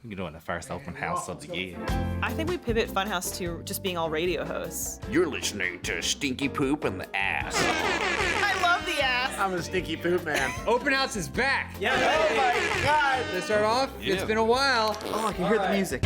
You're doing the first open house of the year. I think we pivot Funhaus to just being all radio hosts. You're listening to Stinky Poop and the Ass. I love the ass. I'm a stinky poop man. Openhaus is back. Yeah. Oh my God. To start off, it's been a while. Oh, I can hear the music.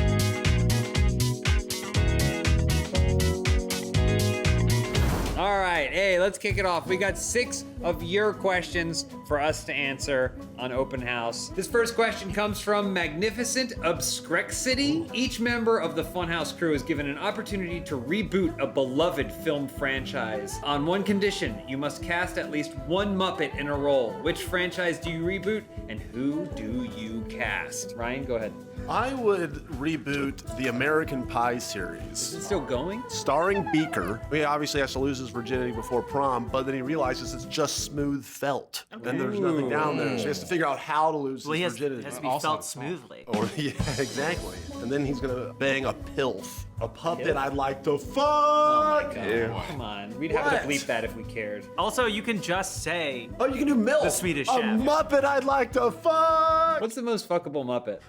All right, hey, let's kick it off. We got 6 of your questions for us to answer on Open House. This first question comes from Magnificent Obscrexity. Each member of the Funhaus crew is given an opportunity to reboot a beloved film franchise. On one condition, you must cast at least one Muppet in a role. Which franchise do you reboot, and who do you cast? Ryan, go ahead. I would reboot the American Pie Is series. it still going? Starring Beaker. He obviously has to lose his virginity before prom, but then he realizes it's just smooth felt. Then there's nothing down there. So he has to figure out how to lose his virginity. It has to be felt smoothly. Or, yeah, exactly. And then he's gonna bang a pilf. A puppet I'd like to fuck. Come on, we'd have to bleep that if we cared. Also, you can just say, Oh, you can do milk. The Swedish A Chef. Muppet I'd like to fuck. What's the most fuckable Muppet?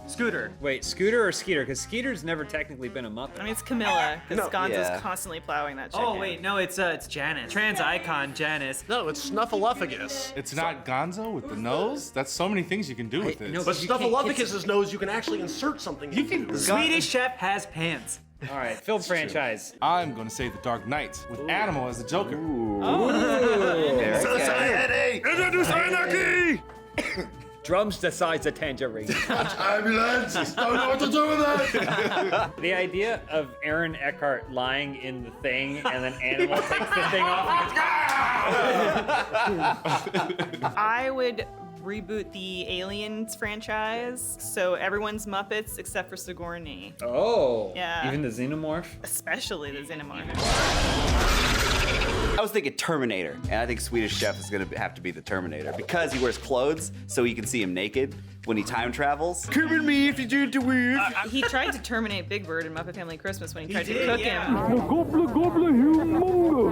Scooter. Wait, Scooter or Skeeter? Because Skeeter's never technically been a Muppet. I mean, it's Camilla, because No. Gonzo's constantly plowing that chicken. Oh wait, no, it's Janice. Trans icon Janice. No, it's Snuffleupagus. It's not Gonzo with the nose? That's so many things you can do with it. no, But you can't Snuffleupagus' nose, you can actually insert something You into. can- Swedish Chef has pants. All right, film franchise. I'm going to say The Dark Knight with Animal as the Joker. Society! Introduce anarchy! Drums the size of tangerine. Ambulance! Don't know what to do with that! The idea of Aaron Eckhart lying in the thing and then Animal takes the thing off and goes, I would reboot the Aliens franchise, so everyone's Muppets except for Sigourney, oh. Yeah. Even the xenomorph? especially the Xenomorph. I was thinking Terminator, and I think Swedish Chef is gonna have to be the Terminator because he wears clothes so you can see him naked when he time travels. Come at me if you do the weird. He tried to terminate Big Bird in Muppet Family Christmas when he tried to cook him.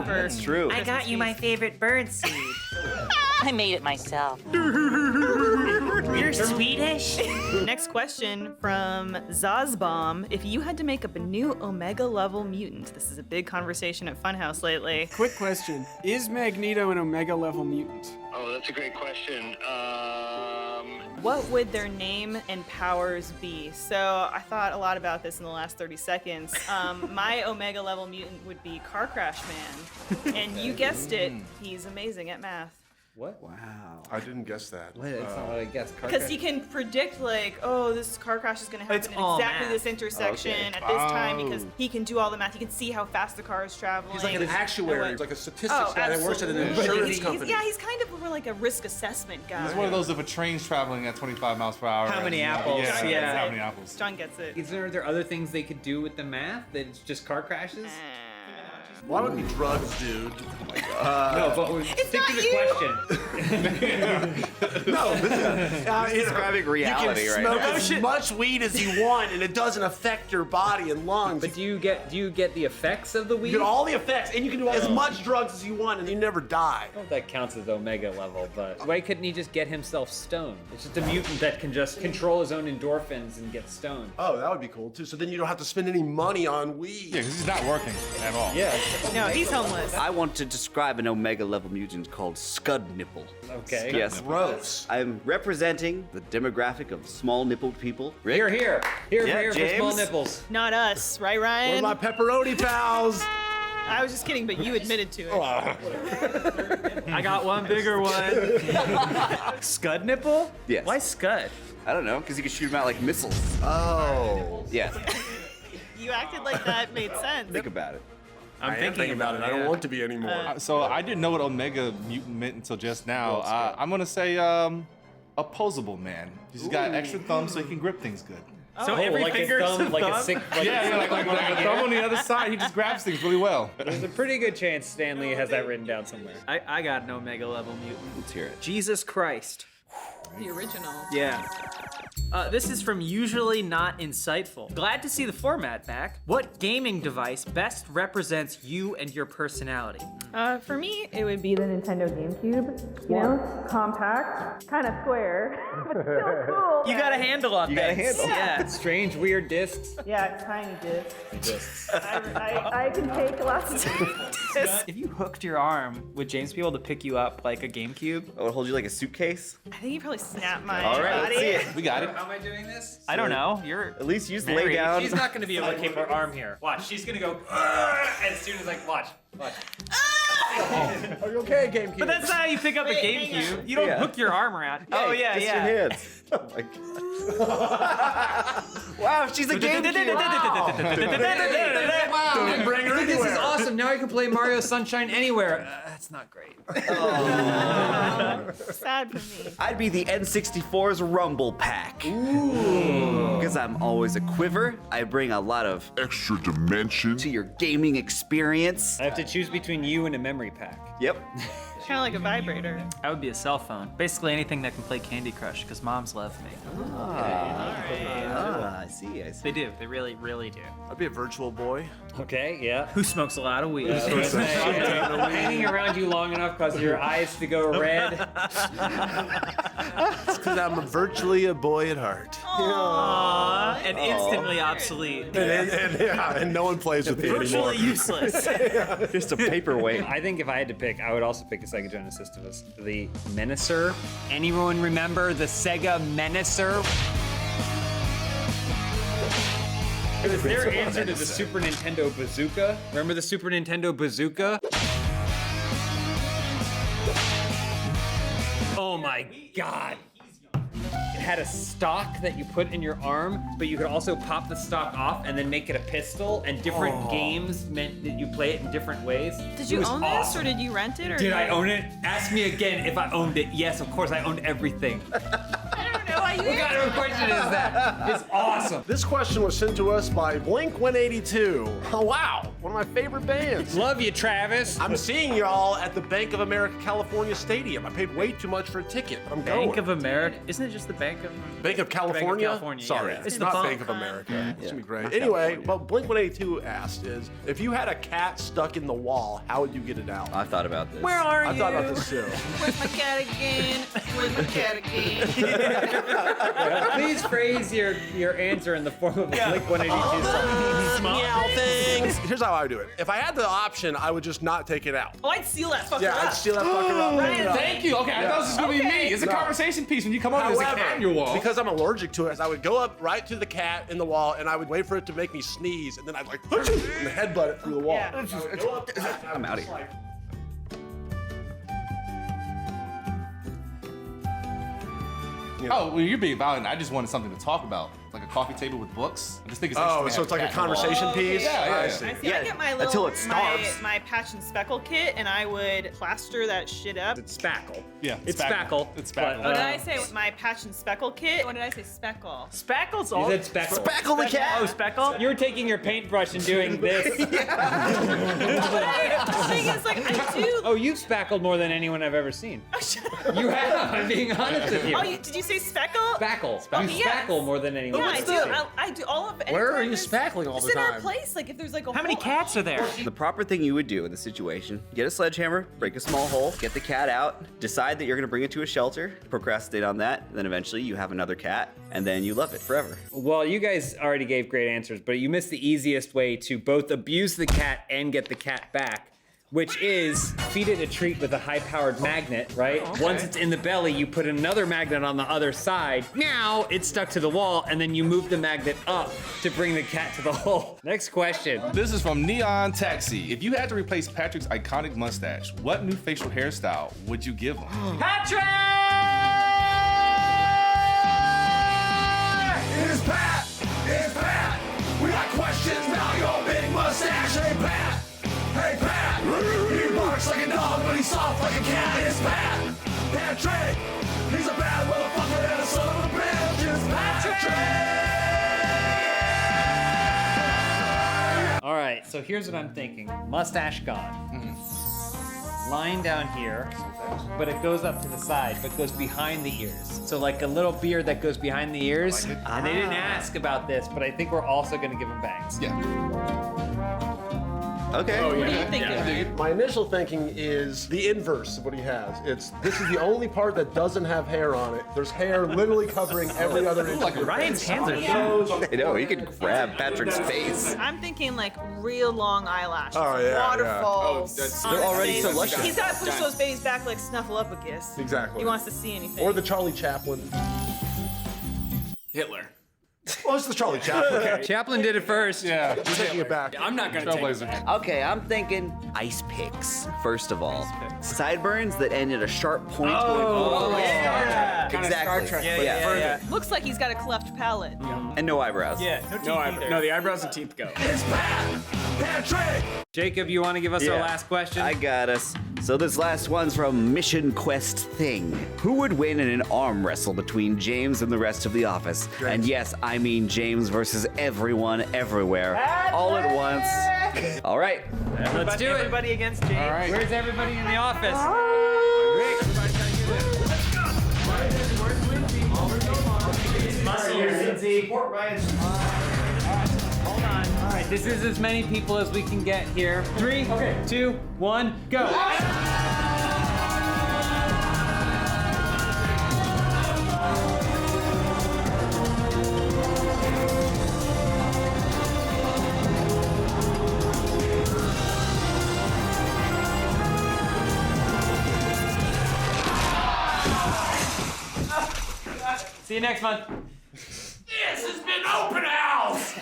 That's true. I got you my favorite bird seed. I made it myself. You're Swedish? Next question from Zazbomb. If you had to make up a new Omega level mutant, this is a big conversation at Funhaus lately. Quick question. Is Magneto an Omega level mutant? Oh, that's a great question. What would their name and powers be? So I thought a lot about this in the last 30 seconds. My Omega level mutant would be Car Crash Man. And you guessed it, he's amazing at math. What? Wow. I didn't guess that. Wait, that's not what I guessed. Because he can predict, like, oh, this car crash is going to happen It's in all exactly math. this intersection at this time, because he can do all the math. He can see how fast the car is traveling. He's like an actuary. He's like a statistics guy that works at an absolutely. insurance company. He's kind of more like a risk assessment guy. It's one of those if a train's traveling at 25 miles per hour. How many and, apples? Yeah, Yeah. how many apples? John gets it. Are there other things they could do with the math that it's just car crashes? Why would it be drugs, dude? No, but stick to the question. No, this is Describing reality you can right smoke now. as much weed as you want, and it doesn't affect your body and lungs. But do you get the effects of the weed? You get all the effects, and you can do as much drugs as you want, and you never die. I don't know if that counts as Omega level, but why couldn't he just get himself stoned? It's just a mutant that can just control his own endorphins and get stoned. Oh, that would be cool too. So then you don't have to spend any money on Yeah, weed. because he's not working at all. Yeah. No, he's homeless. I want to describe an Omega level mutant called Scud Nipple. Okay. Yes. Gross. I'm representing the demographic of small nippled people. Rick? Here Yeah, for small James? nipples. Not us, right, Ryan? Where are my pepperoni pals? I was just kidding, but you admitted to it. I got one bigger one. Scud nipple? Yes. Why Scud? I don't know, because you can shoot them out like missiles. Oh. Yeah, You acted like that made sense. think about it. I'm I am thinking about it. I don't want to be anymore. So I didn't know what Omega mutant meant until just now. I'm going to say opposable man. He's got extra thumbs so he can grip things good. So every like finger his thumb, is a like a thumb? sick, like Like a thumb on the other side, he just grabs things really well. There's a pretty good chance Stanley has that written down somewhere. I got an Omega level mutant. Let's hear it. Jesus Christ. The original. Yeah. This is from Usually Not Insightful. Glad to see the format back. What gaming device best represents you and your personality? For me, it would be the Nintendo GameCube. You know, compact, kind of square, but still cool. You got a handle on You got a things. handle. Yeah. Strange, weird discs. Yeah, tiny discs. I can take lots of discs. If you hooked your arm, would James be able to pick you up like a GameCube? I would hold you like a suitcase. I think you probably snapped my All right, body. let's see it. We got it. How am I doing this? I don't know. You're At least use married. lay down. She's not gonna be able to keep her arm here. Watch, she's gonna go as soon as watch. Are you okay, GameCube? But that's not how you pick up a Wait, hang GameCube. You don't Yeah. hook your arm around. Oh yeah, Just yeah. your hands. Oh my god. Wow, she's a GameCube. Wow, bring her This anywhere. is awesome. Now I can play Mario Sunshine anywhere. That's not great. Sad for me. I'd be the N64's Rumble Pack. Ooh. Because I'm always a quiver. I bring a lot of Extra dimension. to your gaming experience. I have to choose between you and a memory pack. Yep. Kind of like a vibrator. I would be a cell phone. Basically anything that can play Candy Crush, because moms love me. Ah, I see. They do. They really, really do. I'd be a virtual boy. Okay, yeah. Who smokes a lot of weed? Hanging around you long enough causes your eyes to go red. Because I'm virtually a boy at heart. Aww, and instantly obsolete. And no one plays with me anymore. Virtually useless. Just a paperweight. I think if I had to pick, I would also pick a Sega Genesis device. The Menacer. Anyone remember the Sega Menacer? It was their answer to the Super Nintendo Bazooka. Remember the Super Nintendo Bazooka? Oh my god. It had a stock that you put in your arm, but you could also pop the stock off and then make it a pistol, and different games meant that you play it in different ways. Did It you was own this awesome. or did you rent it? Or Did I own it? Ask me again if I owned it. Yes, of course I owned everything. I don't know. What kind of a question is that? It's awesome. This question was sent to us by Blink-182. Oh, wow. One of my favorite bands. Love you, Travis. I'm seeing y'all at the Bank of America California Stadium. I paid way too much for a ticket, but I'm going. Bank of America? Isn't it just the Bank of... Bank of California? California, Sorry, yeah. it's It's the not bank. Bank of America. It's gonna be great. Not Anyway, California. what Blink-182 asked is, if you had a cat stuck in the wall, how would you get it out? I thought about this. Where are you? I thought about this too. Where's my cat again? Where's my cat again? Please phrase your answer in the form of a Blink-182 song. Meow things. Here's how I would do it. If I had the option, I would just not take it out. Oh, I'd seal that fucker Yeah, up. I'd steal that fucker up. and it up. Thank you. Okay, I thought this was gonna be me. It's a conversation piece when you come over. There's a cat in your wall. Because I'm allergic to it, I would go up right to the cat in the wall, and I would wait for it to make me sneeze, and then I'd like and headbutt it through the wall. Yeah. I would go up, I'm out of here. Oh, well, you're being violent. I just wanted something to talk about, like a coffee table with books. I just think it's Oh, interesting so to it's like a have cat in the wall. conversation piece? Yeah, yeah, I yeah. see. I see. Yeah, I get my until little it starves. my patch and speckle kit, and I would plaster that shit up. It's spackle. Yeah, It's spackle. It's spackle. But, What did I say? My patch and speckle kit. What did I say? Speckle. Spackle's You all... said spackle. Spackle the cat. Oh, Speckle? You were taking your paintbrush and doing this. The thing is, like, I do. Oh, you've spackled more than anyone I've ever seen. You have. I'm being honest with you. Oh, did you say speckle? Spackle. You yes. spackle more than anyone. Yeah, I else. do. I do all of it. Where are Anytime you there's- spackling all Just the in our time? place. Like, if there's like a How many hole- cats are there? The proper thing you would do in this situation, get a sledgehammer, break a small hole, get the cat out, decide that you're gonna bring it to a shelter, procrastinate on that, and then eventually you have another cat, and then you love it forever. Well, you guys already gave great answers, but you missed the easiest way to both abuse the cat and get the cat back, which is feed it a treat with a high-powered magnet, right? Once it's in the belly, you put another magnet on the other side. Meow, it's stuck to the wall, and then you move the magnet up to bring the cat to the hole. Next question. This is from Neon Taxi. If you had to replace Patrick's iconic mustache, what new facial hairstyle would you give him? Patrick! It's Pat! It's Pat! We got questions about your big mustache. Hey, Pat! Hey, Pat! He barks like a dog, but he's soft like a cat. It's Pat! Patrick! He's a bad motherfucker and a son of a bitch. It's Patrick! All right, so here's what I'm thinking. Mustache gone. line down here, but it goes up to the side, but goes behind the ears. So like a little beard that goes behind the ears. And they didn't ask about this, but I think we're also gonna give him bangs. Yeah. Okay. What are you thinking? My initial thinking is the inverse of what he has. This is the only part that doesn't have hair on it. There's hair literally covering every other inch. Ryan's hands are I know, you can grab Patrick's face. I'm thinking like real long eyelashes, Oh, yeah, waterfalls. yeah. on They're his already face. so luscious. He's got to push those babies back like Snuffleupagus. Exactly. He wants to see anything. Or the Charlie Chaplin. Hitler. Well, it's the Charlie Chaplin. Chaplin did it first. Yeah. Taking it back. I'm not gonna take it. Trailblazer. Okay, I'm thinking ice picks, first of all. Sideburns that end at a sharp point. yeah. Kinda Exactly. Star Trek. Yeah, but yeah, further. yeah. Looks like he's got a cleft palate. And no eyebrows. Yeah, No, the eyebrows and teeth go. It's Pat, Patrick. Jacob, you wanna give us our Yeah. last question? I got us. So this last one's from Mission Quest Thing. Who would win in an arm wrestle between James and the rest of the office? And yes, I mean James versus everyone, everywhere, all at once. All right. Let's do it. Everybody against James. All right. Where's everybody in the office? Hold on. All right, this is as many people as we can get here. 3, 2, 1, go. See you next month. This has been Openhaus.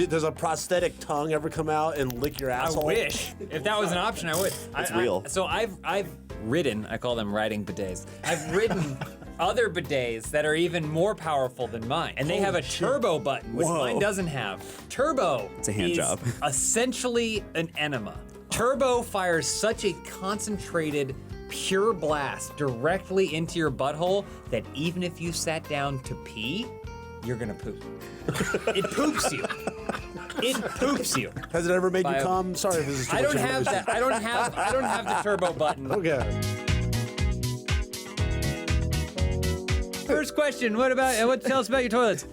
Does a prosthetic tongue ever come out and lick your I asshole? wish. If that was an option, I would. It's real. So I've ridden, I call them riding bidets. I've ridden other bidets that are even more powerful than mine. And they have a turbo button, which Whoa. mine doesn't have. Turbo It's a hand is job. essentially an enema. Turbo fires such a concentrated, pure blast directly into your butthole that even if you sat down to pee, you're gonna poop. It poops you. It poops you. Has it ever made By you a- come? Sorry if this is too I much don't have information. that. I don't have the turbo button. Okay. First question. Tell us about your toilets.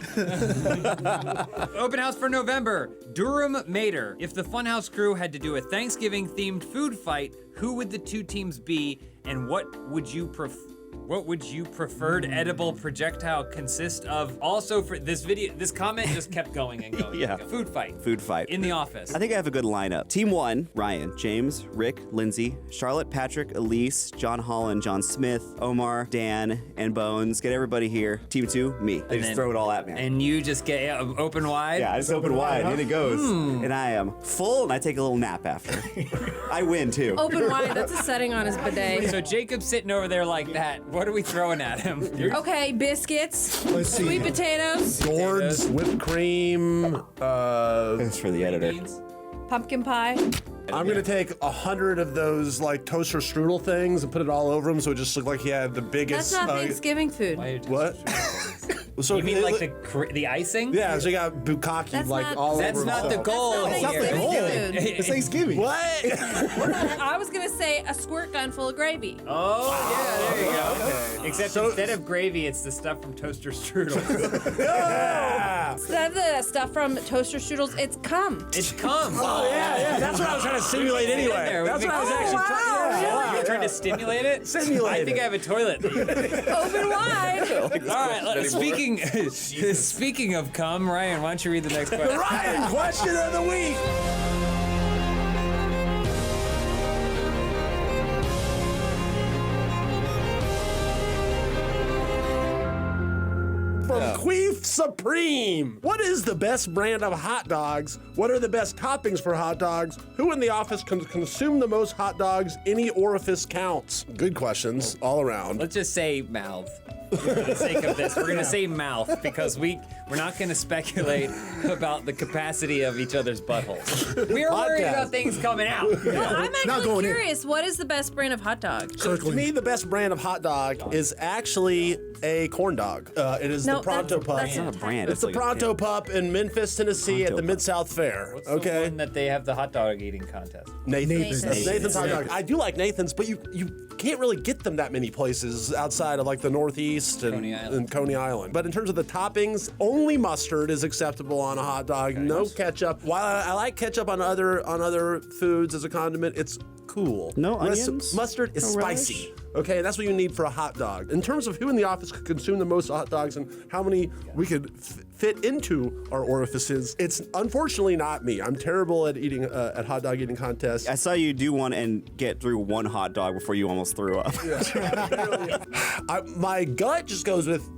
Open house for November. Durham Mater. If the Funhaus crew had to do a Thanksgiving themed food fight, who would the two teams be, and what would you preferred edible projectile consist of? Also, for this video, this comment just kept going and going. Yeah. Food fight. Food fight. In the office. I think I have a good lineup. Team 1, Ryan, James, Rick, Lindsay, Charlotte, Patrick, Elise, John Holland, John Smith, Omar, Dan, and Bones. Get everybody here. Team 2, me. They just then- throw it all at me. And you just get open wide. Yeah, I just open wide, and it goes. And I am full, and I take a little nap after. I win, too. Open wide, that's a setting on his bidet. So Jacob's sitting over there like that. What are we throwing at him? Okay, biscuits, Let's see. sweet potatoes, Gourds, whipped cream. That's for the editor. pumpkin pie. I'm gonna take 100 of those like toaster strudel things and put it all over him, so it just looked like he had the biggest. That's not Thanksgiving food. What? So You mean like the icing? Yeah, so you got bukkake That's like not- all That's over not the himself. goal That's not here. Thanksgiving food. It's Thanksgiving. What? I was gonna say a squirt gun full of gravy. Oh, yeah, there you go. Except instead of gravy, it's the stuff from toaster strudel. Instead of the stuff from toaster strudels, it's cum. It's cum. Oh yeah, that's what I was trying to simulate anyway. There, we That's make what I was it. actually trying. Yeah, You're trying to stimulate it? Simulate I think it. I have a toilet. Open wide. All right, speaking of cum, Ryan, why don't you read the next question? Ryan, question of the week. From Queefs Supreme. What is the best brand of hot dogs? What are the best toppings for hot dogs? Who in the office can consume the most hot dogs? Any orifice counts. Good questions all around. Let's just say mouth. For the sake of this, we're gonna say mouth because we're not gonna speculate about the capacity of each other's buttholes. We're worried about things coming out. Well, I'm actually curious. What is the best brand of hot dog? So to me, the best brand of hot dog is actually a corn dog. It is the Pronto Pup. That's not a brand. It's the Pronto Pup in Memphis, Tennessee at the Mid-South Fair. What's the one that they have the hot dog eating contest? Nathan's hot dog. I do like Nathan's, but you can't really get them that many places outside of like the Northeast and Coney Island. But in terms of the toppings, only mustard is acceptable on a hot dog. No ketchup. While I like ketchup on other foods as a condiment, it's cool. No onions? Mustard is spicy. Okay, that's what you need for a hot dog. In terms of who in the office could consume the most hot dogs and how many we could fit into our orifices, it's unfortunately not me. I'm terrible at eating at hot dog eating contests. I saw you do one and get through one hot dog before you almost threw up. My gut just goes with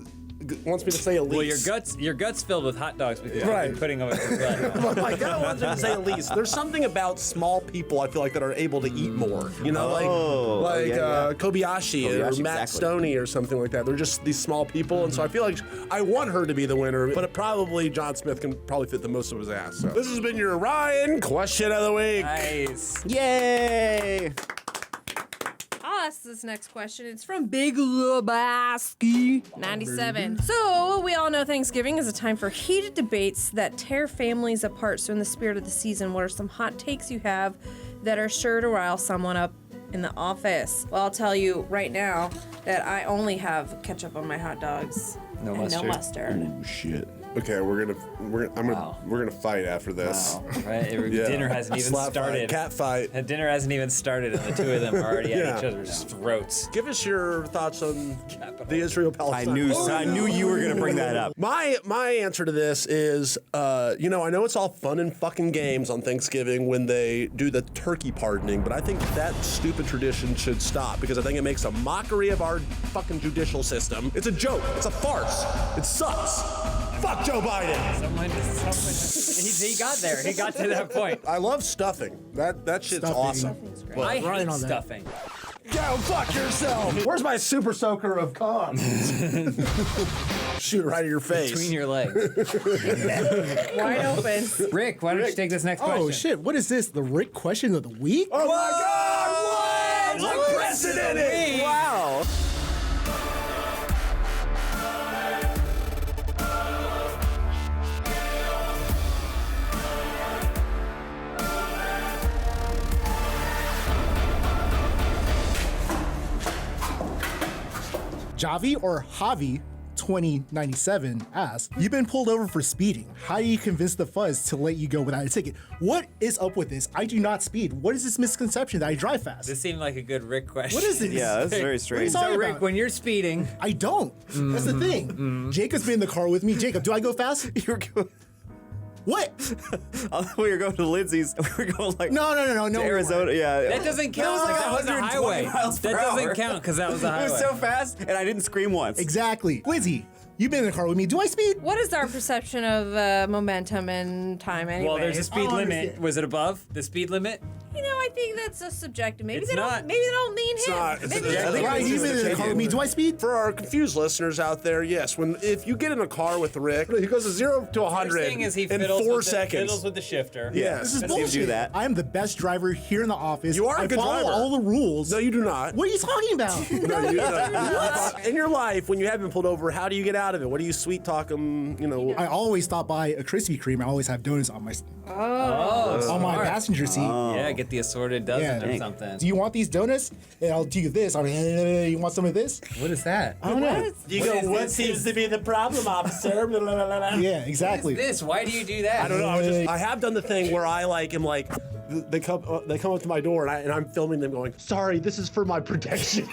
wants me to say Elise. Well, your gut's filled with hot dogs because you've been putting them in your gut. My gut wants me to say Elise. There's something about small people I feel like that are able to eat more. You know, Kobayashi or Matt Stoney or something like that. They're just these small people, and so I feel like I want her to be the winner, but probably John Smith can probably fit the most of his ass. So this has been your Ryan question of the week. Nice. Yay! I'll ask this next question. It's from Big Lebowski 97. So, we all know Thanksgiving is a time for heated debates that tear families apart. So, in the spirit of the season, what are some hot takes you have that are sure to rile someone up in the office? Well, I'll tell you right now that I only have ketchup on my hot dogs. No mustard. Oh shit. Okay, we're gonna fight after this. Wow. Right? Dinner hasn't even started. Cat fight. Dinner hasn't even started, and the two of them are already at each other's throats. Give us your thoughts on the Israel-Palestine. I knew you were gonna bring that up. My answer to this is, I know it's all fun and fucking games on Thanksgiving when they do the turkey pardoning, but I think that stupid tradition should stop because I think it makes a mockery of our fucking judicial system. It's a joke. It's a farce. It sucks. Fuck Joe Biden. He got there. He got to that point. I love stuffing. That shit's awesome. I hate stuffing. Go fuck yourself. Where's my super soaker of con? Shoot it right in your face. Between your legs. Wide open. Rick, why don't you take this next question? Oh shit, what is this? The Rick question of the week? Oh my God! What? Unprecedented! Wow. Javi or Javi 2097 asks, you've been pulled over for speeding. How do you convince the fuzz to let you go without a ticket? What is up with this? I do not speed. What is this misconception that I drive fast? This seemed like a good Rick question. What is this? Yeah, that's very strange. What are you So, talking Rick, about? when you're speeding... I don't. That's the thing. Jacob's been in the car with me. Jacob, do I go fast? You're going. What? We were going to Lindsay's. We were going like No. to Arizona. Yeah. That doesn't count. It was like that was a 120 highway. miles per That doesn't hour. count because that was a highway. It was so fast, and I didn't scream once. Exactly. Lindsay, you've been in the car with me. Do I speed? What is our perception of momentum and time anyway? Well, there's a speed I limit. understand. Was it above the speed limit? You know, I think that's a subjective. Maybe It's they not. don't. Maybe they don't mean him. not. It's Maybe a- they I don't think mean Ryan, it's you've been in the car with me. Do I speed? For our confused listeners out there, yes. If you get in a car with Rick, he goes to 0 to 100 First thing is he in fiddles 4 with seconds. fiddles with the shifter. Yes. This is I've seen him bullshit. do that. I am the best driver here in the office. You are a I good follow driver. all the rules. No, you do not. What are you talking about? No. In your life, when you have been pulled over, how do you get out of it? What do you sweet talk them? I always stop by a Krispy Kreme. I always have donuts on my Oh, on my smart. passenger seat. Yeah, get the assorted dozen or Yeah. something. Do you want these donuts? And I'll do this. I'll be, hey, you want some of this? What is that? I don't know. You go, what seems to be the problem, officer? Yeah, exactly. This? Why do you do that? I don't know. I have done the thing where I am like they come up to my door and I'm filming them going, sorry, this is for my protection.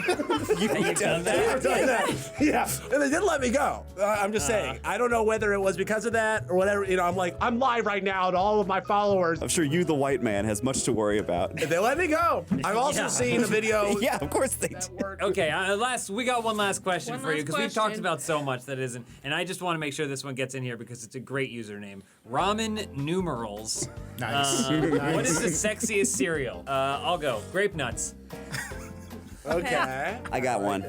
You've done that? Yeah, and they didn't let me go. I'm just saying, I don't know whether it was because of that or whatever. You know, I'm like, I'm live right now to all of my followers. I'm sure you, the white man, has much to worry about. They let me go. I've also seen a video. Yeah, of course they do. Okay, we got one last question for you because we've talked question. about so much that isn't, and I just want to make sure this one gets in here because it's a great username. Ramen numerals. Nice. What is the sexiest cereal? I'll go. Grape nuts. Okay. I got one.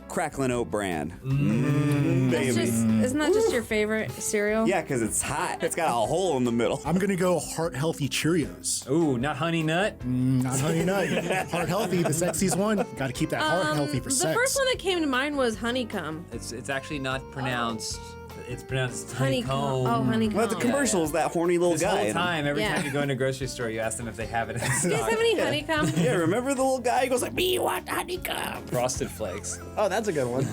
Cracklin' Oat Bran. Isn't that just your favorite cereal? Yeah, because it's hot. It's got a hole in the middle. I'm gonna go heart healthy Cheerios. Ooh, not honey nut? Not honey nut. Heart healthy, the sexiest one. Gotta keep that heart healthy for the sex. first one that came to mind was honeycomb. It's actually not pronounced. It's pronounced Honeycomb. honeycomb. Oh, honeycomb. Well, the commercial is that horny little This guy. whole time, every Yeah. time you go in a grocery store, you ask them if they have it in Do you stock. guys have any honeycomb? Yeah, remember the little guy? He goes like, "Me want honeycomb." Frosted Flakes. Oh, that's a good one.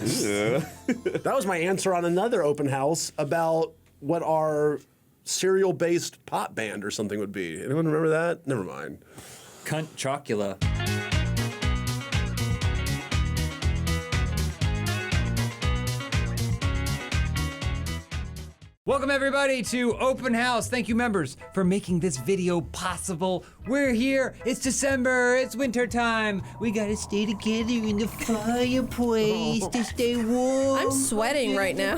That was my answer on another open house about what our cereal-based pop band or something would be. Anyone remember that? Never mind. Cunt chocula. Welcome everybody to Open House. Thank you members for making this video possible. We're here, it's December, it's winter time. We gotta stay together in the fireplace to stay warm. I'm sweating right now.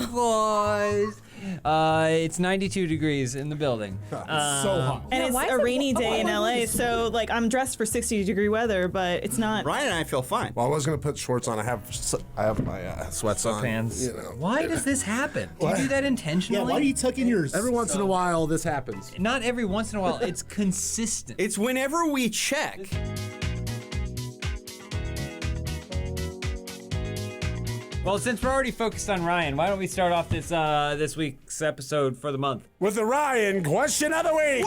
It's 92 degrees in the building. so hot. And it's why is a it- rainy day in LA, so like I'm dressed for 60-degree weather, but it's not. Ryan and I feel fine. Well, I was gonna put shorts on. I have my sweats on. Pants. You know. Why does this happen? Do you do that intentionally? Yeah, why do you tuck in yours? Every once in a while, this happens. Not every once in a while, it's consistent. It's whenever we check. Well, since we're already focused on Ryan, why don't we start off this week's episode for the month? With the Ryan question of the week.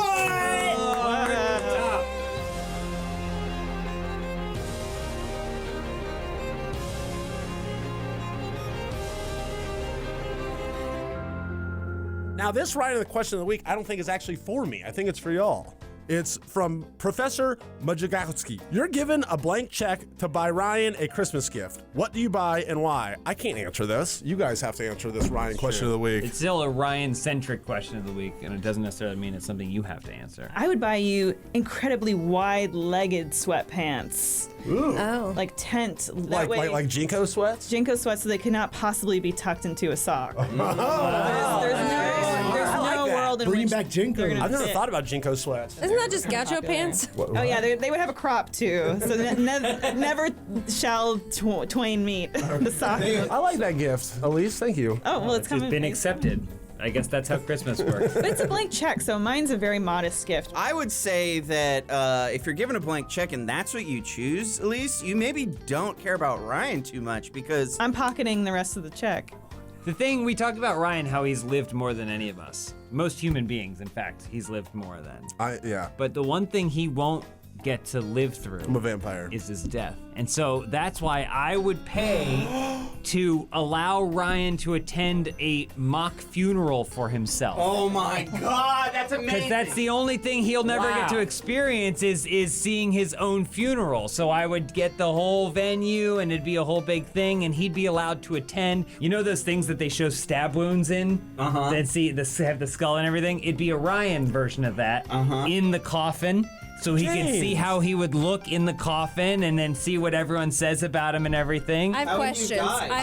Now, this Ryan the question of the week, I don't think is actually for me. I think it's for y'all. It's from Professor Majagowski. You're given a blank check to buy Ryan a Christmas gift. What do you buy and why? I can't answer this. You guys have to answer this Ryan question of the week. It's still a Ryan-centric question of the week, and it doesn't necessarily mean it's something you have to answer. I would buy you incredibly wide-legged sweatpants. Ooh. Oh. Like tent. That way, Like Jinko sweats? Jinko sweats so they could not possibly be tucked into a sock. There's no world in Bringing which back Jinko. they're gonna I've never fit. thought about Jinko sweats. Isn't that just gaucho pants? Oh yeah, they would have a crop too. So never shall twain meet. The sock. I like that gift. Elise, thank you. Oh well, it's It's coming. been accepted. I guess that's how Christmas works. But it's a blank check, so mine's a very modest gift. I would say that if you're given a blank check and that's what you choose, Elise, you maybe don't care about Ryan too much because I'm pocketing the rest of the check. The thing, we talked about Ryan, how he's lived more than any of us. Most human beings, in fact, he's lived more than. Yeah. But the one thing he won't get to live through I'm a vampire. is his death. And so that's why I would pay to allow Ryan to attend a mock funeral for himself. oh my god, that's amazing. Because that's the only thing he'll never get to experience is seeing his own funeral. So I would get the whole venue and it'd be a whole big thing and he'd be allowed to attend. You know those things that they show stab wounds in? That have the skull and everything? It'd be a Ryan version of that in the coffin. So he can see how he would look in the coffin and then see what everyone says about him and everything. I have questions.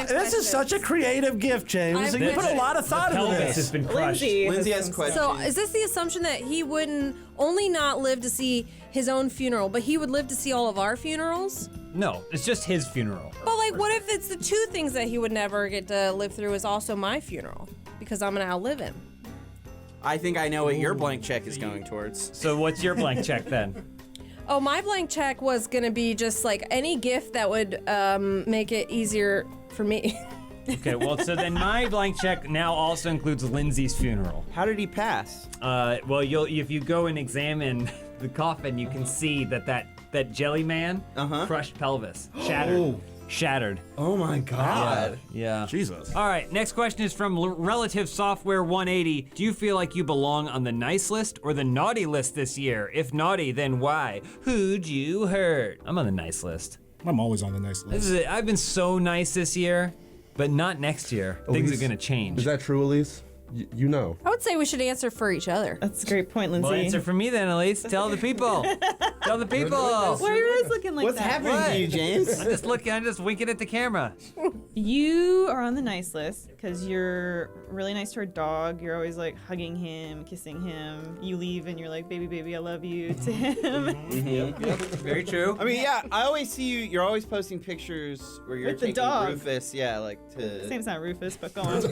This is such a creative gift, James. I've You put a got- lot of thought into Pelvis has this. been crushed. Lindsay has questions. So is this the assumption that he wouldn't only not live to see his own funeral, but he would live to see all of our funerals? No, it's just his funeral. But like, what if it's the two things that he would never get to live through is also my funeral? Because I'm gonna outlive him. I think I know what your blank check is going towards. So what's your blank check then? Oh, my blank check was gonna be just like any gift that would make it easier for me. Okay, well, so then my blank check now also includes Lindsay's funeral. How did he pass? Well, if you go and examine the coffin, you can see that jelly man crushed pelvis, shattered. shattered. Oh my God. Yeah. Jesus. All right, next question is from Relative Software 180. Do you feel like you belong on the nice list or the naughty list this year? If naughty, then why? Who'd you hurt? I'm on the nice list. I'm always on the nice list. This is it. I've been so nice this year, but not next year. Things are gonna change. Is that true, Elise? You know. I would say we should answer for each other. That's a great point, Lindsay. Well, answer for me then, Elise. Tell the people. Tell the people. Why are you guys looking like What's that? happening to you, James? I'm just looking. I'm just winking at the camera. You are on the nice list because you're really nice to our dog. You're always like hugging him, kissing him. You leave and you're like, baby, baby, I love you to him. Very true. I mean, yeah, I always see you. You're always posting pictures where you're With the taking dog. Rufus. Yeah, like His to. name's not Rufus, but go on.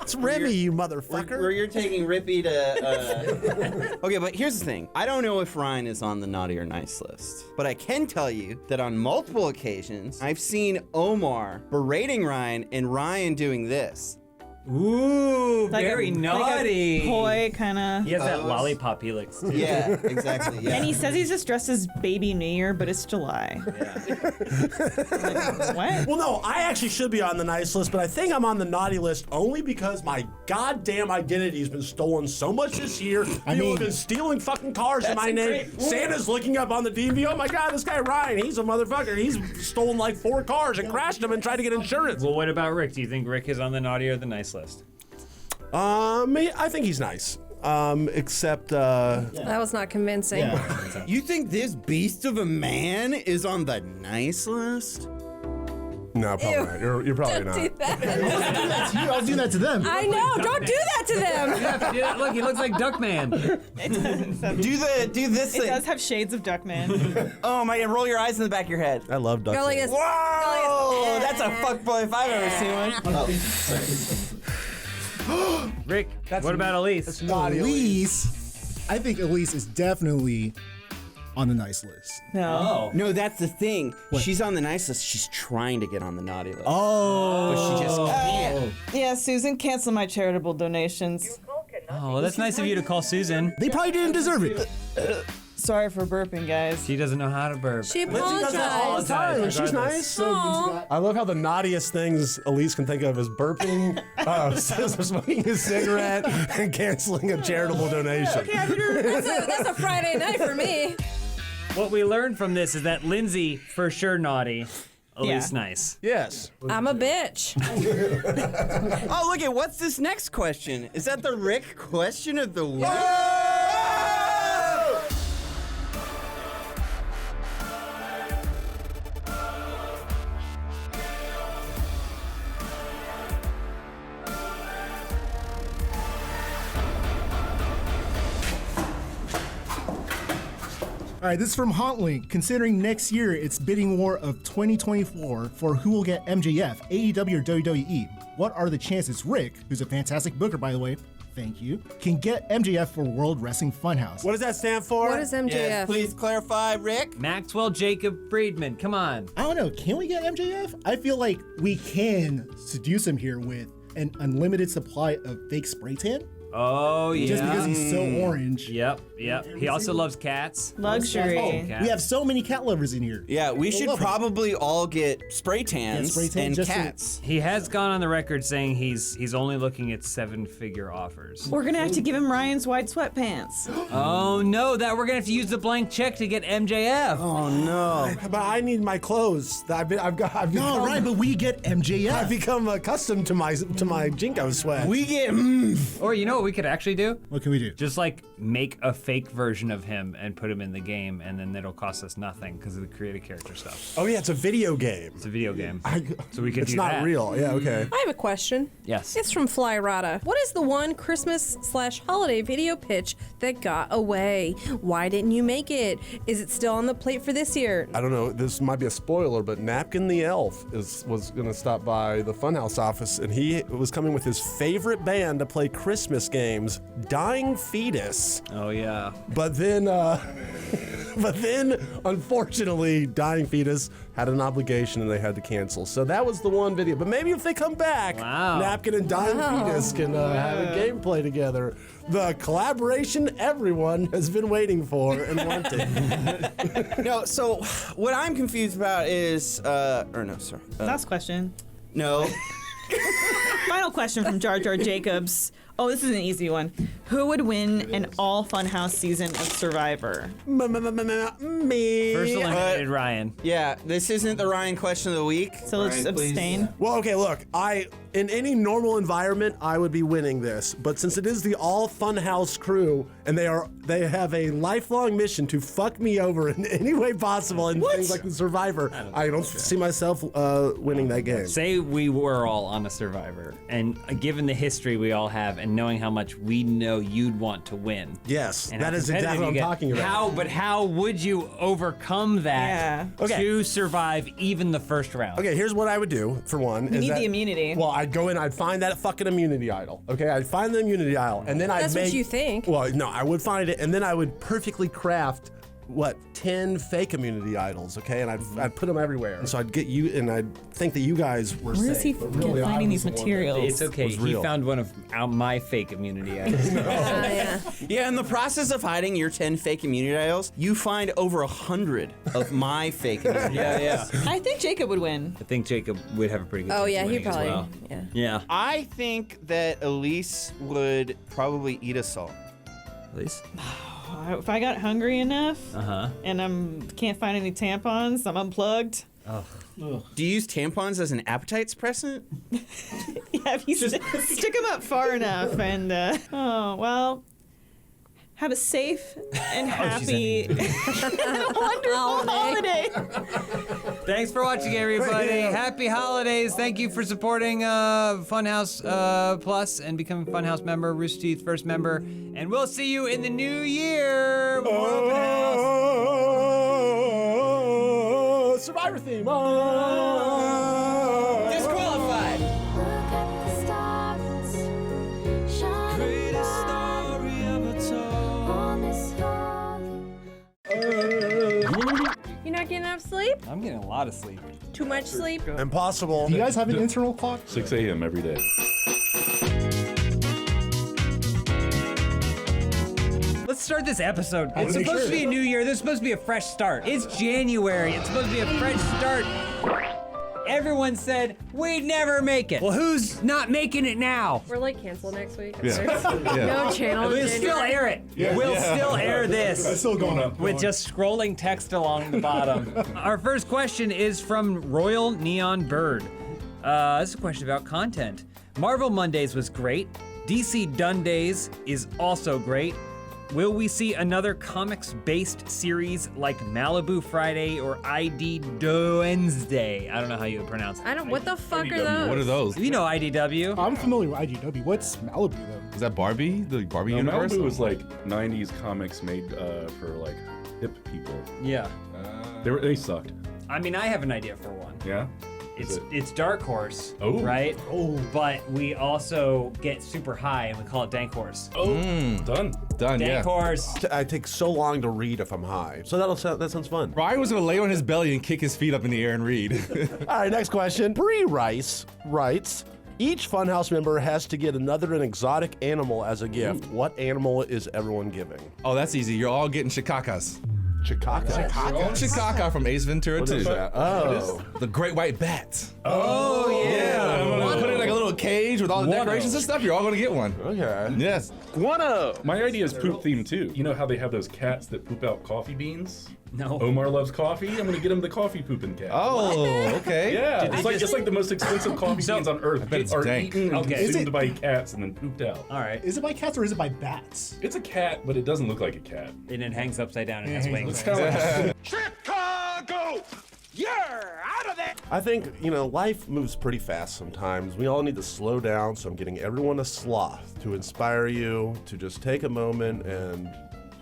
It's Remy, you Where, motherfucker. where you're taking Rippy to. Okay, but here's the thing. I don't know if Ryan is on the naughty or nice list, but I can tell you that on multiple occasions, I've seen Omar berating Ryan and Ryan doing this. Ooh, Like very a, naughty. Like a coy kind of. He has that lollipop helix too. Yeah, exactly. Yeah. And he says he's just dressed as Baby New Year, but it's July. Like, what? Well, no, I actually should be on the nice list, but I think I'm on the naughty list only because my goddamn identity's been stolen so much this year. People have been stealing fucking cars in my name. Santa's looking up on the DMV. Oh my God, this guy Ryan, he's a motherfucker. He's stolen like 4 cars and crashed them and tried to get insurance. Well, what about Rick? Do you think Rick is on the naughty or the nice list? I think he's nice. Except That was not convincing. You think this beast of a man is on the nice list? no, probably not. You're probably Don't do not. that. I'll do that to them. I know. Don't do that to them. Yeah, look, he looks like Duckman. Do this It thing. does have shades of Duckman. Oh my God! Roll your eyes in the back of your head. I love Duck. Go like this. Whoa! That's a fuckboy if I've ever seen one. Rick, what about Elise? Elise, I think Elise is definitely on the nice list. No. No, that's the thing. She's on the nice list. She's trying to get on the naughty list. Oh. But she just can't. Yeah, Susan, cancel my charitable donations. Oh, well, that's nice of you to call Susan. They probably didn't deserve it. Sorry for burping, guys. She doesn't know how to burp. She Lindsay does that all the apologized. time. She's nice. I love how the naughtiest things Elise can think of is burping, smoking a cigarette, and canceling a charitable donation. That's a Friday night for me. What we learned from this is that Lindsay, for sure naughty, Elise Yeah. nice. Yes. I'm a bitch. Oh, look at what's this next question? Is that the Rick question of the week? All right, this is from Hauntling. Considering next year it's bidding war of 2024 for who will get MJF, AEW or WWE, what are the chances Rick, who's a fantastic booker by the way, thank you, can get MJF for World Wrestling Funhouse? What does that stand for? What is MJF? Yes, please clarify, Rick. Maxwell Jacob Friedman, come on. I don't know, can we get MJF? I feel like we can seduce him here with an unlimited supply of fake spray tan. Oh, yeah. Just because he's so orange. Yep. He also loves cats. Luxury. Cats. We have so many cat lovers in here. Yeah, we should love it. probably all get spray tans spray tan and just for- cats. He has gone on the record saying he's only looking at 7-figure offers. We're gonna have to give him Ryan's white sweatpants. Oh no, that we're gonna have to use the blank check to get MJF. Oh no. But I need my clothes. I've become, No, right, but we get MJF. I've become accustomed to my Jinko sweat. We get Or you know what we could actually do? What can we do? Just like make a fake version of him and put him in the game, and then it'll cost us nothing because of the creative character stuff. Oh yeah, it's a video game. It's a video game, so we could It's do not that. real. Yeah, okay. I have a question. Yes. It's from Flyrada. What is the one Christmas/holiday video pitch that got away? Why didn't you make it? Is it still on the plate for this year? I don't know. This might be a spoiler, but Napkin the Elf was going to stop by the Funhouse office, and he was coming with his favorite band to play Christmas games, Dying Fetus. Oh yeah. But then, unfortunately, Dying Fetus had an obligation and they had to cancel. So that was the one video. But maybe if they come back, Napkin and Dying Fetus can have a gameplay together. The collaboration everyone has been waiting for and wanting. No, so what I'm confused about is, Last question. No. Final question from Jar Jar Jacobs. Oh, this is an easy one. Who would win an all Funhouse season of Survivor? Me. First eliminated Ryan. Yeah, this isn't the Ryan question of the week. So let's abstain. Well, okay, look, in any normal environment, I would be winning this. But since it is the all Funhouse crew, and they have a lifelong mission to fuck me over in any way possible in things like the Survivor, I don't see myself winning that game. Say we were all on a Survivor, and given the history we all have, and knowing how much we know you'd want to win. Yes, and that is exactly what I'm talking about. How would you overcome that to survive even the first round? Okay, here's what I would do, for one. You need the immunity. Well, I'd go in, I'd find that fucking immunity idol. Okay, I'd find the immunity idol, and then That's what you think. Well, no, I would find it, and then I would perfectly craft 10 fake immunity idols, okay? And I'd put them everywhere. And so I'd get you, and I'd think that you guys were Where is he safe. But really, finding I these was the one materials? It's okay. He found one of my fake immunity items. Yeah, in the process of hiding your 10 fake immunity idols, you find over 100 of my fake immunity idols. I think Jacob would win. I think Jacob would have a pretty good chance of he winning as probably. well. Yeah. I think that Elise would probably eat us all. Elise? If I got hungry enough Uh-huh. and can't find any tampons, I'm unplugged. Do you use tampons as an appetite suppressant? Yeah, if you stick them up far enough and, have a safe and happy wonderful holiday. Thanks for watching, everybody. Happy holidays. Thank you for supporting Funhouse Plus and becoming a Funhouse member, Rooster Teeth first member. And we'll see you in the new year. More Openhaus. Survivor theme. Disqualified. You're not getting enough sleep? I'm getting a lot of sleep. Too much sleep? Impossible. Do you guys have an internal clock? 6 a.m. every day. Let's start this episode. It's supposed to be a new year. This is supposed to be a fresh start. It's January. It's supposed to be a fresh start. Everyone said we'd never make it. Well, who's not making it now? We're like canceled next week. Yeah. No channel. We'll still air it. We'll still air this. It's still going up. With just scrolling text along the bottom. Our first question is from Royal Neon Bird. This is a question about content. Marvel Mondays was great. DC Done Days is also great. Will we see another comics-based series like Malibu Friday or ID Wednesday? I don't know how you would pronounce it. I don't. What the fuck are those? What are those? You know IDW. I'm familiar with IGW. What's Malibu though? Is that Barbie? The Barbie No, universe? Malibu was like 90s comics made for like hip people. Yeah. They sucked. I mean, I have an idea for one. Yeah? It's Dark Horse, Oh. right? Oh. But we also get super high and we call it Dank Horse. Oh, done. Done, Dank Horse. I take so long to read if I'm high. So that sounds fun. Ryan was gonna lay on his belly and kick his feet up in the air and read. All right, next question. Bree Rice writes, each Funhouse member has to get another an exotic animal as a gift. What animal is everyone giving? Oh, that's easy. You're all getting Chikakas. Chikaka. Chikaka from Ace Ventura 2. Oh. The great white bat. Oh, yeah. Put it in like a little cage with all the decorations and stuff. You're all gonna get one. Okay. Yes. My idea is poop themed too. You know how they have those cats that poop out coffee beans? No. Omar loves coffee. I'm gonna get him the coffee pooping cat. Oh, okay. Yeah, it's like the most expensive coffee beans on earth. bet it's are dank. eaten and Okay. consumed by cats and then pooped out. All right. Is it by cats or is it by bats? It's a cat, but it doesn't look like a cat. And it hangs upside down and has wings. It's kind of like Chicago! You're out of there! I think, life moves pretty fast sometimes. We all need to slow down, so I'm getting everyone a sloth to inspire you to just take a moment and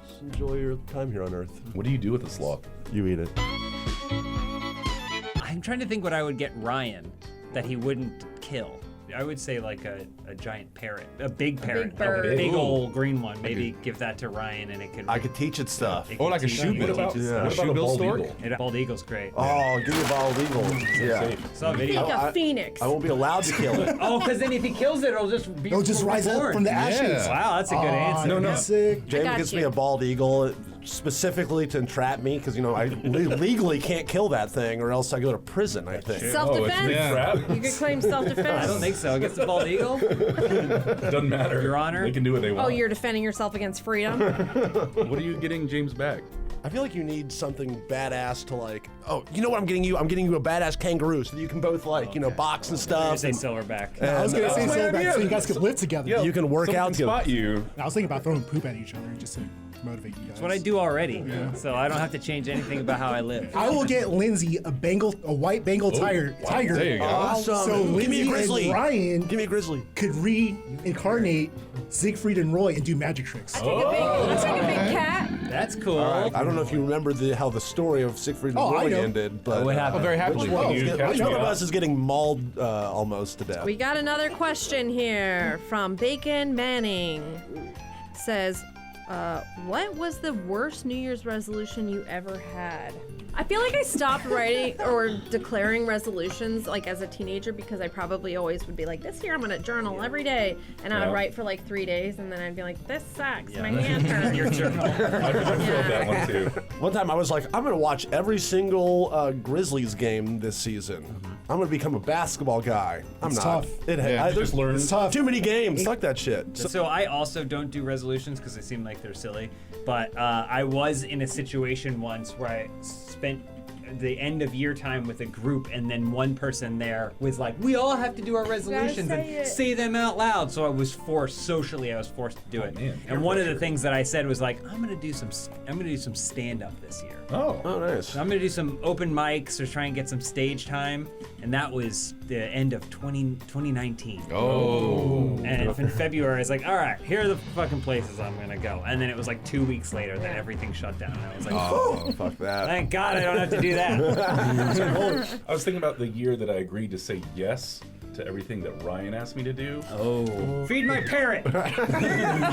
just enjoy your time here on Earth. What do you do with a sloth? You eat it. I'm trying to think what I would get Ryan that he wouldn't kill. I would say like a giant parrot, a big parrot, big bird. a big Ooh. old green one. Maybe give that to Ryan, and it could. I could teach it stuff. it Or could like a teach shoe you. bill. What about, Yeah. what Shoe about a bill bald stork? eagle? Bald eagle's great. Oh, give me a bald eagle. Yeah. Saw a Think video. a phoenix. I won't be allowed to kill it. Oh, because then if he kills it, it'll just be. They'll just rise up reborn. from the ashes. Yeah. Wow, that's a good answer. No, no. Sick. James got gets you. me a bald eagle specifically to entrap me because, I legally can't kill that thing or else I go to prison, I think. Self-defense? Yeah. You could claim self-defense. I don't think so. Against the bald eagle? Doesn't matter. Your Honor? They can do what they want. Oh, you're defending yourself against freedom? What are you getting James back? I feel like you need something badass to like, oh, you know what I'm getting you? I'm getting you a badass kangaroo so that you can both like, box and stuff. Say and silverback. I was gonna say my so idea. so you guys could live together. Yeah. you can work Someone out can together. spot you. I was thinking about throwing poop at each other just to motivate you guys. That's what I do already. So I don't have to change anything about how I live. I will get Lindsay a white Bengal tiger. There you go. Awesome. So Give me Lindsay a grizzly. and Ryan Give me a grizzly. could reincarnate Siegfried and Roy and do magic tricks. I'll take a big cat. That's cool. I don't know if you remember how the story of Siegfried and Oh, I Roy know. ended, but what happened? Oh, very happily. Which one, You catch which me one of up. us is getting mauled almost to death? We got another question here from Bacon Manning. Says, what was the worst New Year's resolution you ever had? I feel like I stopped writing or declaring resolutions like as a teenager because I probably always would be like, this year I'm gonna journal every day, and I would write for like 3 days, and then I'd be like, this sucks, my hand hurts. Your journal. I felt that one too. One time I was like, I'm gonna watch every single Grizzlies game this season. I'm gonna become a basketball guy. I'm It's not. tough. I You just learn. It's tough. too many games. Fuck that shit. So I also don't do resolutions because they seem like they're silly. But I was in a situation once where I spent the end of year time with a group, and then one person there was like, we all have to do our resolutions and say them out loud. So I was forced to do it. man, and one of the things that I said was like, I'm gonna do some stand up this year. Oh. Oh, nice. So I'm gonna do some open mics or try and get some stage time, and that was the end of 2019. Oh. And in February, I was like, all right, here are the fucking places I'm gonna go. And then it was like 2 weeks later that everything shut down. And I was like, Oh, fuck that. thank God I don't have to do that. I was thinking about the year that I agreed to say yes to everything that Ryan asked me to do. Oh. Feed my parrot.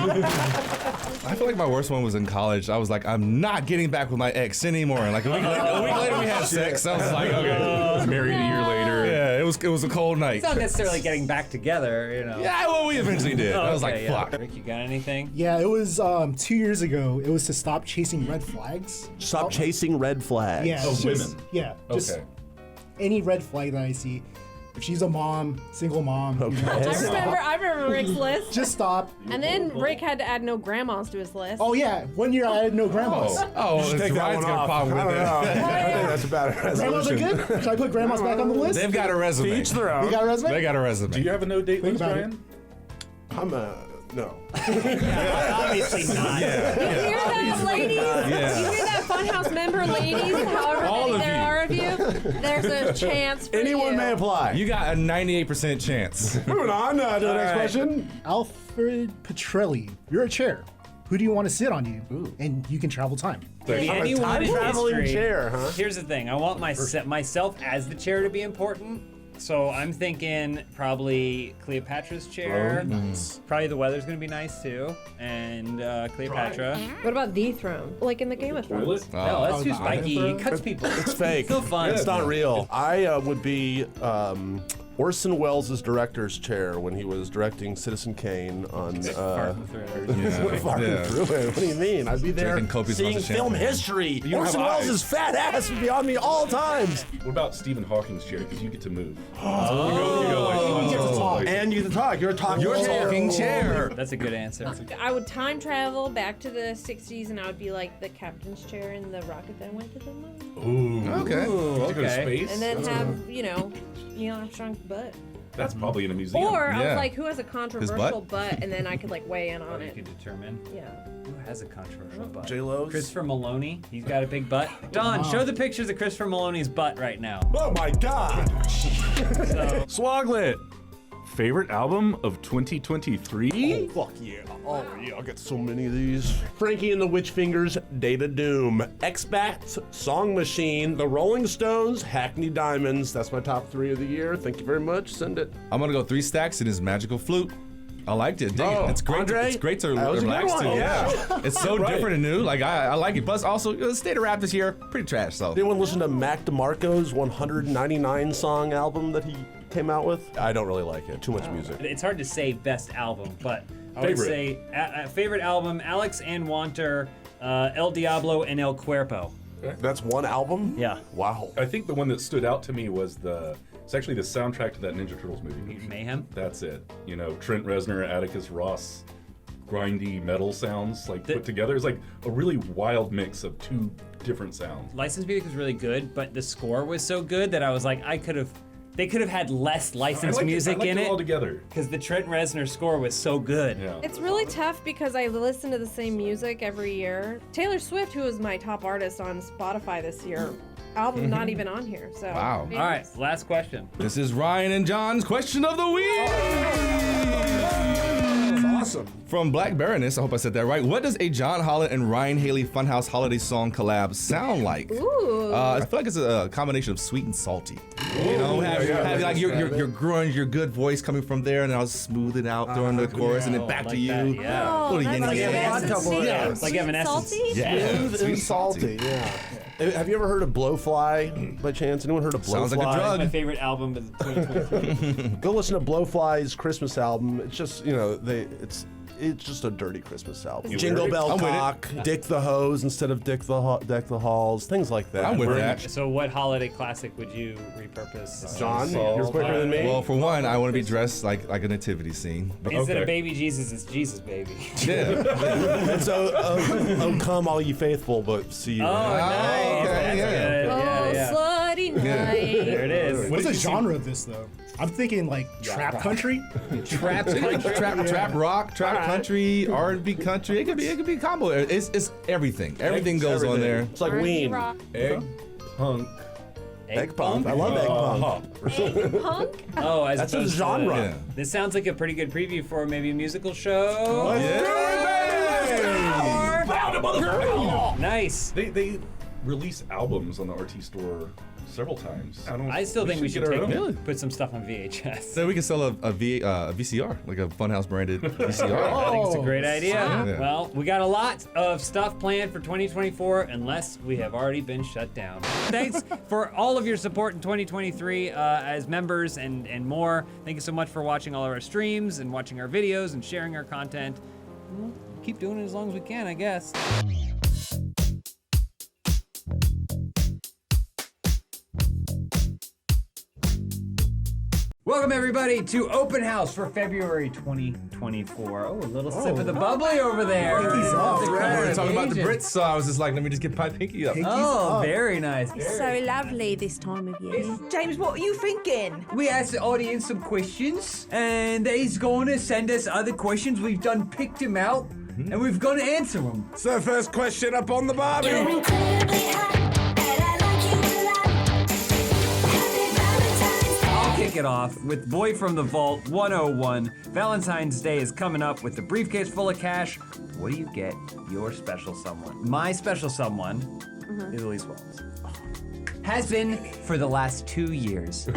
I feel like my worst one was in college. I was like, I'm not getting back with my ex anymore. And like a week later we had sex. I was like, okay. Married a year later. Yeah, it was a cold night. It's not necessarily getting back together, you know. Yeah, well, we eventually did. I was like, Okay, yeah. fuck. Rick, you got anything? Yeah, it was 2 years ago. It was to stop chasing red flags. Stop chasing red flags. Yeah, Oh, it's just- women. Yeah, just Okay. any red flag that I see. If she's a mom, single mom, I remember Rick's list. just stop. And then Rick had to add no grandmas to his list. Oh yeah, 1 year I had no grandmas. Oh, Just it's take that Ryan's one got a off. problem I with don't know. it. I think that's a bad Grandmas are resolution. good. Should I put grandmas back on the list? They've got a resume. Each their own. We got a resume. They got a resume. Do you have a no date Think list, about it. Ryan? I'm no. Obviously not. You hear that, ladies? Yeah. You hear that Funhaus member, ladies? However All many of there you. are of you, there's a chance for Anyone you. may apply. You got a 98% chance. Moving on to the next question. Alfred Petrelli, you're a chair. Who do you want to sit on you? And you can travel time. Be I'm a anyone time in traveling history. chair, huh? Here's the thing. I want myself as the chair to be important. So I'm thinking probably Cleopatra's chair. Probably the weather's gonna be nice too. And Cleopatra. What about the throne? Like in the Game of Thrones? Toilet? No, that's too spiky. He cuts people. It's fake. So fun. It's not real. I would be Orson Welles' director's chair when he was directing Citizen Kane on Farting through it. Farting Yeah. through it. What do you mean? I'd be there Drinking copious seeing amounts of film champagne. history. don't Orson have Welles' eyes. fat ass would be on me all times. What about Stephen Hawking's chair? Because you get to move. You get to talk. And you can talk. You're a talking You're chair. talking chair. That's a good answer. I would time travel back to the 60s and I would be like the captain's chair in the rocket that went to the moon. Ooh. Okay. To go to Okay. space? And then have, Neil Armstrong's butt. That's probably in a museum. Or I Yeah. was like, who has a controversial butt? And then I could like weigh in on You it. can determine Yeah. who has a controversial butt. J-Lo's? Christopher Maloney. He's got a big butt. Don, show the pictures of Christopher Maloney's butt right now. Oh my God. Swoglet. Favorite album of 2023? Oh, fuck yeah. Oh, yeah, I got so many of these. Frankie and the Witchfingers, Data Doom. X-Bats, Song Machine, The Rolling Stones, Hackney Diamonds. That's my top 3 of the year. Thank you very much. Send it. I'm gonna go 3 Stacks and his Magical Flute. I liked it. Dig it. It's great. Andre? It's great to That was a good relax one. to. Yeah, it's so Right. different and new. Like I like it. Plus, also the state of rap this year pretty trash. So Anyone listen to Mac DeMarco's 199 song album that he came out with? I don't really like it. Too much music. It's hard to say best album, but I would say favorite album: Alex and Wanter, El Diablo, and El Cuerpo. That's one album? Yeah. Wow. I think the one that stood out to me was it's actually the soundtrack to that Ninja Turtles movie. Mayhem? That's it. You know, Trent Reznor, Atticus Ross, grindy metal sounds put together. It's like a really wild mix of 2 different sounds. Licensed music was really good, but the score was so good that I was like, they could have had less licensed music in it. all together. Because the Trent Reznor score was so good. Yeah. It's really tough because I listen to the same music every year. Taylor Swift, who was my top artist on Spotify this year, album not even on here. So Wow. All right, last question. this is Ryan and John's question of the week. Awesome. From Black Baroness, I hope I said that right. What does a John Holland and Ryan Haley Funhaus holiday song collab sound like? Ooh. I feel like it's a combination of sweet and salty. You know, have like your grunge, your good voice coming from there, and then I'll smooth it out during the chorus, and then back to you. Yeah. Oh, Little that's yin and yang. Evanescence. Like Evanescence. Salty? Yeah, Smooth and salty, yeah. Have you ever heard of Blowfly by chance? Anyone heard of Blowfly? Sounds like a drug. My favorite album of 2023. Go listen to Blowfly's Christmas album. It's just, it's just a dirty Christmas album. Jingle Bell I'm with it. Cock, Dick the Hose instead of Deck the Halls, things like that. I'm with that. So what holiday classic would you repurpose? John, you're quicker than me. Well, for one, I want to be dressed like a nativity scene. Instead of baby Jesus, it's Jesus baby. Yeah. So, oh, come all ye faithful, but see you. Oh, nice. okay, That's yeah. good. Oh, Yeah. slutty night. There it is. What's the genre of this though? I'm thinking like trap country. Trap rock, trap country, R&B country. It could be a combo. It's everything. Everything goes on there. It's like Ween. Egg Punk. Egg punk. I love egg punk. Egg punk? Oh, as That's a opposed to- genre. Yeah. This sounds like a pretty good preview for maybe a musical show. Nice. They release albums on the RT store several times. I still think we should get our own. put some stuff on VHS. So we can sell a VCR, like a Funhaus branded VCR. I think it's a great idea. Yeah. Well, we got a lot of stuff planned for 2024, unless we have already been shut down. Thanks for all of your support in 2023 as members and more. Thank you so much for watching all of our streams and watching our videos and sharing our content. We'll keep doing it as long as we can, I guess. Welcome everybody to Open House for February 2024. Oh, a little sip of the bubbly over there. Pinky's up. We were talking about the Asian. Brits, so I was just like, let me just get my pinky up. Oh, very nice. So lovely this time of year. James, what are you thinking? We asked the audience some questions, and they's going to send us other questions. We've done picked them out, and we've got to answer them. So first question up on the barbie. I'll kick it off with Boy from the Vault 101. Valentine's Day is coming up with a briefcase full of cash. What do you get your special someone? My special someone is Elise Wallace. Has been for the last 2 years. But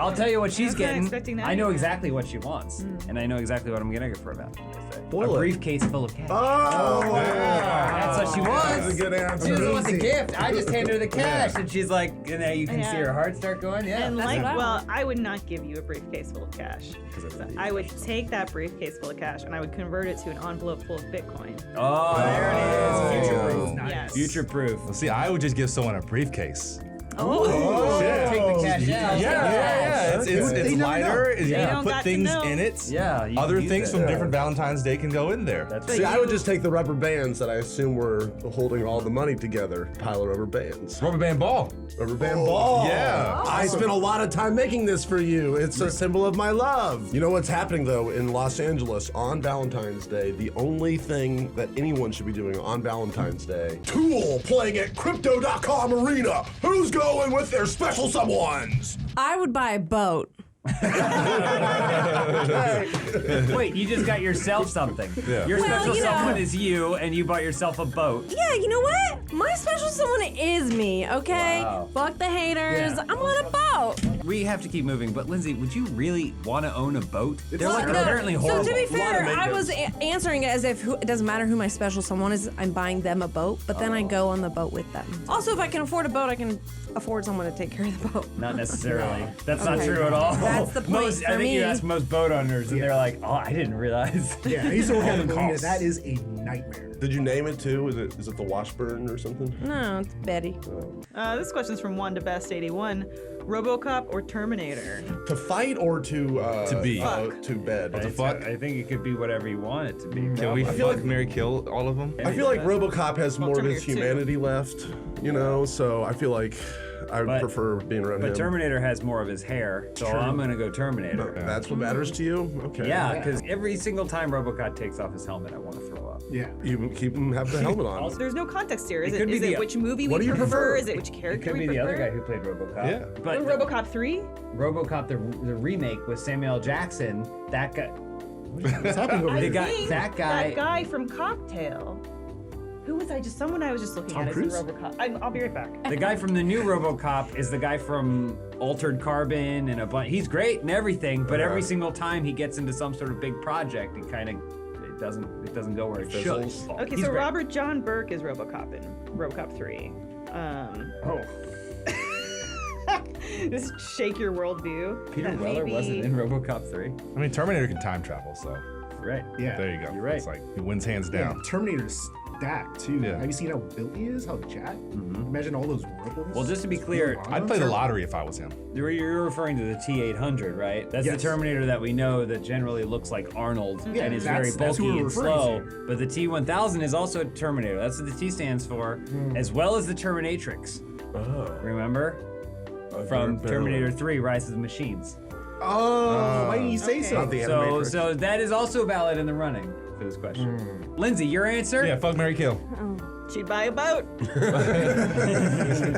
I'll tell you what she's I was not getting. expecting that. I know exactly what she wants, and I know exactly what I'm gonna get for her Valentine's Day. A briefcase full of cash. Oh, That's what she wants. That's a good answer. She doesn't want the gift. I just hand her the cash, and she's like, and then you can see her heart start going. Yeah. And That's like, what I well, I would not give you a briefcase full of cash. So I would take that briefcase full of cash and I would convert it to an envelope full of Bitcoin. Oh, there it is. Future proof. Yes. Future proof. Well, see, I would just give someone a briefcase. Oh. Take the cash out. Yeah. It's lighter. You They can don't put got to things know. in it. Yeah. you Other can use things it. from different Valentine's Day can go in there. That's See, I would just take the rubber bands that I assume were holding all the money together. Pile of rubber bands. Rubber band ball. Rubber band ball. Yeah. I spent a lot of time making this for you. It's a symbol of my love. You know what's happening though in Los Angeles on Valentine's Day? The only thing that anyone should be doing on Valentine's Day. Tool playing at Crypto.com Arena. Who's gonna going with their special someones. I would buy a boat. Wait, you just got yourself something. Yeah. Your Well, special you know. someone is you, and you bought yourself a boat. Yeah, you know what? My special someone is me, okay? Wow. Fuck the haters. Yeah. I'm on a boat. We have to keep moving, but Lindsay, would you really want to own a boat? They're like No, apparently horrible. So to be A lot of fair, I maintenance. was answering it as if it doesn't matter who my special someone is, I'm buying them a boat, but then I go on the boat with them. Also, if I can afford a boat, I can afford someone to take care of the boat. Not necessarily. That's not Okay. true at all. That's the point Most, I for think you me. ask most boat owners, and they're like, "Oh, I didn't realize." Yeah, I used to work at the marina. costs. That is a nightmare. Did you name it too? Is it the Washburn or something? No, it's Betty. This question's from One to Best 81. RoboCop or Terminator? To fight or to be. to bed? The fuck? I think it could be whatever you want it to be. Can we I feel fuck, like- Mary, kill all of them? I feel like RoboCop has more of his Terminator 2. humanity left, you know. So I feel like I would But- prefer being around But him. Terminator has more of his hair, so I'm gonna go Terminator. That's what matters to you. Okay. Yeah, because every single time RoboCop takes off his helmet, I want to throw up. Yeah. You keep him have the helmet on. There's no context here. Is It it, could be is it the- which movie What we do you prefer? Is it which It character could be we the prefer? other guy who played RoboCop. Yeah. But Or RoboCop 3? RoboCop, the remake with Samuel L. Jackson, that guy. What's happening over The here? guy- think that guy- That guy from Cocktail. Who was I just? Someone I was just looking Tom at Cruise? is in RoboCop. I'll be right back. The guy from the new RoboCop is the guy from Altered Carbon and a bunch. He's great and everything, but every single time he gets into some sort of big project, it doesn't go where it should. Fizzles. Okay, He's so great. Robert John Burke is RoboCop in RoboCop 3. Oh, This shake your worldview. Peter That Weller maybe- wasn't in RoboCop 3. I mean, Terminator can time travel, so Right. Yeah. there you go. You're right. It's like he wins hands Yeah, down. Terminator's stacked too. Yeah. Have you seen how built he is? How jacked? Imagine all those whirlpools. Well, just to be clear, I'd play the lottery if I was him. You're referring to the T-800, right? That's Yes. the Terminator that we know that generally looks like Arnold Yeah, and is very that's who bulky we're and referring slow. to. But the T-1000 is also a Terminator. That's what the T stands for, as well as the Terminatrix. Oh. Remember? From barely. Terminator 3, Rise of the Machines. Oh, why didn't you say so? Not the So, Animatrix. so that is also valid in the running for this question. Lindsay, your answer? Yeah, fuck, Mary, kill. She'd buy a boat.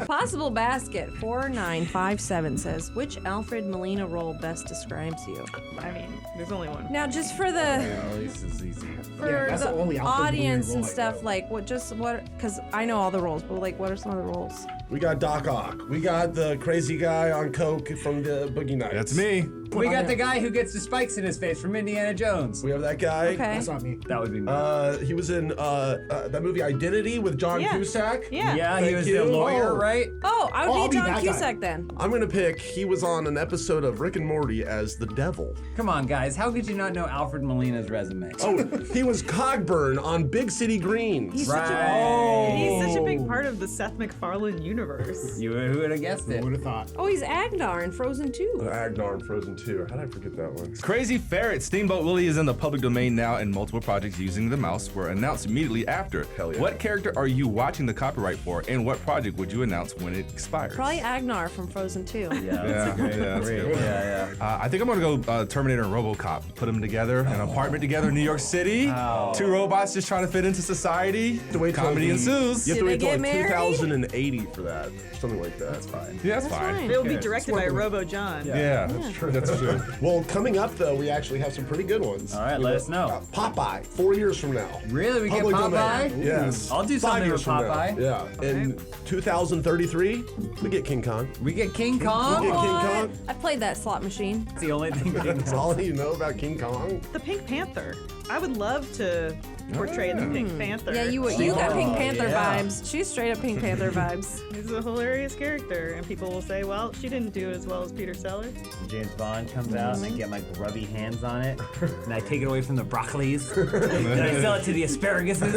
Possible basket 4957 says, which Alfred Molina role best describes you? I mean, there's only one. Now, just for the This is easy. for that's the the only Alfred Molina audience role and I stuff, know. like what? Because I know all the roles, but like, what are some of the roles? We got Doc Ock. We got the crazy guy on coke from the Boogie Nights. That's me. We got the guy who gets the spikes in his face from Indiana Jones. We have that guy. Okay. That's not me. That would be me. He was in that movie Identity with John Yeah. Cusack. Yeah. Yeah, he Thank was you. the lawyer, Oh. right? Oh, I Oh, I'll would be be John that guy. Cusack then. I'm gonna pick. He was on an episode of Rick and Morty as the devil. Come on, guys. How could you not know Alfred Molina's resume? Oh, he was Cogburn on Big City Greens. He's Right. such a big part of the Seth MacFarlane universe. Who would have guessed it? Would have thought. Oh, he's Agnar in Frozen 2. Agnar in Frozen 2. How did I forget that one? Crazy Ferret Steamboat Willie is in the public domain now, and multiple projects using the mouse were announced immediately after. Hell yeah. What character are you watching the copyright for, and what project would you announce when it expires? Probably Agnar from Frozen 2. Yeah, Yeah, that's a good one. Yeah, I think I'm gonna go Terminator and RoboCop. Put them together, an apartment together in New York City. Oh. Two robots just trying to fit into society. To wait till Comedy the- ensues. You have Do to wait they till get like married? 2080 for that. Something like that. That's fine. Yeah, that's That's fine. fine. It'll be Okay. directed by Robo John. Yeah, that's true. That's true. Well, coming up though, we actually have some pretty good ones. All right, let us know. Popeye, 4 years from now. Really? We Public get domain. Popeye? Yes. I'll do 5 something years with from now. Popeye. Yeah. In 2033, we get King Kong. We get King Kong? We get King What? Kong. I played that slot machine. It's the only thing King That's all you know about King Kong. The Pink Panther. I would love to portray the Pink Panther. Yeah, you got Pink Panther yeah. vibes. She's straight up Pink Panther vibes. He's a hilarious character, and people will say, well, she didn't do it as well as Peter Sellers. James Bond comes out and I get my grubby hands on it and I take it away from the broccolis and I sell it to the asparaguses.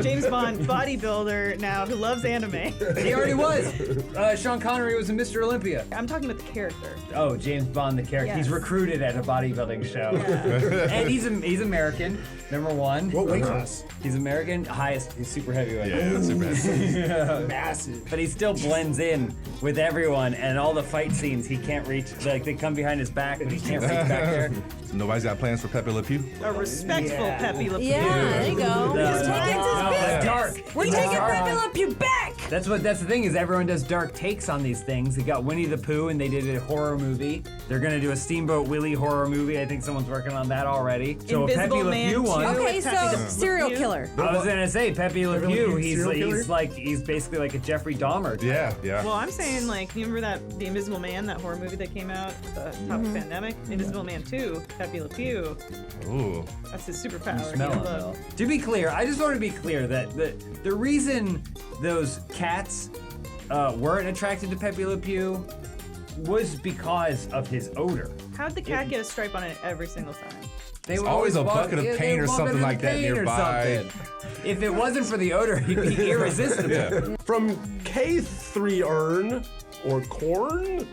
James Bond, bodybuilder now, who loves anime. He already was. Sean Connery was in Mr. Olympia. I'm talking about the character. Oh, James Bond, the character. He's Yes. recruited at a bodybuilding show. And he's American, number one. What weight class? He's American, highest, he's super heavyweight. Yeah, super heavy. Massive. But he still blends in with everyone, and all the fight scenes he can't reach. Like they come behind his back, but he can't reach back there. So nobody's got plans for Pepe Le Pew? A respectful Pepe Le Pew. Yeah, there you go. No, Just take it to no, his it's business. dark. We're It's taking dark. Pepe Le Pew back. That's the thing is everyone does dark takes on these things. They got Winnie the Pooh and they did a horror movie. They're gonna do a Steamboat Willie horror movie. I think someone's working on that already. So Invisible a Pepe Le Man Pew 2 one. Okay, with so Pepe Le serial Pew. killer. I was gonna say Pepe Le Pepe Le Pew. Pew, He's serial killer? he's basically like a Jeffrey Dahmer. type. Yeah. Well, I'm saying, like, you remember the Invisible Man, that horror movie that came out at the top of the pandemic? Invisible Man 2, Pepe Le Pew. Ooh. That's his superpower. Smell He it, loved- though. To be clear, I just want to be clear that the reason those cats weren't attracted to Pepe Le Pew was because of his odor. How'd the cat get a stripe on it every single time? They There's would always a walk- bucket of yeah, paint they or walk something under like the that paint or nearby. something. If it wasn't for the odor, he'd be irresistible. Yeah. From K3 Earn or Corn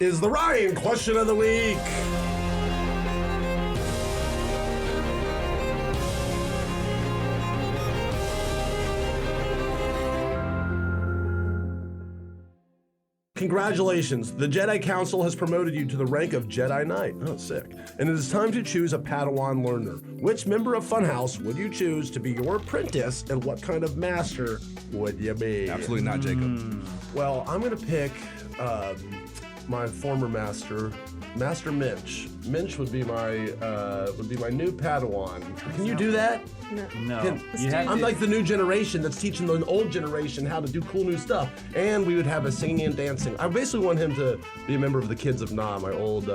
is the Ryan question of the week. Congratulations, the Jedi Council has promoted you to the rank of Jedi Knight. Oh, sick. And it is time to choose a Padawan learner. Which member of Funhaus would you choose to be your apprentice, and what kind of master would you be? Absolutely not, Jacob. Well, I'm gonna pick my former master, Master Minch. Minch would be my new Padawan. Can you do that? No. I'm like the new generation that's teaching the old generation how to do cool new stuff. And we would have a singing and dancing. I basically want him to be a member of the Kids of Na, my old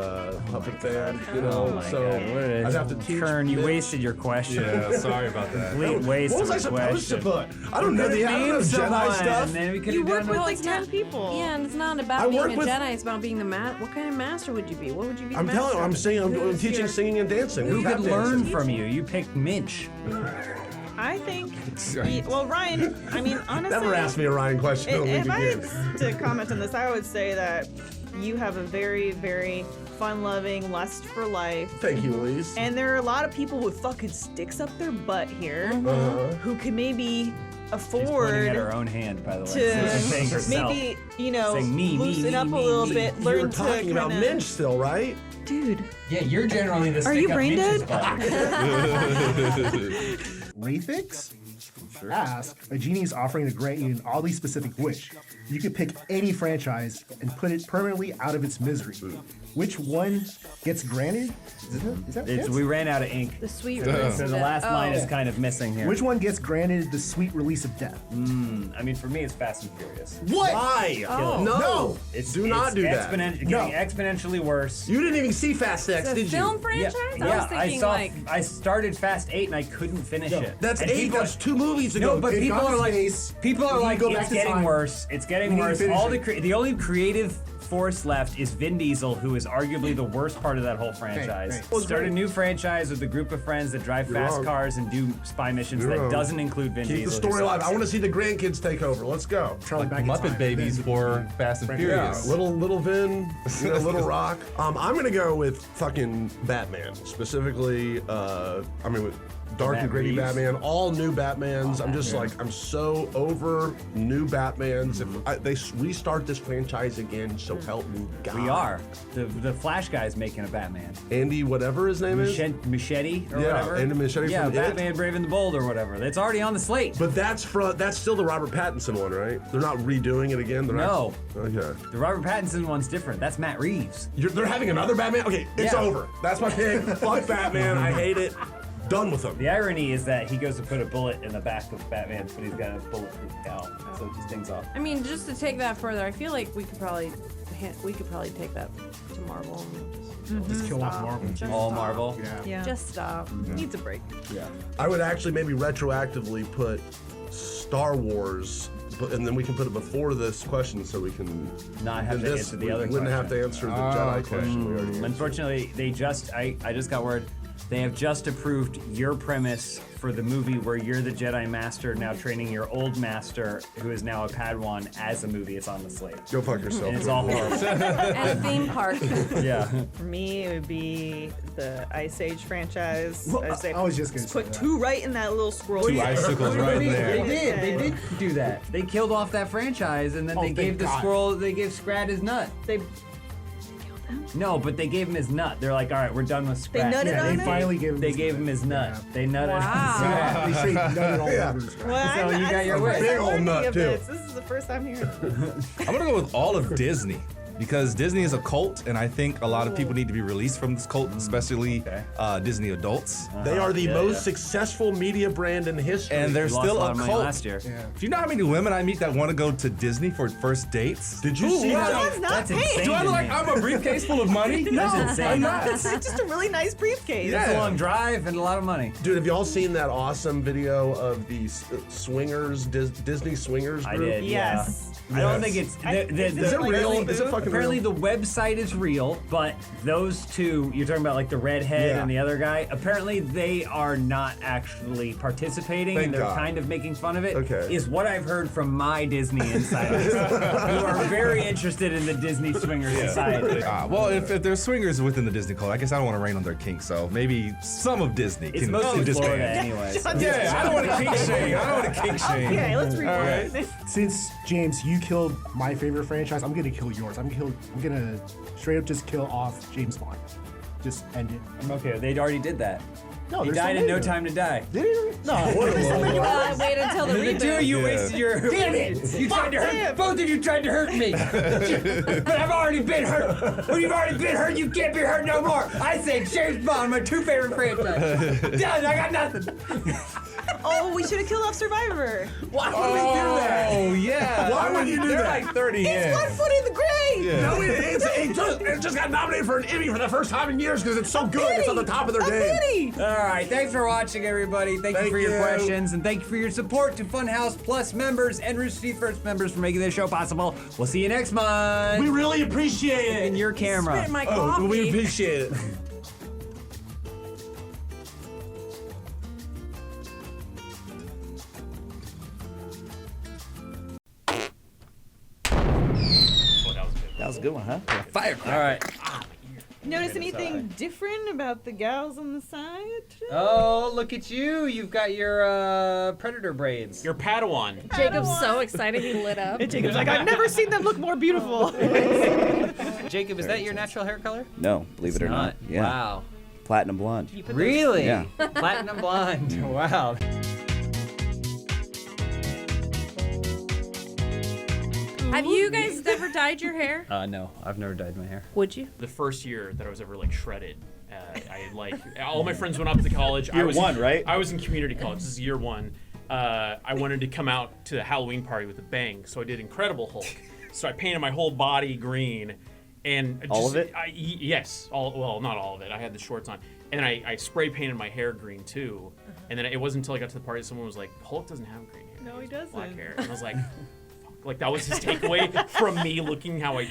puppet band, you know. I'd have to teach. Kern, you Minch. wasted your question. Yeah, sorry about that. Complete waste What was I of a supposed to question. put? I don't know the Jedi stuff. And then we could You have work done with No, like it's 10 not- people. Yeah, and it's not I about being work a with- Jedi. It's about being the What kind of master would you be? What would you be? I'm the telling you, master of? I'm teaching your- singing and dancing. Who tap could dancing. learn from you? You picked Minch. I think, well, Ryan, I mean, honestly. Never ask me a Ryan question. I don't If think I you had did. to comment on this, I would say that you have a very, very fun-loving lust for life. Thank you, Elise. And there are a lot of people with fucking sticks up their butt here who can maybe Pointing afford at her own hand, by the way. to Saying herself. maybe, you know, Saying me, loosen up a me, little me. bit, You're learn to talking about kinda- Minch still, right? Dude, Yeah, you're generally the Are stick you up brain Minch's dead? butt. Rayfix? Ask, a genie is offering to grant you an oddly specific wish. You can pick any franchise and put it permanently out of its misery. Which one gets granted? Is that It's, it? we ran out of ink. The sweet So release. the of last death. line Oh. is kind of missing here. Which one gets granted the sweet release of death? I mean, for me, it's Fast and Furious. What? Why? Oh. No. Do not do that. Getting No. exponentially worse. You didn't even see Fast X, The did film you? franchise? Yeah, I was thinking saw. like. I started Fast 8 and I couldn't finish it. That's And 8. people- That's 2 movies ago. No, but It people got are like, space. people are You like, go back it's to getting time. worse. It's getting You need to worse. finish All it. the only creative force left is Vin Diesel, who is arguably the worst part of that whole franchise. thanks. Start a new franchise with a group of friends that drive You're fast wrong. cars and do spy missions You're that wrong. doesn't include Vin Keep the Diesel. story who alive. sucks. I want to see the grandkids take over. Let's go. Charlie back in Muppet time. Babies for Fast and Yeah, Furious. Yeah, little Vin, Little Rock. I'm gonna go with fucking Batman, specifically. With dark Matt and gritty Reeves? Batman, all new Batmans. I'm just like, I'm so over new Batmans. If they restart this franchise again, so help me God. We are. The Flash guy's making a Batman. Andy, whatever his name is. Machete or Yeah, whatever. Andy Machete Yeah, from It. Batman Brave and the Bold or whatever. It's already on the slate. But that's still the Robert Pattinson one, right? They're not redoing it again. They're No. Not, okay. The Robert Pattinson one's different. That's Matt Reeves. They're having another Batman. Okay, it's Yeah. over. That's my pick. Fuck Batman. I hate it. Done with him. The irony is that he goes to put a bullet in the back of Batman's, but he's got a bulletproof cowl, so it just stings off. I mean, just to take that further, I feel like we could probably take that to Marvel. And Just kill off stop. Marvel. Just All stop. Marvel. yeah. Just stop. Needs a break. Yeah. I would actually maybe retroactively put Star Wars, and then we can put it before this question, so we can Not have to this, answer the we other wouldn't have question. to answer the Jedi question. We already answered. Unfortunately, I just got word, they have just approved your premise for the movie where you're the Jedi Master now training your old master, who is now a Padawan, as a movie. It's on the slate. Go fuck yourself. And it's all horrible. At a theme park. Yeah. For me, it would be the Ice Age franchise. Well, I'd say I was just gonna say put that. 2 right in that little scroll. Two icicles right there. They did do that. They killed off that franchise, and then they thank gave the God. squirrel, they gave Scrat his nut. They No, but they gave him his nut. They're like, all right, we're done with Scratch. nutted Yeah, on they it? finally gave him. They his gave nut. him his nut. Yeah. They nutted Wow. They say nutted all over Scratch. Well, So you got your wish. Big old nut, too. This is the first time hearing this. I'm gonna go with all of Disney. Because Disney is a cult, and I think a lot of people need to be released from this cult, especially Disney adults. They are the most successful media brand in history. And they're We lost still a lot a of money cult. last year. Yeah. Do you know how many women I meet that want to go to Disney for first dates? Did you see that? John's not That's paying. insane. Do I look like to me. I'm a briefcase full of money? No, That's insane. I'm not. It's just a really nice briefcase. It's a long drive and a lot of money. Dude, have y'all seen that awesome video of the swingers, Disney swingers I group? did. Yes. I don't think it's. Is it like real? really Is it boo? fucking Apparently real? the website is real, but those two, you're talking about like the redhead Yeah. and the other guy, apparently they are not actually participating Thank and they're God. kind of making fun of it. Okay. Is what I've heard from my Disney insiders who are very interested in the Disney Swinger Society. Well, if there's swingers within the Disney cult, I guess I don't want to rain on their kink, so maybe some of Disney It's can mostly disband. Florida anyways. Yeah, I don't want to kink shame. I don't want to kink shame. Okay, let's rewind. Since James, you killed my favorite franchise, I'm gonna kill yours. I'm gonna straight up just kill off James Bond. Just end it. I'm okay. They already did that. No, He there's died so in No many. Time to Die. Did he? No. Wait until the The two of reboot. you Yeah. wasted your. Damn it! You tried to hurt. Both of you tried to hurt me. But I've already been hurt. When you've already been hurt, you can't be hurt no more. I say James Bond, my two favorite franchises. Done. I got nothing. Oh, we should have killed off Survivor. Why would we do that? Oh, yeah. Why would you do They're that? like 30 in. He's 1 foot in the grave. Yeah. No, it just got nominated for an Emmy for the first time in years because it's so good. It's on the top of their game. All right. Thanks for watching, everybody. Thank you for your questions and thank you for your support to Funhaus Plus members and Rooster Teeth First members for making this show possible. We'll see you next month. We really appreciate it. in your camera. Spit in my Oh, coffee. we appreciate it. That was a good one, huh? Fire. All right. Notice anything different about the gals on the side? Oh, look at you. You've got your predator braids. Your Padawan. Jacob's so excited he lit up. Jacob's like, I've never seen them look more beautiful. Jacob, is that your natural hair color? No, believe it or not. Yeah. Wow. Platinum blonde. You put Really? Yeah. Platinum blonde. Wow. Have you guys ever dyed your hair? No, I've never dyed my hair. Would you? The first year that I was ever like shredded, I like all my friends went off to college. I Year was one, right? I was in community college. This is year one. I wanted to come out to the Halloween party with a bang, so I did Incredible Hulk. So I painted my whole body green, and All of it? Yes, well, not all of it. I had the shorts on, and I spray painted my hair green too. And then it wasn't until I got to the party someone was like, "Hulk doesn't have green hair. No, he has black doesn't." hair." And I was like, like that was his takeaway from me looking how I.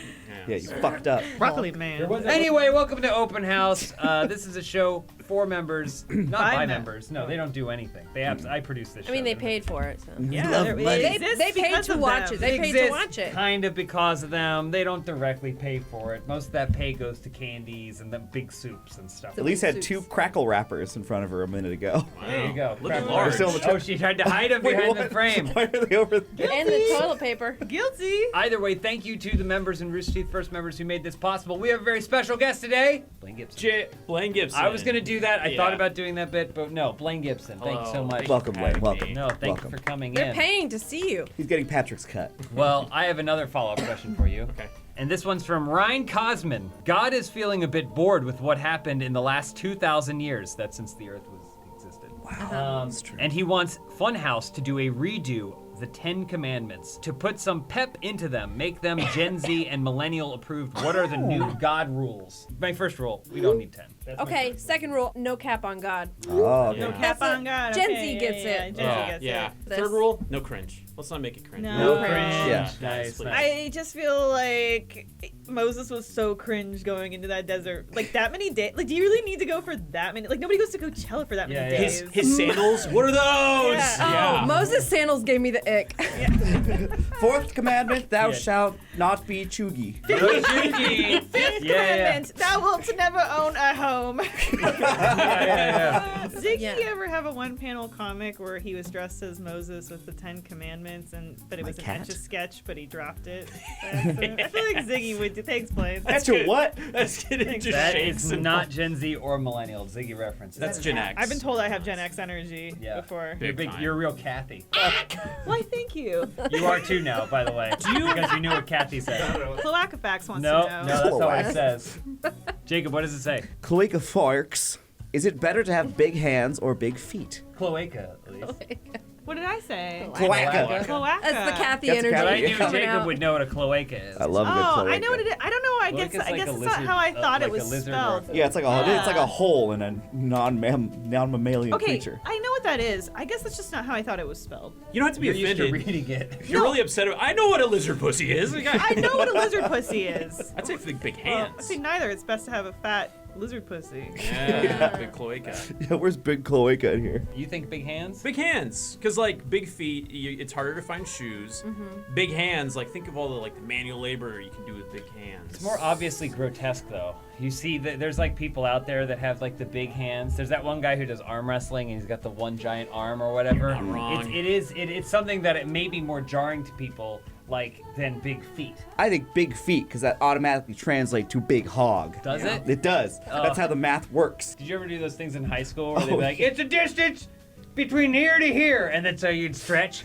Yeah, you fucked up. Broccoli man. Anyway, welcome to Open House. This is a show for members, not by members. No, they don't do anything. I produce this show. I mean, they paid for it. So. Yeah, They paid to watch it. They paid to exist watch it. kind of because of them. They don't directly pay for it. Most of that pay goes to candies and the big soups and stuff. Elise had 2 crackle wrappers in front of her a minute ago. There you go. Look at Crackle large. wrappers. Oh, she tried to hide them Wait, behind what? the frame. Why are they over there? And the toilet paper. Guilty. Either way, thank you to the members and Rooster Teeth First members who made this possible. We have a very special guest today, Blaine Gibson. Blaine Gibson. I was gonna do that. I Yeah. thought about doing that bit, but no, Blaine Gibson. Thank you so Hello. much. Welcome, Blaine. Welcome. No, thank Welcome. you for coming They're in. paying to see you. He's getting Patrick's cut. Well, I have another follow-up question for you. Okay. And this one's from Ryan Cosman. God is feeling a bit bored with what happened in the last 2,000 years. That's since the Earth existed. Wow. That's true. And he wants Funhaus to do a redo the 10 Commandments, to put some pep into them, make them Gen Z and millennial approved. What are the new God rules? My first rule, we don't need 10. That's my Okay, first second rule, no cap on God. Oh, okay. No cap on God. Gen Okay, Z gets yeah, it. Gen Z gets Yeah. it. This. Third rule: no cringe. Let's not make it cringe. No rule. cringe. Yeah. Nice, please. nice. I just feel like Moses was so cringe going into that desert. Like that many days. Like, do you really need to go for that many? Like, nobody goes to Coachella for that many Yeah, yeah. days. His sandals. What are those? Yeah. Oh, Moses' sandals gave me the ick. 4th commandment, thou Yeah. shalt not be chuggy. Fifth Commandment, thou wilt never own a home. Oh my yeah. Did he ever have a one-panel comic where he was dressed as Moses with the 10 Commandments, but it was an Etch-a-Sketch, but he dropped it? I feel like Ziggy would. Thanks, Blaine. That's good. What? That's good. That is not Gen Z or millennial. Ziggy reference. That's Gen X. I've been told I have Gen X energy before. You're real Kathy. Why, thank you. You are too now, by the way. Because you knew what Kathy said. Cloacafax wants to No, know. that's how it says. Jacob, what does it say? Cloaca Forks. Is it better to have big hands or big feet? Cloaca, at least. What did I say? Cloaca. Cloaca. That's the Kathy That's energy. But I knew coming Jacob out. would know what a cloaca is. I love a good cloaca. I know what it is. I don't know. I guess like a it's lizard, not how I thought it like a was lizard spelled. Yeah, it's like a hole in a non-mammalian Okay, creature. I know what that is. I guess that's just not how I thought it was spelled. You don't have to be You're used to offended. reading it. If you're really upset about I know what a lizard pussy is. I know what a lizard pussy is. I'd say big Well, hands. see, neither. It's best to have a fat lizard pussy. Yeah, big cloaca. Yeah, where's big cloaca in here? You think big hands? Big hands, because like big feet, it's harder to find shoes. Big hands, like think of all the the manual labor you can do with big hands. It's more obviously grotesque, though. You see, there's like people out there that have like the big hands. There's that one guy who does arm wrestling, and he's got the one giant arm or whatever. You're not wrong. It's something that it may be more jarring to people than big feet. I think big feet, because that automatically translates to big hog. Does it? It does. That's how the math works. Did you ever do those things in high school where they'd be like, it's a distance between here to here, and then so you'd stretch?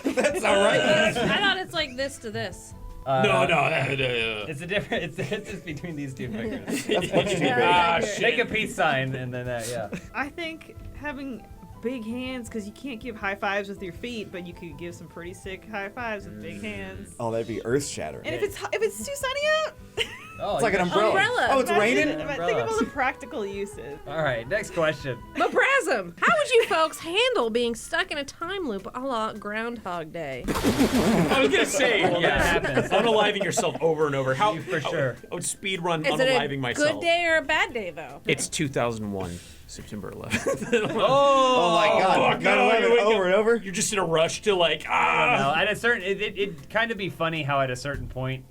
That's all right. I thought it's like this to this. No. It's a different. It's the distance between these two fingers. That's much too big. Make a peace sign and then yeah. I think having big hands, because you can't give high fives with your feet, but you could give some pretty sick high fives with big hands. Oh, that'd be earth-shattering. And if it's too sunny out, It's like an umbrella. Oh, it's raining? Think of all the practical uses. All right, next question. Maprasm. How would you folks handle being stuck in a time loop a la Groundhog Day? I was gonna say, Well, that happens. unaliving yourself over and over. How For sure. I would speed run Is it unaliving a myself. good day or a bad day, though? It's 2001, September 11th. Oh my God. Fuck, 9/11 you wake over and over? You're just in a rush to No, at a certain, it'd kind of be funny how at a certain point,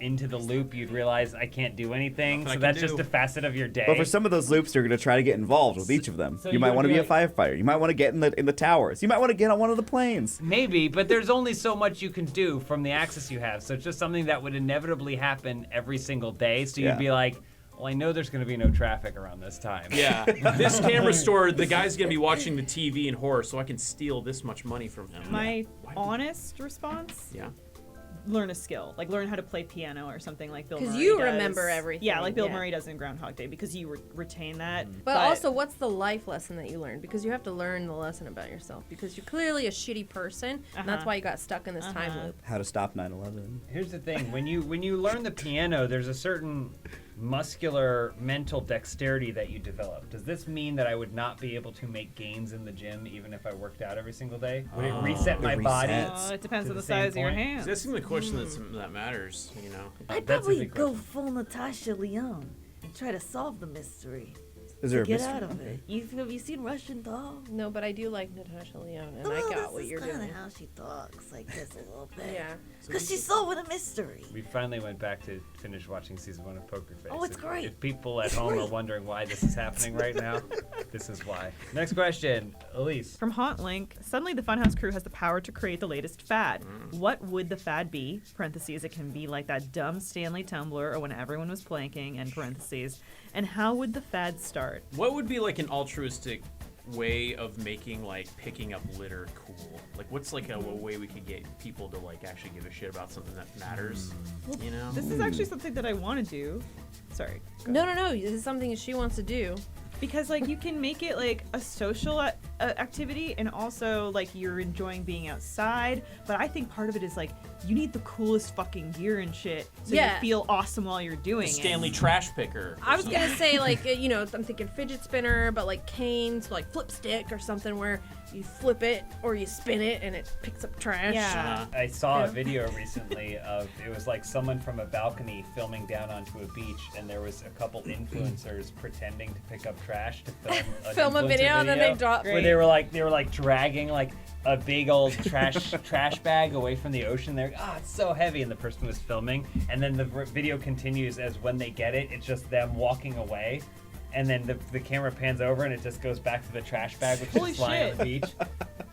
into the loop, you'd realize I can't do anything. So that's just a facet of your day. But for some of those loops, you're going to try to get involved with each of them. So you you might would want to be be a firefighter. You might want to get in the towers. You might want to get on one of the planes. Maybe, but there's only so much you can do from the access you have. So it's just something that would inevitably happen every single day. So you'd be like, well, I know there's going to be no traffic around this time. Yeah, this camera store, the guy's gonna be watching the TV and horror, so I can steal this much money from him. My honest response? Yeah. Learn a skill, like learn how to play piano or something like Bill Murray. Because you does. remember everything. Yeah, like Bill Murray does in Groundhog Day, because you retain that. But also, what's the life lesson that you learned? Because you have to learn the lesson about yourself. Because you're clearly a shitty person, and that's why you got stuck in this time loop. How to stop 9/11. Here's the thing: when you learn the piano, there's a certain muscular mental dexterity that you develop. Does this mean that I would not be able to make gains in the gym even if I worked out every single day? Would it reset my body? It depends on the same size of your point? hands. That's the question that matters, you know. I'd That's a probably big go full Natasha Lyonne and try to solve the mystery. Is there a Get mystery? out of it. Have you seen Russian Doll? No, but I do like Natasha Lyonne, and I Oh, got what this you're is kinda doing. how she talks, like this a little bit. Yeah. Because she's solving a mystery. We finally went back to finish watching season 1 of Poker Face. Oh, it's great. If people at home are wondering why this is happening right now, this is why. Next question, Elise. From Haunt Link, suddenly the Funhaus crew has the power to create the latest fad. What would the fad be? Parentheses, it can be like that dumb Stanley tumbler or when everyone was planking, end parentheses. And how would the fad start? What would be like an altruistic way of making picking up litter cool? Like what's a way we could get people to actually give a shit about something that matters? You know? This is actually something that I want to do. Sorry. No. This is something that she wants to do. Because you can make it a social activity, and also you're enjoying being outside. But I think part of it is you need the coolest fucking gear and shit, so you feel awesome while you're doing it. Stanley trash picker. I was gonna say I'm thinking fidget spinner, but canes, flip stick or something where you flip it or you spin it and it picks up trash. Yeah. I saw a video recently of it was someone from a balcony filming down onto a beach, and there was a couple influencers pretending to pick up trash to film a video, and then they drop. Where they were dragging a big old trash bag away from the ocean. They're it's so heavy, and the person was filming, and then the video continues as when they get it, it's just them walking away. and then the camera pans over and it just goes back to the trash bag, which Holy is lying shit. on the beach.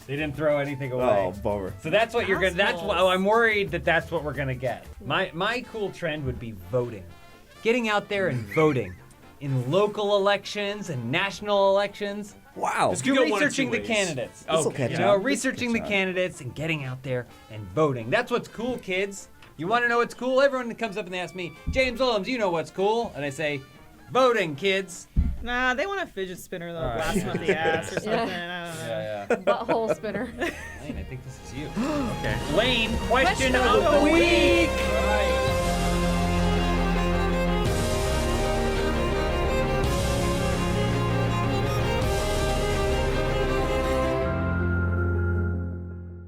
They didn't throw anything away. Oh, bummer. So that's what you're gonna. That's Assholes. what I'm worried that's what we're gonna get. My cool trend would be voting, getting out there and voting in local elections and national elections. Wow. This Do could go one of researching two the ways. candidates. This'll Okay. catch You know, up. researching the candidates and getting out there and voting. That's what's cool, kids. You want to know what's cool? Everyone that comes up and they ask me, James Willems, you know what's cool? And I say, voting, kids. Nah, they want a fidget spinner though, All right. blast them up the ass or something. Yeah. I don't know. Yeah. Butthole spinner. Lane, I think this is you. Okay. Lane, question Question of of the the week.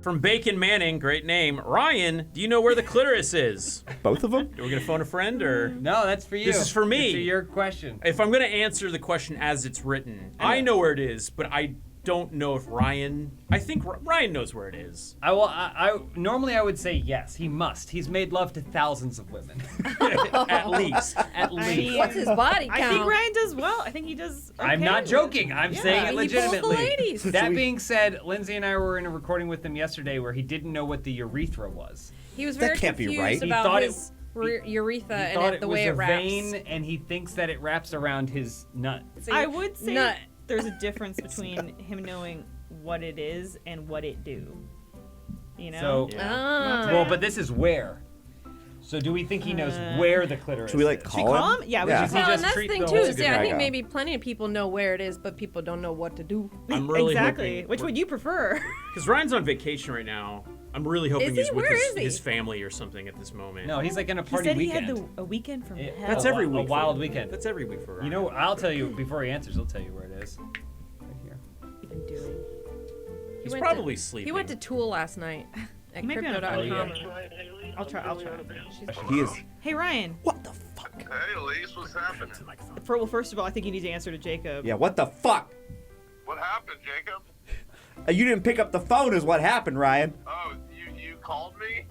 From Bacon Manning, great name. Ryan, do you know where the clitoris is? Both of them? Are we gonna phone a friend or? No, that's for you. This is for me. It's your question. If I'm gonna answer the question as it's written, I know where it is, but I don't know if Ryan. I think Ryan knows where it is. I normally I would say yes. He must. He's made love to thousands of women. At least. At least. mean, What's his body count? I think Ryan does well. I think he does. Okay. I'm not joking. I'm saying it He pulls the legitimately. ladies. That being said, Lindsay and I were in a recording with him yesterday where he didn't know what the urethra was. He was That very can't be confused right. He about thought his urethra He and thought the it was way a it wraps. vein, and he thinks that it wraps around his nut. So I you- would say nut. there's a difference between him knowing what it is and what it do. You know? So, Ah. well, but this is where. So do we think he knows where the clitoris Should we like is? Should we call call him? him? Yeah, we Yeah. should Well, call and that's the treat thing the too. whole Is, yeah, I guy think out. maybe plenty of people know where it is, but people don't know what to do. I'm really exactly. hoping. Which would you prefer? Because Ryan's on vacation right now. I'm really hoping Is he? he's with Where is he? his family or something at this moment. No, he's like in a He party said weekend. he had a weekend from hell. That's every A week. for wild him. weekend. That's every week for Ryan. You know, I'll tell you before he answers. I'll tell you where it is. Right here. What you been doing? he's went probably to, sleeping. He went to Tool last night at He might be on a Crypto.com. I'll try. He is. Hey Ryan. What the fuck? Hey, Elise, what's happening? Well, first of all, I think you need to answer to Jacob. Yeah, what the fuck? What happened, Jacob? You didn't pick up the phone is what happened, Ryan. Oh, you called me?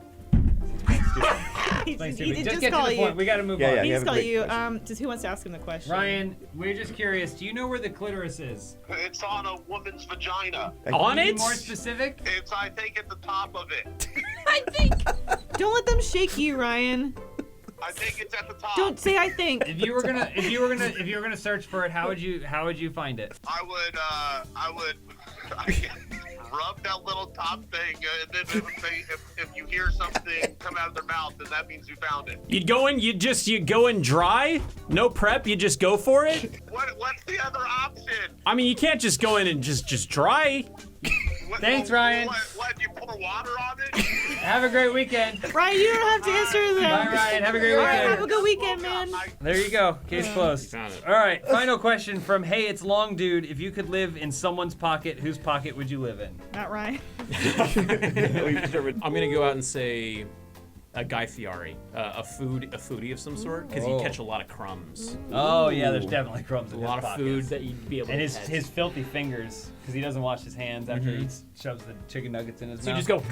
he Thanks, did Jimmy. just get call to the you. point. We got to move Yeah, on. yeah, He you just have a called great you. question. Just who wants to ask him the question? Ryan, we're just curious. Do you know where the clitoris is? It's on a woman's vagina. On Can you it? be more specific? It's, I think, at the top of it. I think. Don't let them shake you, Ryan. I think it's at the top. Don't say I think. If you were gonna search for it, how would you find it? I would rub that little top thing, and then it would say, if you hear something come out of their mouth, then that means you found it. You go in dry? No prep? You just go for it? What's the other option? I mean, you can't just go in and just dry. Thanks, Ryan. What, you pour water on it? Have a great weekend. Ryan, you don't have to answer them. Bye, Ryan. Have a great All right, weekend. have a good weekend, man. There you go. Case closed. Found it. All right. Final question from Hey, It's Long Dude. If you could live in someone's pocket, whose pocket would you live in? Not Ryan. I'm gonna go out and say a Guy Fieri, a foodie of some sort, because Oh. he'd catch a lot of crumbs. Oh yeah, there's definitely crumbs A in lot his of food pockets. that you'd be able And to his pet. his filthy fingers, because he doesn't wash his hands after Mhm. he shoves the chicken nuggets in his So you mouth. just go.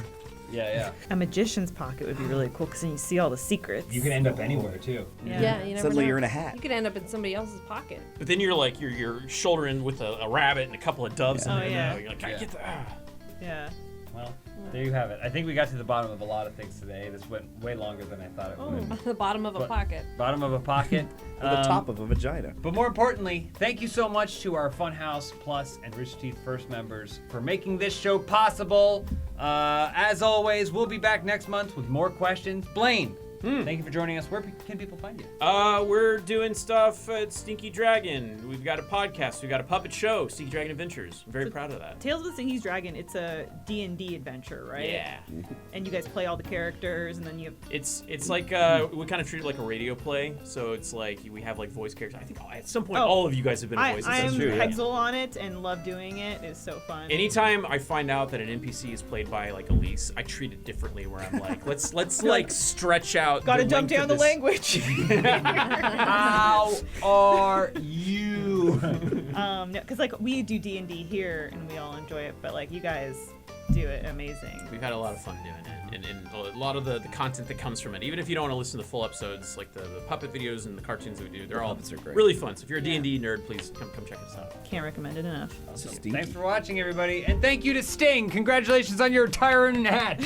Yeah. A magician's pocket would be really cool because then you see all the secrets. You can end up anywhere too. Yeah, you never Suddenly know. you're in a hat. You could end up in somebody else's pocket. But then you're shouldering with a rabbit and a couple of doves in Oh, there. yeah. Now. You're like, I get that. Yeah. Well, there you have it. I think we got to the bottom of a lot of things today. This went way longer than I thought it would. The bottom of a But- pocket. Bottom of a pocket. Or the top of a vagina. But more importantly, thank you so much to our Funhaus Plus and Rich Teeth First members for making this show possible. As always, we'll be back next month with more questions. Blaine, thank you for joining us. Where can people find you? We're doing stuff at Stinky Dragon. We've got a podcast. We've got a puppet show, Stinky Dragon Adventures. I'm very proud of that. Tales of the Stinky Dragon, it's a D&D adventure, right? Yeah. And you guys play all the characters, and then you have... It's like we kind of treat it like a radio play. So it's like we have like voice characters. I think at some point all of you guys have been voices. I'm That's true. Yeah. Hexel on it and love doing it. It's so fun. Anytime I find out that an NPC is played by like Elise, I treat it differently. Where I'm like, let's like stretch out. Gotta the dump length down of the this- language. How are you? No, because like we do D&D here and we all enjoy it, but like you guys do it amazing. We've had a lot of fun doing it, and a lot of the content that comes from it. Even if you don't want to listen to the full episodes, like the puppet videos and the cartoons that we do, they're all really fun. So if you're a D&D nerd, please come check us out. Can't recommend it enough. Thanks for watching, everybody, and thank you to Sting. Congratulations on your Tyrant hat.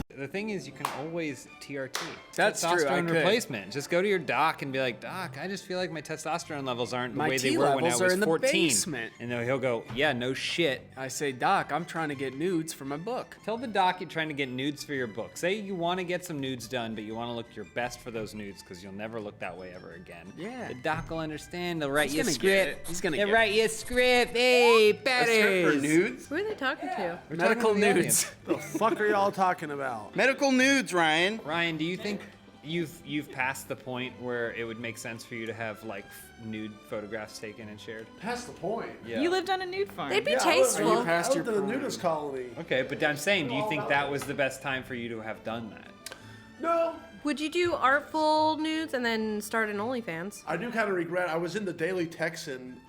The thing is, you can always TRT. That's true, I Testosterone could. replacement. Just go to your doc and be like, Doc, I just feel like my testosterone levels aren't the My way they T were when I levels was are in the 14. basement. And then he'll go, yeah, no shit. I say, Doc, I'm trying to get nudes for my book. Tell the doc you're trying to get nudes for your book. Say you want to get some nudes done, but you want to look your best for those nudes because you'll never look that way ever again. Yeah. The doc will understand. They'll write He's you a gonna get script. it. He's gonna They'll get write you a script. Hey, better. nudes? Who are they talking to? Medical nudes. The fuck are y'all talking about? Medical nudes, Ryan. Ryan, do you think you've passed the point where it would make sense for you to have like nude photographs taken and shared? Past the point. Yeah. You lived on a nude farm. They'd be Yeah, tasteful. I lived in a nudist colony. Okay, but I'm saying, do you think that was the best time for you to have done that? No. Would you do artful nudes and then start an OnlyFans? I do kind of regret. I was in the Daily Texan,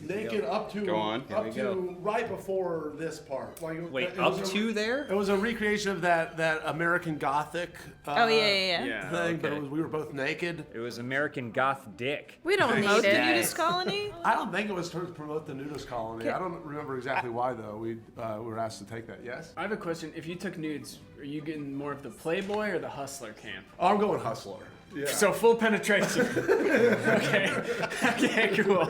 naked up to Go on. up Here we to go. right before this part. Like, Wait, it was up to there? It was a recreation of that American Gothic. Oh, yeah. Thing, but okay. we were both naked. It was American Goth Dick. We don't Promote need the it. nudist colony? I don't think it was to promote the nudist colony. I don't remember exactly why though. We were asked to take that. Yes. I have a question. If you took nudes, are you getting more of the Playboy or the Hustler camp? Oh, I'm going Hustler. Yeah. So full penetration. Okay. Okay, cool.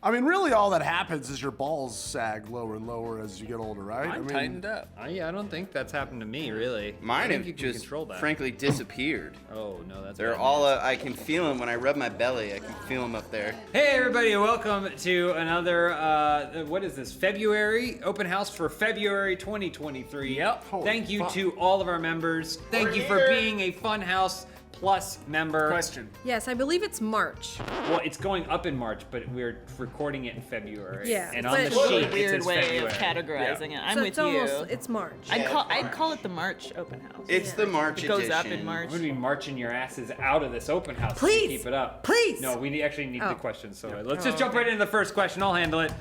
I mean, really, all that happens is your balls sag lower and lower as you get older, right? I'm tightened up. I don't think that's happened to me, really. I Mine think have you can just control that. frankly disappeared. Oh, no, that's They're bad all, news. I can feel them when I rub my belly. I can feel them up there. Hey, everybody, welcome to another, what is this, February? Open house for February 2023. Yep. Thank you to all of our members. Thank you for being a Funhaus Plus member. Question. Yes, I believe it's March. Well, it's going up in March, but we're recording it in February. Yeah, And but- on the What a sheet, it Weird says way February. of categorizing it. I'm so with it's you. almost, it's March. I'd call it the March open house. It's the March It goes edition. up in March. I'm gonna be marching your asses out of this open house. Please. To keep it up. Please. No, we actually need Oh. the questions. So let's just jump right into the first question. I'll handle it.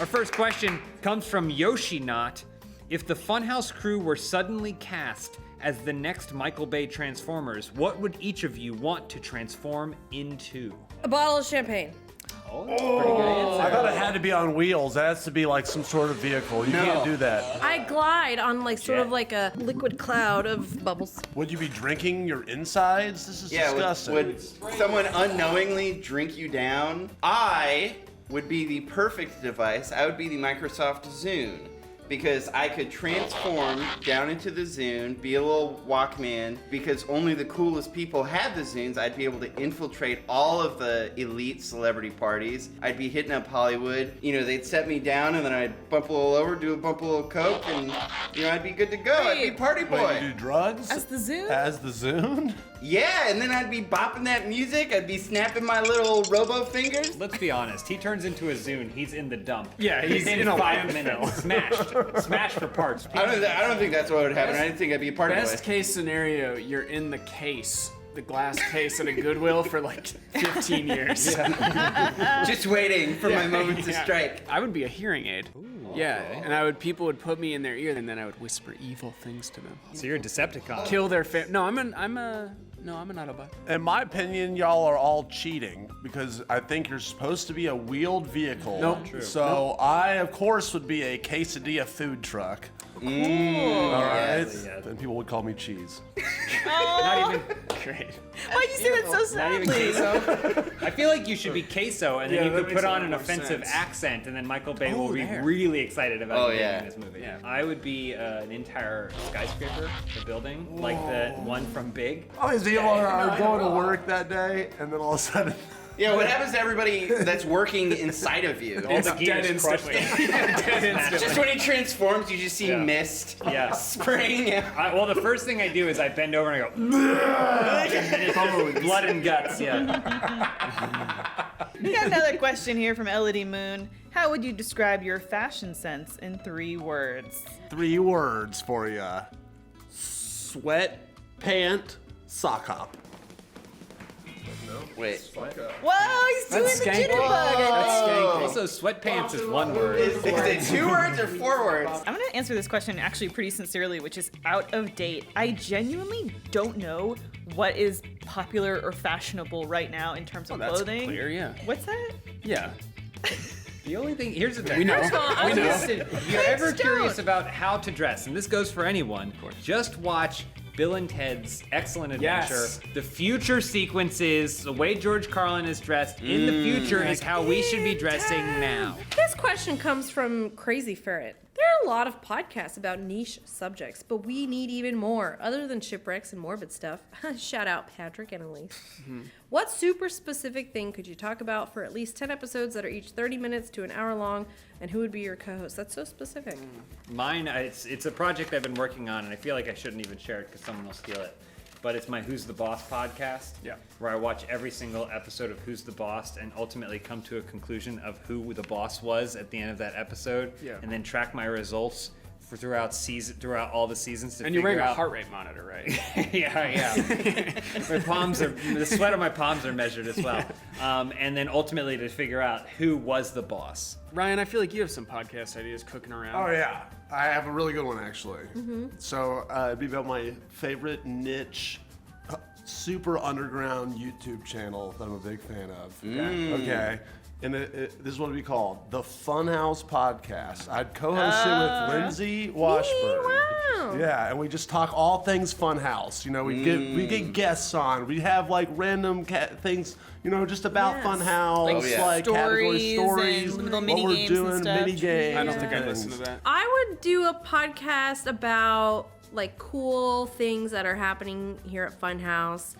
Our first question comes from Yoshi Not. If the Funhouse crew were suddenly cast as the next Michael Bay Transformers, what would each of you want to transform into? A bottle of champagne. Oh, that's a pretty good answer. I thought it had to be on wheels. That has to be like some sort of vehicle. You can't do that. I glide on like sort of Jet. like a liquid cloud of bubbles. Would you be drinking your insides? This is Yeah, disgusting. would someone unknowingly drink you down? I would be the perfect device. I would be the Microsoft Zune. Because I could transform down into the Zune, be a little Walkman, because only the coolest people had the Zunes. I'd be able to infiltrate all of the elite celebrity parties. I'd be hitting up Hollywood. You know, they'd set me down and then I'd bump a little over, do a bump a little coke, and, you know, I'd be good to go. I'd be party Wait, boy. you do drugs? As the Zune? As the Zune? Yeah, and then I'd be bopping that music. I'd be snapping my little robo fingers. Let's be honest. He turns into a Zune. He's in the dump. Yeah, he's in a 5 landfill. minutes. Smashed for parts. I don't think that's what would happen. I didn't think I'd be a party Best boy. case scenario, you're in the case, the glass case at a Goodwill for like 15 years. Just waiting for my moment to strike. I would be a hearing aid. Yeah, and people would put me in their ear, and then I would whisper evil things to them. So you're a Decepticon. Kill their No, I'm an Autobot. In my opinion, y'all are all cheating because I think you're supposed to be a wheeled vehicle. Nope. True. So I, of course, would be a quesadilla food truck. All right. Yes. And people would call me cheese. Not even Great. Why'd you say that so Not even sadly? queso. I feel like you should be queso, and then Yeah, you that could makes put a on lot an more offensive sense. accent, and then Michael Bay Oh, will be there. really excited about Oh, you yeah. in this movie. Yeah. I would be an entire skyscraper, the building, like the one from Big. All these people are going to work that day, and then all of a sudden, Yeah, what happens to everybody that's working inside of you? All It's the gears dead instantly. crushed. Dead instantly. Just when he transforms, you just see Yeah. mist Yeah. spraying you. Well, the first thing I do is I bend over and I go, and it's blood and guts. Yeah. We got another question here from Elodie Moon. How would you describe your fashion sense in 3 words? 3 words for you. sweat pant sock hop. Wait. Whoa, he's doing the jitterbug. That's skanky. Also, sweatpants is one word. Is it 2 words or 4 words? I'm gonna answer this question actually pretty sincerely, which is out of date. I genuinely don't know what is popular or fashionable right now in terms of that's clothing. clear, yeah. What's that? Yeah. The only thing, here's the thing. We know. First of all, We know. listen, if you're ever curious about how to dress, and this goes for anyone, just watch Bill and Ted's Excellent Adventure. Yes. The future sequences, the way George Carlin is dressed in the future is how we should be dressing now. This question comes from Crazy Ferret. There are a lot of podcasts about niche subjects, but we need even more, other than shipwrecks and morbid stuff. Shout out Patrick and Elise. What super specific thing could you talk about for at least 10 episodes that are each 30 minutes to an hour long, and who would be your co-host? That's so specific. Mine, it's a project I've been working on, and I feel like I shouldn't even share it because someone will steal it. But it's my Who's the Boss podcast, where I watch every single episode of Who's the Boss and ultimately come to a conclusion of who the boss was at the end of that episode, and then track my results for throughout all the seasons. And you're wearing a heart rate monitor, right? yeah. My palms the sweat on my palms are measured as well, and then ultimately to figure out who was the boss. Ryan, I feel like you have some podcast ideas cooking around. Oh yeah, I have a really good one actually. So it'd be about my favorite niche, super underground YouTube channel that I'm a big fan of. Okay. And this is what it'd be called, the Funhaus podcast. I'd co-host it with Lindsay Washburn. Wow. Yeah, and we just talk all things Funhaus. You know, we get guests on. We have like random things, you know, just about Funhaus, like category stories, and little what mini we're games doing, and stuff. mini games. I don't think I'd listen to that. I would do a podcast about like cool things that are happening here at Funhaus.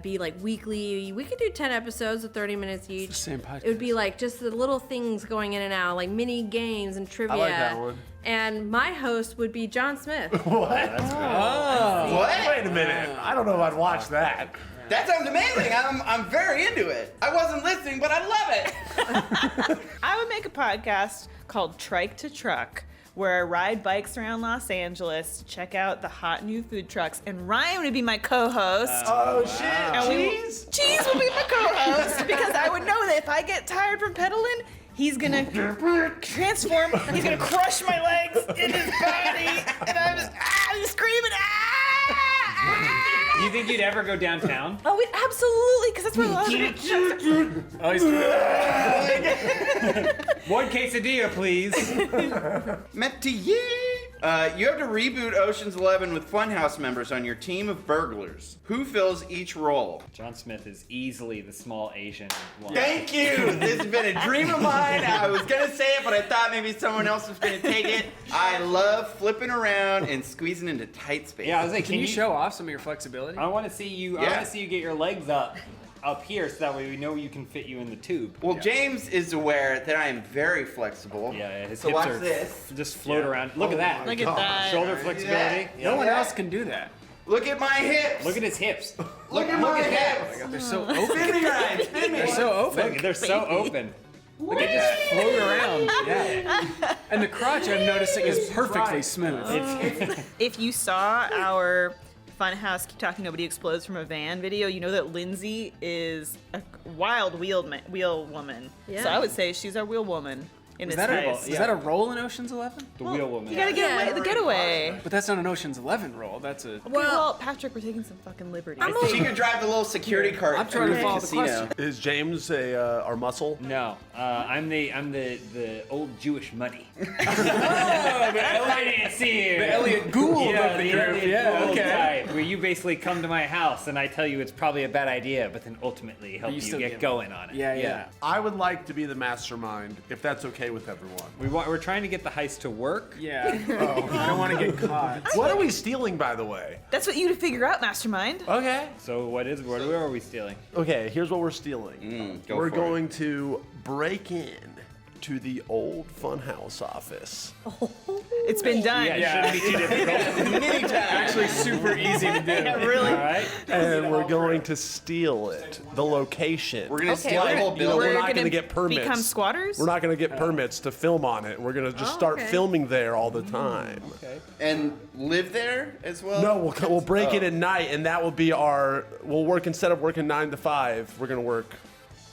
Be like weekly. We could do 10 episodes of 30 minutes each. It's the same podcast. It would be like just the little things going in and out, like mini games and trivia. I like that one. And my host would be John Smith. What? What? Wait a minute. I don't know if I'd watch that. That sounds amazing. I'm very into it. I wasn't listening, but I love it. I would make a podcast called Trike to Truck, where I ride bikes around Los Angeles to check out the hot new food trucks, and Ryan would be my co-host. Oh shit! Cheese will be my co-host because I would know that if I get tired from pedaling, he's gonna transform. He's gonna crush my legs in his body, and I'm screaming. Do you think you'd ever go downtown? Oh, absolutely, because that's where a lot of Oh, he's one quesadilla, please. Metier. You have to reboot Ocean's 11 with Funhaus members on your team of burglars. Who fills each role? John Smith is easily the small Asian one. Thank you. This has been a dream of mine. I was gonna say it, but I thought maybe someone else was gonna take it. I love flipping around and squeezing into tight spaces. Yeah, I was like, Can you show off some of your flexibility? I want to see you. I want to see you get your legs up here, so that way we know you can fit you in the tube. Well, James is aware that I am very flexible. Yeah, his so hips watch are this. just float around. Look at that. Look at that. Shoulder flexibility. No one else can do that. Look at my hips. Look at his hips. Look at my hips. They're so open. Spin me, Ryan. Spin me. They're so open. Look, they're so open. Look, they just float around. Yeah. And the crotch, I'm noticing, is perfectly smooth. If you saw our Funhaus Keep Talking Nobody Explodes from a Van video, you know that Lindsay is a wild wheel woman. Yeah. So I would say she's our wheel woman in Is this that, case. is that a role in Ocean's 11? The wheel woman. You gotta get away, the getaway. But that's not an Ocean's 11 role. That's a. Well, Patrick, we're taking some fucking liberties. She could drive the little security cart. I'm trying to follow the casino. question. Is James our muscle? No, I'm the old Jewish money. I didn't see you. The Elliot Gould Yeah, of the the group. Elliot Yeah, Gould okay. type, where you basically come to my house and I tell you it's probably a bad idea, but then ultimately help you you still get get going on it. Yeah. I would like to be the mastermind, if that's okay with everyone. We're trying to get the heist to work. Yeah. I don't want to get caught. What are we stealing, by the way? That's what you to figure out, Mastermind. Okay. So what are we stealing? Okay, here's what we're stealing. Go We're for going to break in to the old Funhaus office. It's been done. Yeah, it shouldn't be too difficult. Many times. Actually, super easy to do. Yeah, really. All right. And we're going to steal it, the location. We're gonna Okay, steal the whole building. We're We're not going to gonna get permits. become squatters? We're not going to get permits to film on it. We're going to just start okay. filming there all the time. And live there as well? No, we'll break it at night, and that will be we'll work, instead of working 9 to 5, we're going to work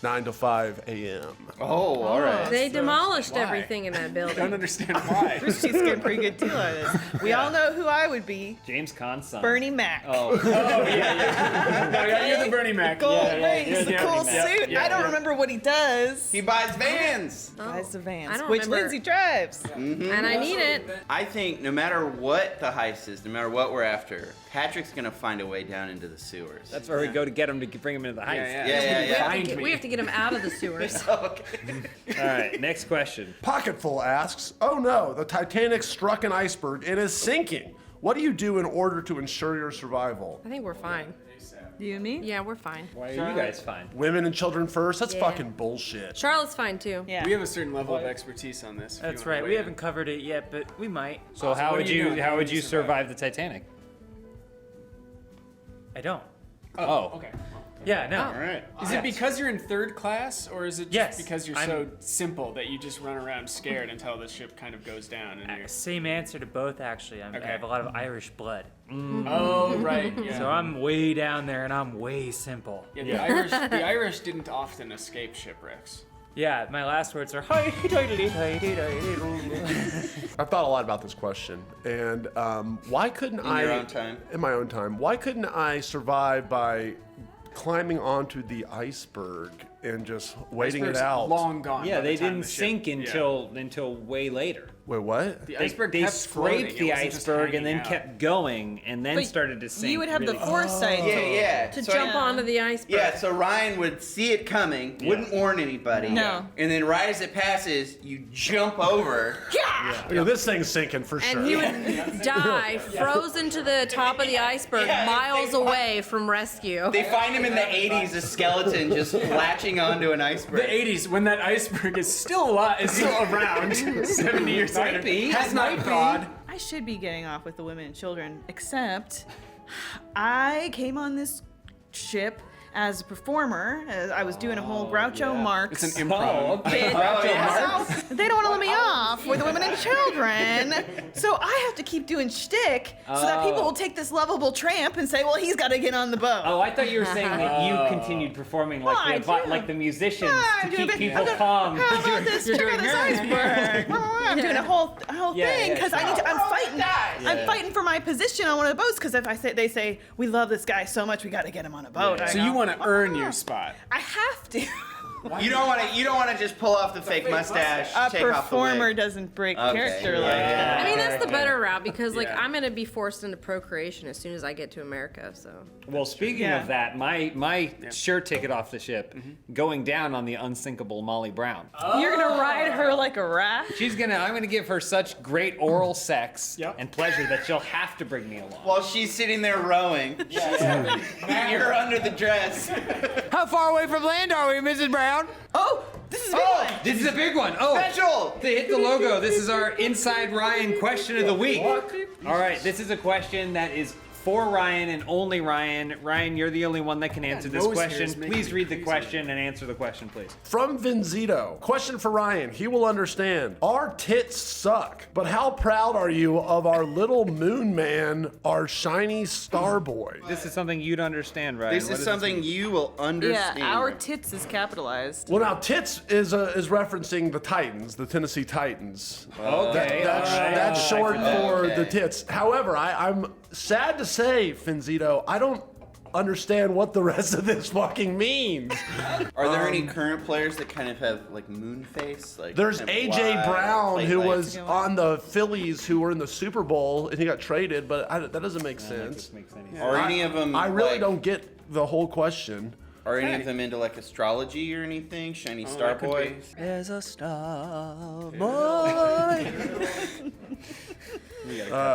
9 to 5 a.m. Oh, all right. They demolished Why? everything in that I building. don't understand why. She's getting a pretty good deal out of this. We all know who I would be. James Caan's son. Bernie Mac. Oh. No, you're the Bernie Mac. Gold Yeah, rings, the yeah, cool yeah, suit. yeah, I don't yeah. remember what he does. He buys vans. Buys the vans, I don't which remember. Lindsay drives. And I need it. I think no matter what the heist is, no matter what we're after, Patrick's gonna find a way down into the sewers. That's where we go to get him to bring him into the heist. Yeah. We have to get him out of the sewers. Okay. All right, next question. Pocketful asks, "Oh no, the Titanic struck an iceberg and is sinking. What do you do in order to ensure your survival?" I think we're fine. You and me? Yeah, we're fine. Why are you guys fine? Women and children first? That's Yeah. fucking bullshit. Charlotte's fine too. Yeah. We have a certain level of expertise on this. if That's you wanna right. weigh We in. haven't covered it yet, but we might. So how what would are you you doing? how would you survive the Titanic? I don't. Oh. Okay. Yeah, no. All right. Is it because you're in third class, or is it just Yes, because you're so simple that you just run around scared until the ship kind of goes down? And you're... Same answer to both, actually. I have a lot of Irish blood. Oh, right. Yeah. So I'm way down there and I'm way simple. Yeah, the Irish didn't often escape shipwrecks. Yeah, my last words are I've thought a lot about this question, and why couldn't In your own time? In my own time. Why couldn't I survive by climbing onto the iceberg and just waiting it Iceberg's out? long gone. Yeah, by the they time didn't the ship- sink yeah. until way later. Wait, what? The iceberg They kept floating. scraped It the wasn't just iceberg and hanging then out. kept going and then But started to sink. You would have really the foresight To So jump onto the iceberg. Yeah, so Ryan would see it coming, wouldn't warn anybody. No. And then right as it passes, you jump over. Yeah, this thing's sinking for sure. And he would die frozen to the top of the iceberg, miles away from rescue. They find him in the 80s, a skeleton just latching onto an iceberg. The 80s, when that iceberg is still alive, is still around. 70 years later, has not thawed. I should be getting off with the women and children, except I came on this ship as a performer. I was doing a whole Groucho Marx. It's an improv. bit. So they don't want to let me off with the women and children. So I have to keep doing shtick so that people will take this lovable tramp and say, well, he's got to get on the boat. Oh, I thought you were saying that you continued performing Well, like I do. the musicians I'm to doing keep a bit- people I'm calm. doing- How about this? Check out this iceberg. I'm doing a whole thing because I'm fighting. I'm fighting for my position on one of the boats because if they say we love this guy so much, we got to get him on a boat. So you want to earn your spot. I have to. You don't want to just pull off the fake mustache, A take off the wig. performer doesn't break Okay. character like Yeah. that. I mean, that's the better route because, like, I'm gonna be forced into procreation as soon as I get to America. So. Well, speaking Yeah. of that, my sure ticket off the ship, going down on the unsinkable Molly Brown. You're gonna ride her like a raft. I'm gonna give her such great oral sex and pleasure that she'll have to bring me along. While she's sitting there rowing, you're under the dress. How far away from land are we, Mrs. Brown? Oh, this is a big one. This is a big one. Oh, Special. They hit the logo. This is our Inside Ryan question of the week. All right, this is a question that is for Ryan and only Ryan. Ryan, you're the only one that can answer this nose question. hairs make Please me read the crazy. question and answer the question, please. From Vinzito. Question for Ryan. He will understand. Our tits suck, but how proud are you of our little moon man, our shiny star boy? This is something you'd understand, Ryan. This What is does something mean? you will understand. Yeah, our tits is capitalized. Well, now tits is referencing the Titans, the Tennessee Titans. Okay, That's short for Okay. the tits. However, I'm sad to say, Finzito, I don't understand what the rest of this fucking means. Are there any current players that kind of have like moon face? Like There's kind of AJ wide, Brown, plate who lights? was on the Phillies, who were in the Super Bowl, and he got traded, but that doesn't make sense. Are any of them? I really like, don't get the whole question. Are any of them into like astrology or anything? Shiny Star that could Boy. There's a star boy.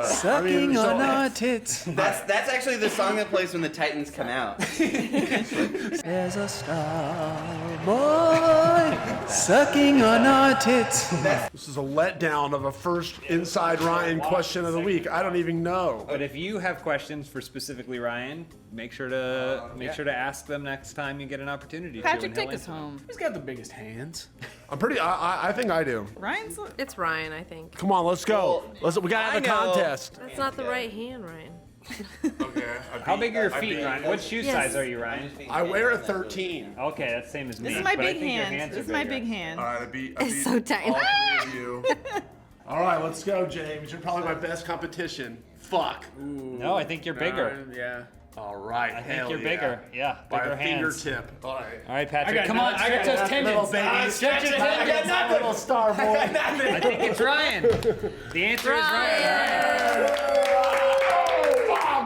Sucking on our tits. That's actually the song that plays when the Titans come out. There's a star Boy, sucking on our tits. This is a letdown of a first Inside Ryan question of the week. I don't even know. But if you have questions for specifically Ryan, make sure to ask them next time you get an opportunity. Patrick, to, take us home. Who's got the biggest hands? I think I do. Ryan's. It's Ryan, I think. Come on, let's go. We gotta have a contest. That's not the right hand, Ryan. How big are your feet, Ryan? What shoe Yes. size are you, Ryan? I wear a 13. Okay, that's the same as me. This is my but I big think your hand. hands This are is my bigger. big hand. All right, I beat It's so tiny. all three of you. All right, let's go, James. You're probably my best competition. Fuck. No, I think you're bigger. Yeah. All right, I think you're bigger. Yeah, By bigger a hands. fingertip. All right. All right, Patrick, I got come on, nothing. stretch those tendons. Little baby. Stretch your tendons. That little star boy. I think it's Ryan. The answer is Ryan.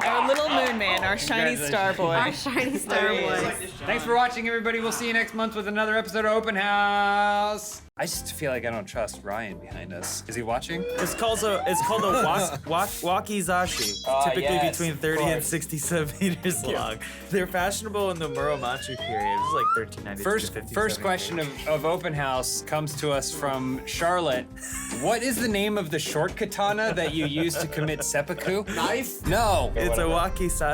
Our little moon man, our shiny star boy. Our shiny star There he boy. is. Thanks for watching, everybody. We'll see you next month with another episode of Open House. I just feel like I don't trust Ryan behind us. Is he watching? It's called a wakizashi, typically yes, between of 30 and course. 60 centimeters long. They're fashionable in the Muromachi period. It was like 1392 to First question of Open House comes to us from Charlotte. What is the name of the short katana that you use to commit seppuku? Knife? No. It's a wakizashi.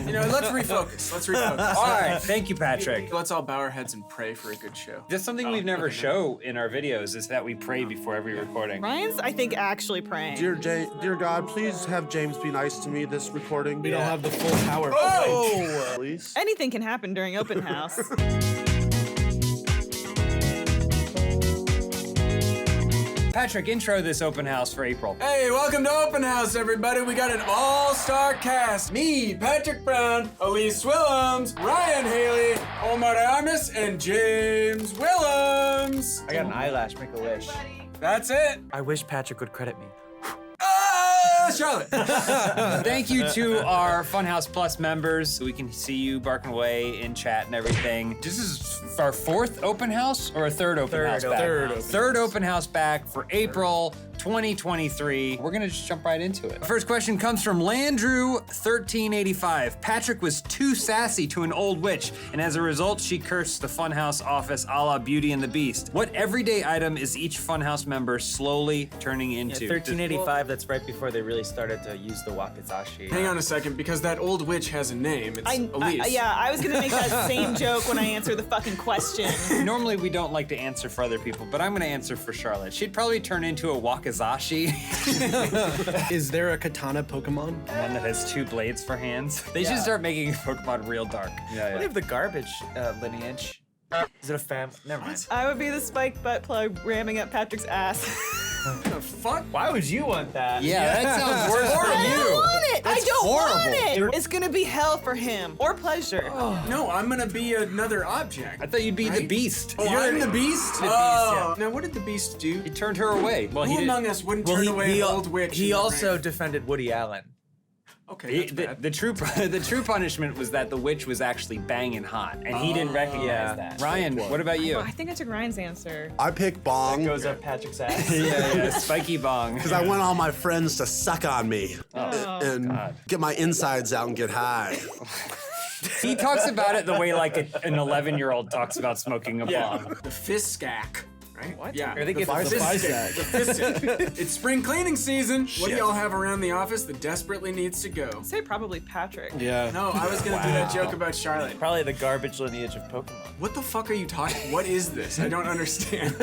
You know, let's refocus. Let's refocus. All right, thank you, Patrick. Let's all bow our heads and pray for a good show. That's something we've never shown in our videos is that we pray before every recording. Ryan's, I think, actually praying. Dear God, please have James be nice to me this recording. We don't have the full power. Oh! Please. Anything can happen during open house. Patrick, intro this Open House for April. Hey, welcome to Open House, everybody. We got an all-star cast. Me, Patrick Brown, Elise Willems, Ryan Haley, Omar Armis, and James Willems. I got an eyelash, make a wish. That's it. I wish Patrick would credit me. Charlotte. Thank you to our Funhouse Plus members. We can see you barking away in chat and everything. This is our fourth open house or a third open house back? Third open house back for April 2023. We're gonna just jump right into it. First question comes from Landrew1385. Patrick was too sassy to an old witch, and as a result, she cursed the Funhouse office a la Beauty and the Beast. What everyday item is each Funhouse member slowly turning into? 1385, that's right before they really started to use the wakizashi. Hang on a second, because that old witch has a name. It's Elise. Yeah, I was gonna make that same joke when I answer the fucking question. Normally we don't like to answer for other people, but I'm gonna answer for Charlotte. She'd probably turn into a wakizashi. Is there a katana Pokemon? One that has two blades for hands. They should start making Pokemon real dark. What if the garbage lineage? Is it a family? Never mind. I would be the spiked butt plug ramming up Patrick's ass. The fuck? Why would you want that? Yeah, that sounds worse for I you. don't want it. I don't horrible. want it. It's gonna be hell for him or pleasure. No, I'm gonna be another object. I thought you'd be the Beast. Oh, I'm the Beast? yeah. Now, what did the Beast do? He turned her away. Well, Who among us wouldn't turn away an old witch? He in the also rain? defended Woody Allen. Okay, that's bad. The true punishment was that the witch was actually banging hot, and he didn't recognize that. Ryan, what about you? I think I took Ryan's answer. I pick bong Goes up Patrick's ass. yeah, spiky bong. because I want all my friends to suck on me and God. get my insides out and get high. He talks about it the way like an 11-year-old talks about smoking a bong. The Fiskack. Right? What? Yeah. I think it's the Fiskack. The Fiskack. It's spring cleaning season. What do y'all have around the office that desperately needs to go? I'd say probably Patrick. Yeah. No, I was gonna do that joke about Charlotte. Probably the garbage lineage of Pokemon. What the fuck are you talking? What is this? I don't understand.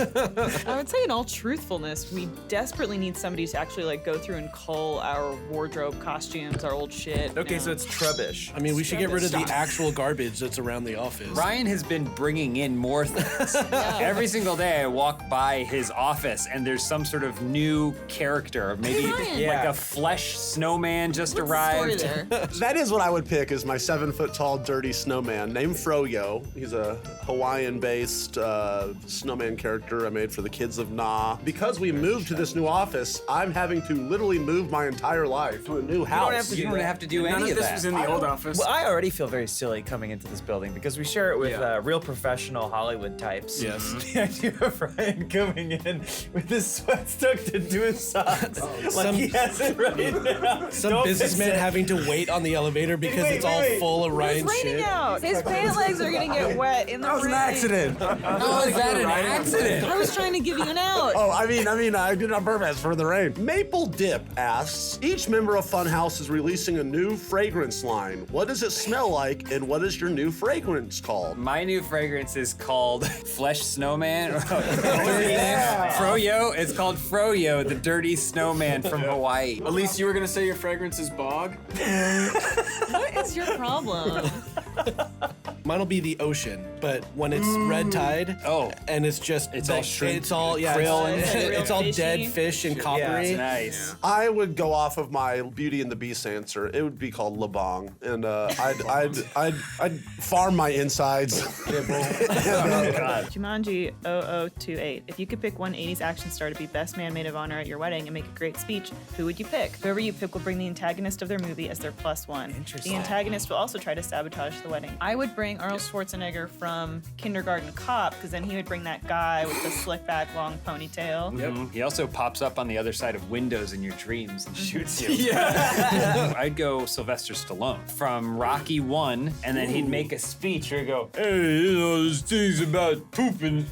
I would say in all truthfulness, we desperately need somebody to actually like go through and cull our wardrobe costumes, our old shit. Okay, so it's Trubbish. I mean, we should get rid of Stop. the actual garbage that's around the office. Ryan has been bringing in more things. Every single day I walk by his office and there's some sort of new character. Maybe like a flesh snowman just arrived. That is what I would pick is my 7-foot-tall dirty snowman named Froyo. He's a Hawaiian-based snowman character I made for the kids of Na. Because we moved to this new office, I'm having to literally move my entire life to a new house. You don't have to do None any of of this that. was in the old office. Well, I already feel very silly coming into this building because we share it with real professional Hollywood types. Yes. The idea of Ryan coming in with his sweat tucked into his socks. Like he has it right now. Some Don't businessman fix it. having to wait on the elevator because Wait, it's all wait. full of Ryan's It's raining shit. out. His pant legs are gonna get wet in the rain. How is that an accident? I was trying to give you an out. Oh, I mean, I did it on purpose for the rain. Maple Dip asks, each member of Funhaus is releasing a new fragrance line. What does it smell like, and what is your new fragrance called? My new fragrance is called Flesh Snowman. Froyo. It's called Froyo, the dirty snowman from Hawaii. Elise, you were gonna say your fragrance is bog? What is your problem? Mine'll be the ocean, but when it's red tide, and it's just It's all shrimp, it's all krill and shit. it's all Fishy. dead fish and coppery. Nice. I would go off of my Beauty and the Beast answer. It would be called Lebong, and I'd farm my insides. Jumanji 0028. If you could pick one 80s action star to be best man maid of honor at your wedding and make a great speech, who would you pick? Whoever you pick will bring the antagonist of their movie as their +1. Interesting. The antagonist will also try to sabotage the wedding. I would bring Arnold Schwarzenegger from Kindergarten Cop, because then he would bring that guy with the slick back, long ponytail. Yep. He also pops up on the other side of windows in your dreams and shoots you. Yeah. I'd go Sylvester Stallone from Rocky 1, and then he'd make a speech where he'd go, hey, you know, this thing's about pooping.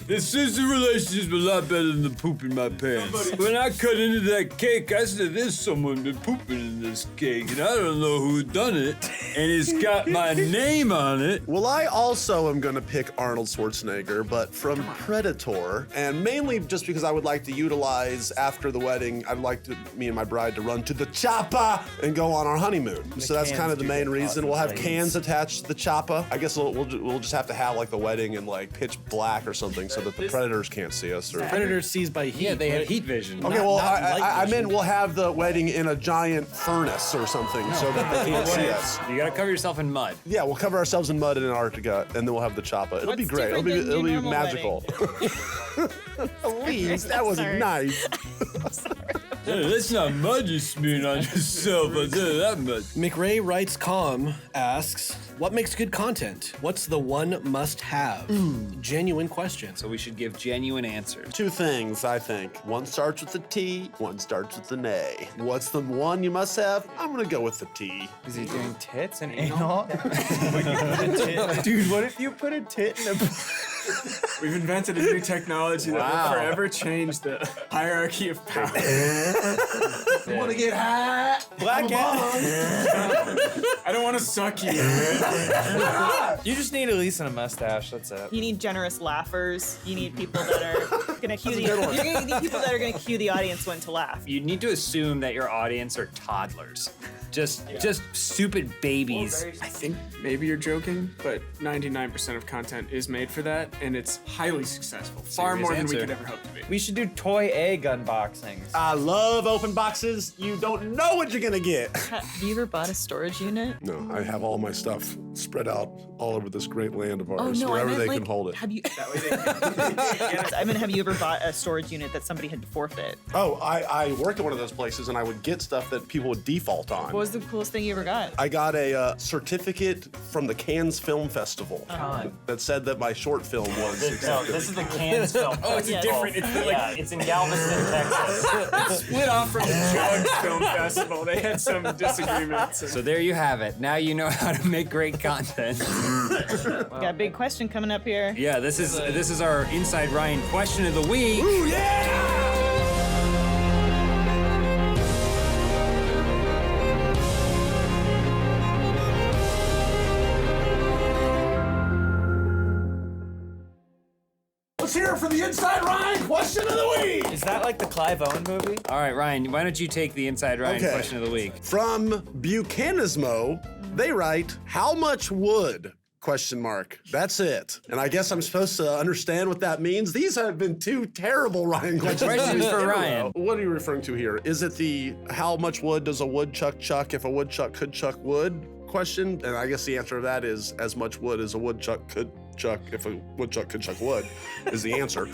This sister relationship's a lot better than the poop in my pants. When I cut into that cake, I said, there's someone been pooping in this cake, and I don't know who done it, and it's got my name on it. Well, I also am going to pick Arnold Schwarzenegger, but from Predator, and mainly just because I would like to utilize, after the wedding, I'd like me and my bride to run to the chopper and go on our honeymoon. So that's kind of the main reason. We'll have cans attached to the chopper. I guess we'll just have to have like the wedding in like pitch black or something so that the predators can't see us. Or Predator sees by heat. Yeah, they have right? heat vision. Okay, well, I meant we'll have the wedding in a giant furnace or something so that they can't see us. You gotta cover yourself in mud. Yeah, we'll cover ourselves in mud in Antarctica, and then we'll have the choppa. It'll be great. It'll be magical. Elise, that wasn't nice. Yeah, that's not mud you smeared on yourself. I tell you that much. McRae Writes Calm asks, what makes good content? What's the one must-have? Genuine question. So we should give genuine answers. Two things, I think. One starts with the T, one starts with the A. What's the one you must have? I'm gonna go with the T. Is he doing tits and anal? Dude, what if you put a tit in a... We've invented a new technology that will forever change the hierarchy of power. You wanna get high? Black I don't want to suck you. You just need Elise and a mustache, that's it. You need generous laughers. You need people that are gonna cue the. You're gonna need people that are gonna cue the audience when to laugh. You need to assume that your audience are toddlers. Just stupid babies. I think maybe you're joking, but 99% of content is made for that, and it's highly successful. Far Serious more than answer. we could ever hope to be. We should do toy egg unboxings. I love open boxes. You don't know what you're gonna get. Have you ever bought a storage unit? No, I have all my stuff spread out all over this great land of Oh ours, no, I wherever meant they like, can hold it. have you? I mean, have you ever bought a storage unit that somebody had to forfeit? Oh, I worked at one of those places, and I would get stuff that people would default on. What was the coolest thing you ever got? I got a certificate from the Cannes Film Festival that said that my short film was No, accepted. this is the Cannes Film Oh, it's Festival. different. It's in Galveston, Texas. It's split off from the Jug Film Festival. They had some disagreements. So there you have it. Now you know how to make great content. Got a big question coming up here. Yeah, this is our Inside Ryan question of the week. Ooh, yeah! Let's hear it for the Inside Ryan question of the week. Is that like the Clive Owen movie? All right, Ryan, why don't you take the Inside Ryan Okay. question of the week? From Buchanismo, they write, "How much wood?" Question mark. That's it. And I guess I'm supposed to understand what that means. These have been two terrible Ryan questions. Questions for in a row. Ryan. What are you referring to here? Is it the how much wood does a woodchuck chuck if a woodchuck could chuck wood question? And I guess the answer to that is as much wood as a woodchuck could chuck if a woodchuck could chuck wood is the answer.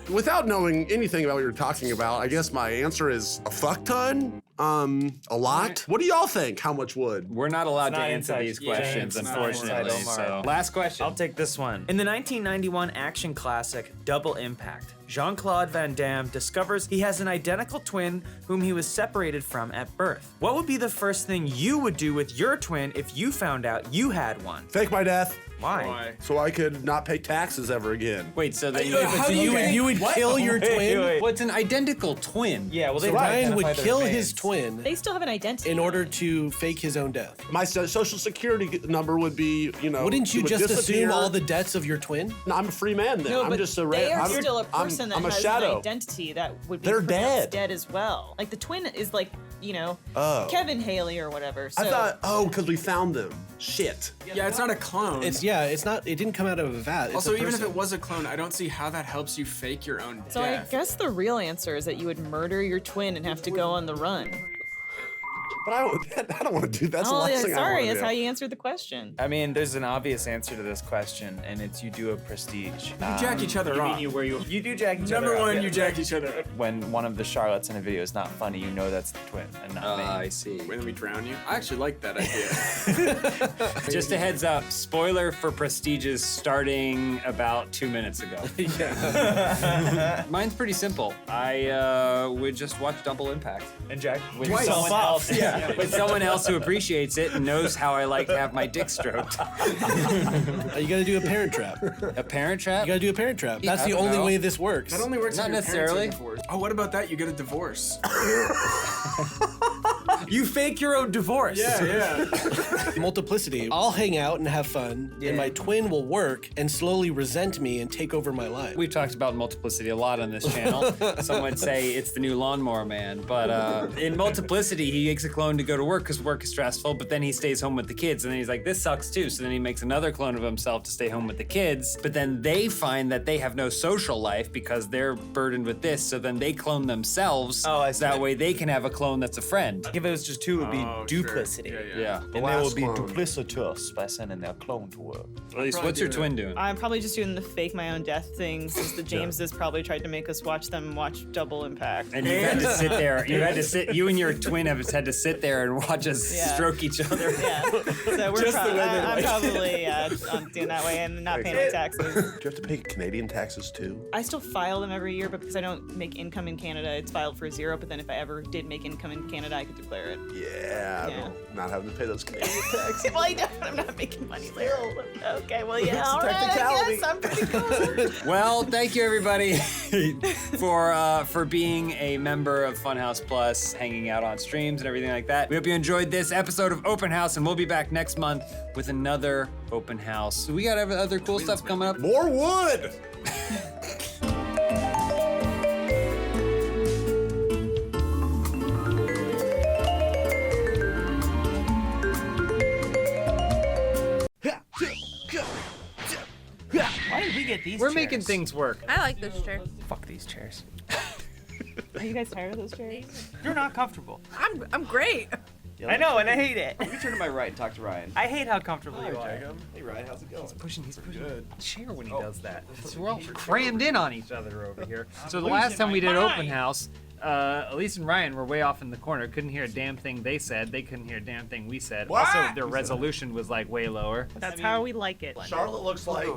Without knowing anything about what you're talking about, I guess my answer is a fuck ton. A lot? What do y'all think? How much wood? We're not allowed to not answer inside- these yeah, questions, it's not unfortunately. inside So, Omar. last question. I'll take this one. In the 1991 action classic Double Impact, Jean-Claude Van Damme discovers he has an identical twin whom he was separated from at birth. What would be the first thing you would do with your twin if you found out you had one? Fake my death. Why? So I could not pay taxes ever again. Wait, so that So you would kill your twin? What's an identical twin? Yeah, well, So they Ryan would identify their kill remains. his twin They still have an identity. in order to fake his own death. My social security number would be, Wouldn't you it would just disappear. assume all the debts of your twin? No, I'm a free man then. No, I'm but just a they are I'm, still a I'm- person I'm that a has shadow. an identity that would be They're pronounced dead. as well. Like the twin is like, Oh. Kevin Haley or whatever. So I thought, because we found them. Shit. Yeah, it's not a clone. It's not. It didn't come out of a vat. It's also, a even if person. it was a clone, I don't see how that helps you fake your own So death. I guess the real answer is that you would murder your twin and have to go on the run. But I don't want to do that. That's the Oh, last yeah, thing I sorry, want to that's do. how you answered the question. I mean, there's an obvious answer to this question, and it's you do a prestige. You jack each other off. You do jack each other Number off, one, yeah. you jack each other up. When one of the Charlottes in a video is not funny, you know that's the twin and not me. I see. When we drown you? I actually like that idea. Just a heads up, spoiler for Prestiges starting about 2 minutes ago. Mine's pretty simple. I would just watch Double Impact. And Jack? With Twice. someone Fuck. else. Yeah. With someone else who appreciates it and knows how I like to have my dick stroked. You gotta do a parent trap. A parent trap? You gotta do a parent trap. That's I the don't only know. way this works. That only works Not if your parents necessarily. are divorced. Oh, what about that? You get a divorce. You fake your own divorce. Yeah. Multiplicity. I'll hang out and have fun, and my twin will work and slowly resent me and take over my life. We've talked about multiplicity a lot on this channel. Some would say it's the new lawnmower man, but in multiplicity, he makes a clone to go to work because work is stressful, but then he stays home with the kids, and then he's like, this sucks too. So then he makes another clone of himself to stay home with the kids, but then they find that they have no social life because they're burdened with this, so then they clone themselves. Oh, I see. That way they can have a clone that's a friend. If it was just two, it would be Oh, duplicity. sure. Yeah. And they last will be clone. duplicitous by sending their clone to work. At least, what's your twin doing? I'm probably just doing the fake my own death thing since the Jameses probably tried to make us watch Double Impact. And you had to sit there. You and your twin have had to sit there and watch us Yeah. stroke each other. Yeah. So we're I'm probably doing that way and not paying my taxes. Do you have to pay Canadian taxes too? I still file them every year, but because I don't make income in Canada, it's filed for 0. But then if I ever did make income in Canada, I could declare it. Yeah, Yeah. not having to pay those Canadian taxes. Well, I'm not making money there. Okay, well, yeah, It's a all right, I technicality. guess I'm pretty cool. Well, thank you everybody for being a member of Funhaus Plus, hanging out on streams and everything like that. We hope you enjoyed this episode of Open House, and we'll be back next month with another Open House. We got other cool stuff coming up. More wood! Why did we get these We're chairs? making things work. I like this chair. Fuck these chairs. Are you guys tired of those chairs? You're not comfortable. I'm great. I know, and I hate it. Let me turn to my right and talk to Ryan. I hate how comfortable you are. Hey Ryan, how's it going? He's pushing the chair when he does that. We're all crammed in on each other over here. So the Losing last time we my did mind. Open House, Elise and Ryan were way off in the corner. Couldn't hear a damn thing they said. They couldn't hear a damn thing we said. What? Also, their resolution was like way lower. That's how we like it. Charlotte looks like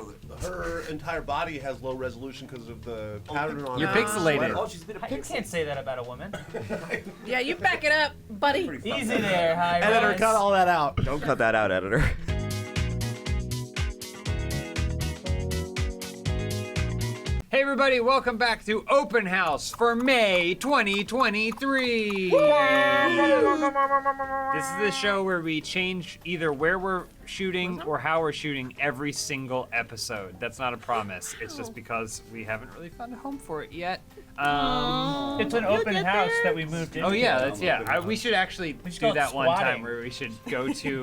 her entire body has low resolution because of the pattern on You're her pixelated. sweater. Oh, she's been a You pixel. can't say that about a woman. Yeah, you back it up, buddy. Easy there, high Editor, rise. cut all that out. Don't cut that out, editor. Hey everybody, welcome back to Open House for May 2023. This is the show where we change either where we're shooting or how we're shooting every single episode. That's not a promise. It's just because we haven't really found a home for it yet. It's an open house that we moved into. Oh yeah, we should actually should do call it that one time squatting. where we should go to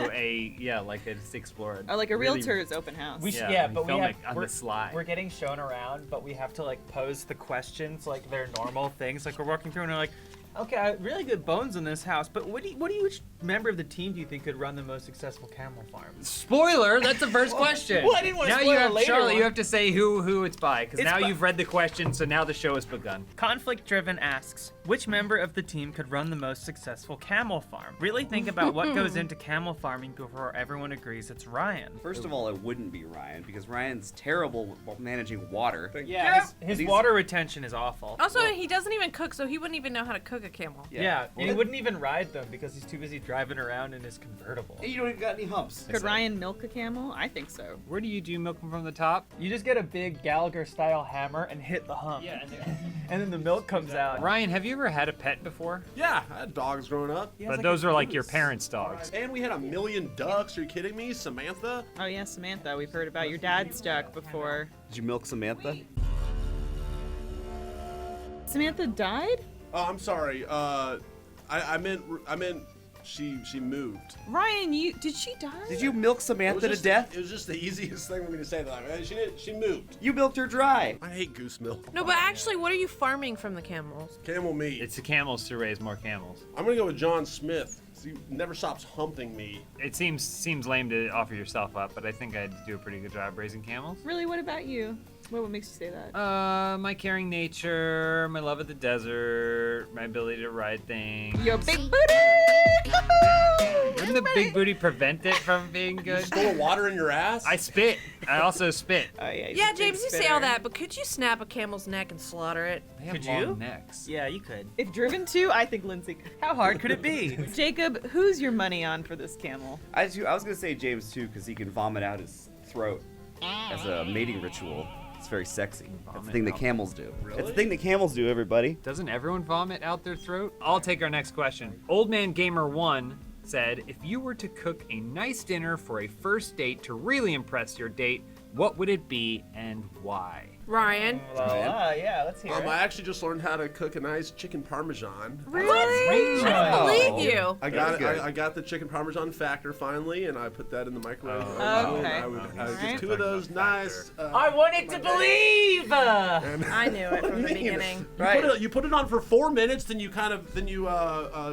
just explore it. Or like a Really- realtor's open house. We should, Yeah, but we film have, it on we're, the sly. We're getting shown around, but we have to like pose the questions like they're normal things. Like we're walking through and we're like, Okay, really good bones in this house, but which member of the team do you think could run the most successful camel farm? Spoiler, that's the first question. Well, I didn't want to now spoil you have, a later Charlotte, one. you have to say who it's by, because It's now by- you've read the question, so now the show has begun. Conflict Driven asks, which member of the team could run the most successful camel farm? Really think about what goes into camel farming before everyone agrees it's Ryan. First of all, it wouldn't be Ryan because Ryan's terrible at managing water. Yeah, his water retention is awful. Also, he doesn't even cook, so he wouldn't even know how to cook a camel. Yeah, and he wouldn't even ride them because he's too busy driving around in his convertible. You don't even got any humps. Could Ryan milk a camel? I think so. Where do you milk them from the top? You just get a big Gallagher-style hammer and hit the hump. Yeah, and then the milk comes out. Ryan, have you ever had a pet before? Yeah, I had dogs growing up. But those are like your parents' dogs. And we had 1 million ducks. Are you kidding me? Samantha? Oh yeah, Samantha. We've heard about your dad's duck before. Did you milk Samantha? Samantha died? Oh, I'm sorry. I meant she moved. Ryan, did she die? Did you milk Samantha to death? It was just the easiest thing for me to say that. She moved. You milked her dry. I hate goose milk. No, but actually, what are you farming from the camels? Camel meat. It's the camels to raise more camels. I'm gonna go with John Smith. He never stops humping me. It seems lame to offer yourself up, but I think I'd do a pretty good job raising camels. Really? What about you? What makes you say that? My caring nature, my love of the desert, my ability to ride things. Your big booty! Wouldn't the big booty prevent it from being good? Full of water in your ass? I spit. I also spit. Oh yeah. Yeah, James, you say all that, but could you snap a camel's neck and slaughter it? They have Could long you? necks. Yeah, you could. If driven to, I think Lindsay could. How hard could it be? Jacob, who's your money on for this camel? I was gonna say James too because he can vomit out his throat as a mating ritual. It's very sexy. That's the thing that camels do. Really? It's the thing that camels do, everybody. Doesn't everyone vomit out their throat? I'll take our next question. Old Man Gamer 1 said, if you were to cook a nice dinner for a first date to really impress your date, what would it be and why? Ryan. Yeah, let's hear it. I actually just learned how to cook a nice chicken parmesan. Really? I don't believe you. I got the chicken parmesan factor finally, and I put that in the microwave. Okay. I would just two of those nice. I wanted to believe. I knew it from the beginning. You put it on for 4 minutes, then you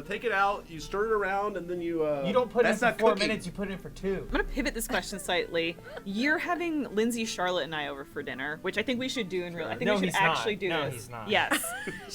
take it out, you stir it around, and then you. You don't put it in for not 4 cooking. minutes. You put it in for 2. I'm gonna pivot this question slightly. You're having Lindsay, Charlotte, and I over for dinner, which I think we should do in real. I think No, we should he's not. actually do No, this. he's not. Yes.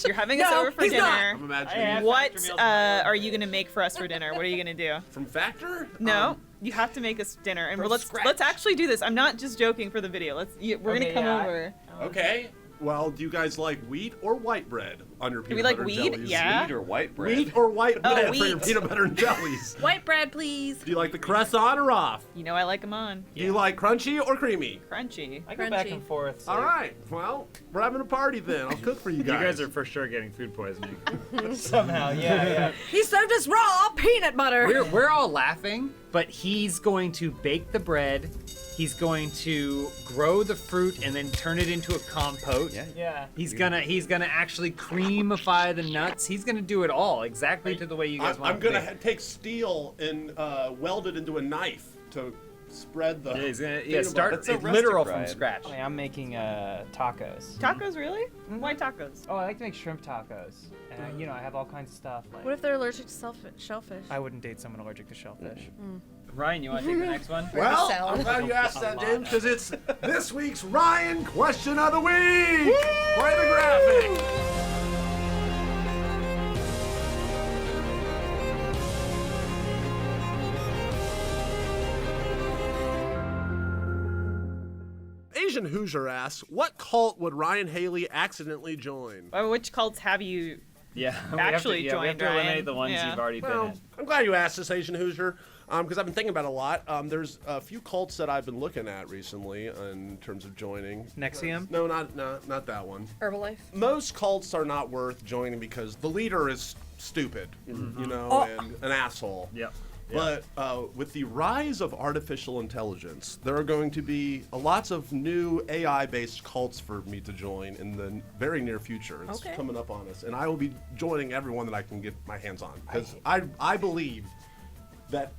You're having us No, over for he's dinner. not. I'm imagining. What are you gonna make for us for dinner? What are you gonna do? From Factor? No, you have to make us dinner, and from let's scratch. actually do this. I'm not just joking for the video. We're gonna Okay, come yeah. over. Okay. Well, do you guys like wheat or white bread on your Do peanut we like butter and weed? jellies? Yeah. Wheat or white bread? Wheat or white Oh, bread for your wheat. peanut butter and jellies? White bread, please. Do you like the crust on or off? You know I like them on. Do you like crunchy or creamy? Crunchy. I go back Crunchy. and forth. so- All right. Well, we're having a party then. I'll cook for you You guys. guys are for sure getting food poisoning. Somehow, yeah. He served us raw peanut butter. We're all laughing, but he's going to bake the bread. He's going to grow the fruit and then turn it into a compote. Yeah. He's gonna actually creamify the nuts. He's gonna do it all exactly to the way you guys want. I'm gonna take steel and weld it into a knife to spread the. Yeah, he's gonna peanut start butter. it literal from scratch. I'm making tacos. Tacos, really? Why tacos? Oh, I like to make shrimp tacos. And I have all kinds of stuff. Like, What if they're allergic to shellfish? I wouldn't date someone allergic to shellfish. Ryan, you want to take the next one? Well, salad. I'm glad you asked that, James, because it's this week's Ryan Question of the Week. Play the graphic. Asian Hoosier asks, what cult would Ryan Haley accidentally join? Which cults have you Yeah, actually we have joined, to eliminate Ryan? the ones Yeah. you've already been Well, in. I'm glad you asked this, Asian Hoosier, because I've been thinking about it a lot. There's a few cults that I've been looking at recently in terms of joining. Nexium? No, not that one. Herbalife. Most cults are not worth joining because the leader is stupid, Mm-hmm. and an asshole. Yep. But with the rise of artificial intelligence, there are going to be lots of new AI-based cults for me to join in the very near future. It's Okay. coming up on us, and I will be joining everyone that I can get my hands on because I believe that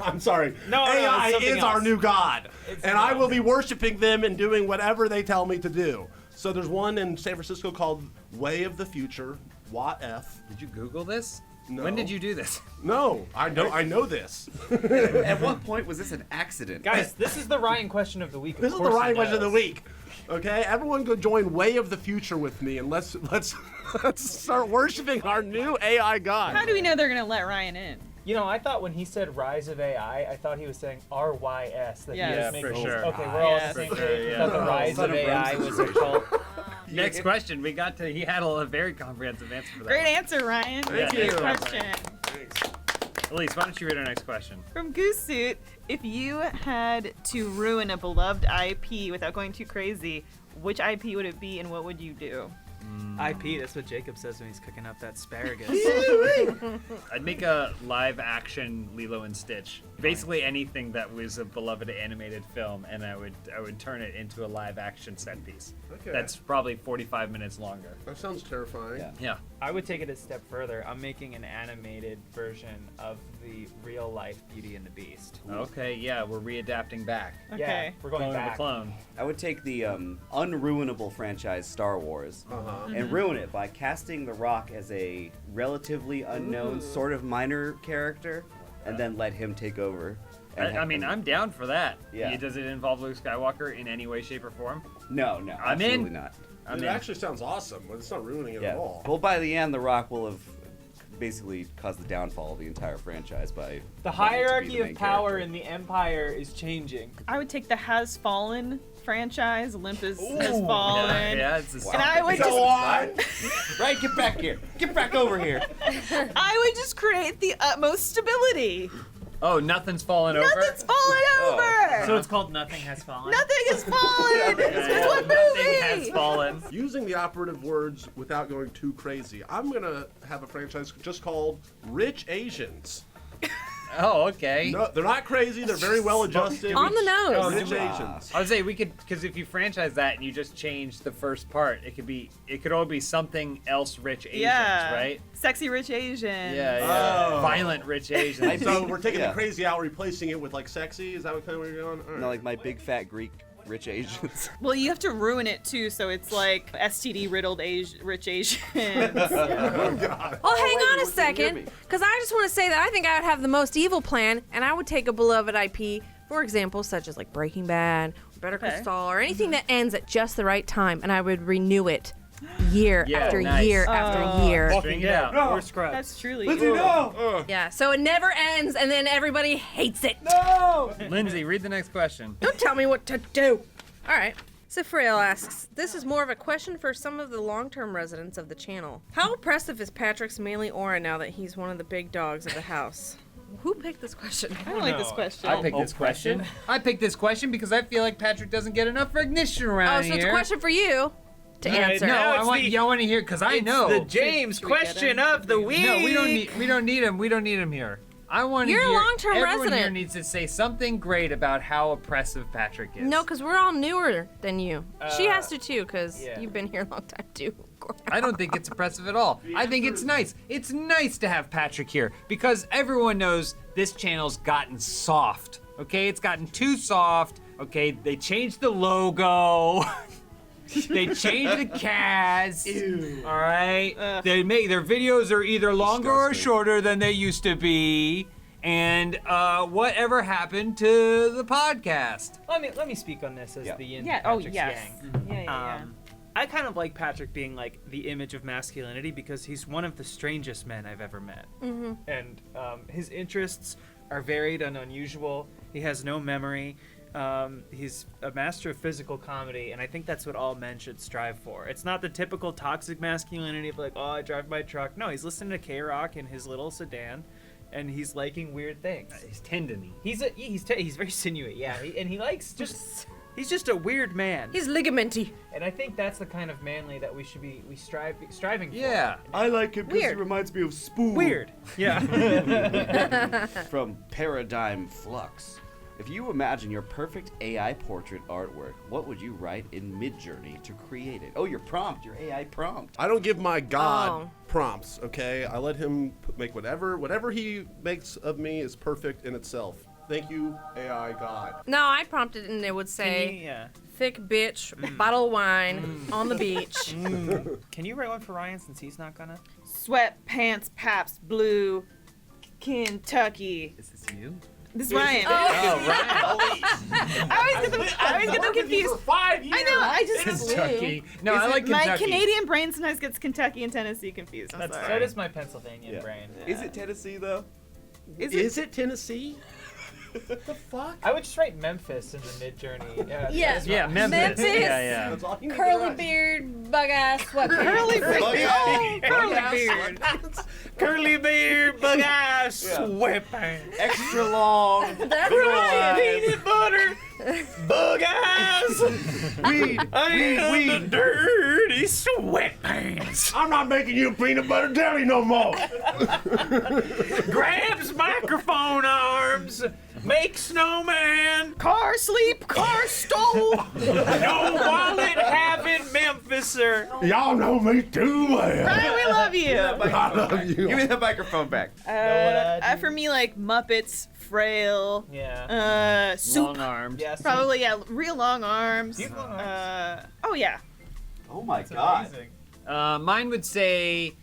I'm sorry, No, AI it's something is our else. new god, It's and I will be worshiping them and doing whatever they tell me to do. So there's one in San Francisco called Way of the Future. What F? Did you Google this? No. When did you do this? No, I know this. At what point was this an accident? Guys, this is the Ryan question of the week. This is the Ryan question of the week. Okay, everyone go join Way of the Future with me, and let's start worshiping our new AI god. How do we know they're gonna let Ryan in? You know, I thought when he said Rise of AI, I thought he was saying RYS. That Yes. he was Yeah, making for sure. Okay, we're all on the same page. That the Rise of AI was a cult. Next question. We got to. He had a very comprehensive answer for that. Great one. answer, Ryan. Thank you. Next question. Elise, why don't you read our next question? From Goose Suit, if you had to ruin a beloved IP without going too crazy, which IP would it be and what would you do? IP, that's what Jacob says when he's cooking up that asparagus. I'd make a live action Lilo and Stitch. Basically anything that was a beloved animated film, and I would turn it into a live action set piece. Okay. That's probably 45 minutes longer. That sounds terrifying. Yeah. I would take it a step further. I'm making an animated version of the real life Beauty and the Beast. Okay, yeah, we're readapting back. Yeah, we're going Clone of a back. clone. I would take the unruinable franchise Star Wars and ruin it by casting The Rock as a relatively unknown, sort of minor character, and then let him take over. I mean, I'm down for that. Yeah. Does it involve Luke Skywalker in any way, shape, or form? No, I'm absolutely in. not. It actually sounds awesome, but it's not ruining it at all. Well, by the end, The Rock will have basically caused the downfall of the entire franchise by The wanting to be hierarchy the of main power character. in the Empire is changing. I would take the Has Fallen franchise. Olympus has fallen. Yeah, it's a And I would Right, get back here. Get back over here. I would just create the utmost stability. Oh, nothing's fallen over? Nothing's fallen over. So it's called Nothing Has Fallen. Nothing has fallen. It's what Nothing movie? has fallen. Using the operative words without going too crazy, I'm gonna have a franchise just called Rich Asians. Oh, okay. No, they're not crazy. They're very well adjusted. On the nose. Oh, Rich Asians. I would say we could, because if you franchise that and you just change the first part, it could all be something else rich Asians, Yeah. right? Sexy rich Asian. Yeah. Oh. Violent rich Asians. So we're taking the crazy out, replacing it with like sexy. Is that what kind of where you're going? All right. No, like my big fat Greek rich Asians. Well, you have to ruin it too, so it's like STD riddled rich Asians. Oh, God. Well, hang on a second, because I just want to say that I think I would have the most evil plan, and I would take a beloved IP, for example, such as like Breaking Bad, Better Call Saul, or anything that ends at just the right time, and I would renew it year after year after year. String it out. Or Scrubs. That's truly Lindsay, cool. no! Yeah, so it never ends, and then everybody hates it. No! Lindsay, read the next question. Don't tell me what to do. All right. So Frail asks, this is more of a question for some of the long-term residents of the channel. How oppressive is Patrick's manly aura now that he's one of the big dogs of the house? Who picked this question? I don't like this question. I picked this question. I picked this question because I feel like Patrick doesn't get enough recognition around Oh, so here. it's a question for you to answer. No, Now I it's want the- you want to hear because I know. The James question of the week. No, we don't need him. We don't need him here. I want to You're a hear. long-term everyone here resident. needs to say something great about how oppressive Patrick is. No, because we're all newer than you. She has to too, because yeah. you've been here a long time too. I don't think it's oppressive at all. I think it's nice. It's nice to have Patrick here because everyone knows this channel's gotten soft. Okay, it's gotten too soft. Okay, they changed the logo. They changed the cast. All right. They make their videos are either longer or shorter than they used to be. And whatever happened to the podcast? Let me speak on this as the yin to Oh, Patrick's yes. yang. Yeah. I kind of like Patrick being like the image of masculinity because he's one of the strangest men I've ever met. Mm-hmm. And his interests are varied and unusual. He has no memory. He's a master of physical comedy, and I think that's what all men should strive for. It's not the typical toxic masculinity of like, oh, I drive my truck. No, he's listening to K-Rock in his little sedan, and he's liking weird things. He's tendony. He's very sinewy, yeah. He likes just. He's just a weird man. He's ligamenty. And I think that's the kind of manly that we should be striving for. Yeah. I like him because he Weird. reminds me of Spoon. Weird. Yeah. From Paradigm Flux. If you imagine your perfect AI portrait artwork, what would you write in Midjourney to create it? Oh, your prompt, your AI prompt. I don't give my god Oh. prompts, okay? I let him make whatever he makes of me is perfect in itself. Thank you, AI God. No, I prompted it and it would say, yeah. thick bitch, bottle of wine, on the beach. Can you write one for Ryan since he's not gonna? Sweatpants Paps Blue, Kentucky. Is this you? This is Ryan. Oh, Ryan. I always get them confused. For 5 years. I know. I just Kentucky. No, I like my Kentucky. Canadian brain sometimes gets Kentucky and Tennessee confused. I'm sorry. So does my Pennsylvania brain. Is it Tennessee though? Is it Tennessee? The fuck? I would just write Memphis in the mid-journey. Yeah. Yeah, Memphis. Yeah. That's all you need to Curly write. beard, bug ass sweatpants. Curly beard. Curly beard. Curly beard, bug ass, sweatpants. Extra long. That's big ol' right. eyes. Peanut butter, bug ass. Weed. The dirty sweatpants. I'm not making you peanut butter jelly no more. Grabs microphone arms. Make snowman. Car sleep, car stole. No wallet having Memphiser. Y'all know me too well. Ryan, we love you. I love you. Give me the microphone back. For me, like Muppets, Frail. Yeah. Soup. Long arms. Yes. Probably, yeah, real long arms. Deep long arms. Oh yeah. Oh my That's god. amazing. Mine would say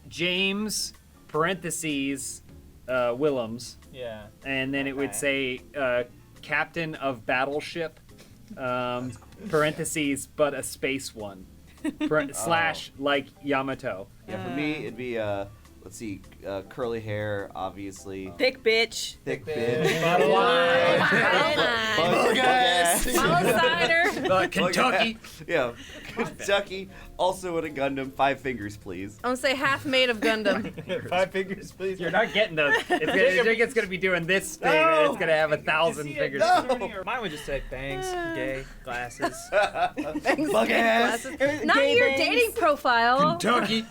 James parentheses Willems. Yeah. And then it would say captain of battleship, parentheses, but a space one, slash like Yamato. Yeah, for me, it'd be, let's see, curly hair, obviously. Thick bitch. Thick bitch. Bottle wine. Bug ass. Bottle cider. Kentucky. Yeah, Kentucky. Also in a Gundam. 5 fingers, please. I'm gonna say half made of Gundam. 5 fingers, please. You're not getting those. It's gonna be doing this thing. And it's gonna have 1,000 fingers. Mine would just say bangs, gay, glasses. Bug ass. Not Gay your bangs. dating profile. Kentucky.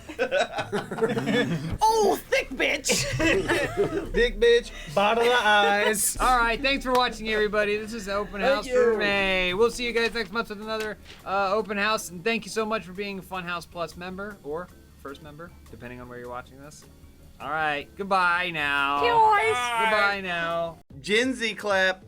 Oh, thick bitch. Big bitch, bottle of eyes. All right, thanks for watching, everybody. This is Open House for May. We'll see you guys next month with another Open House. And thank you so much for being a Funhaus Plus member or first member, depending on where you're watching this. All right, goodbye now. Goodbye now. Gen Z clap.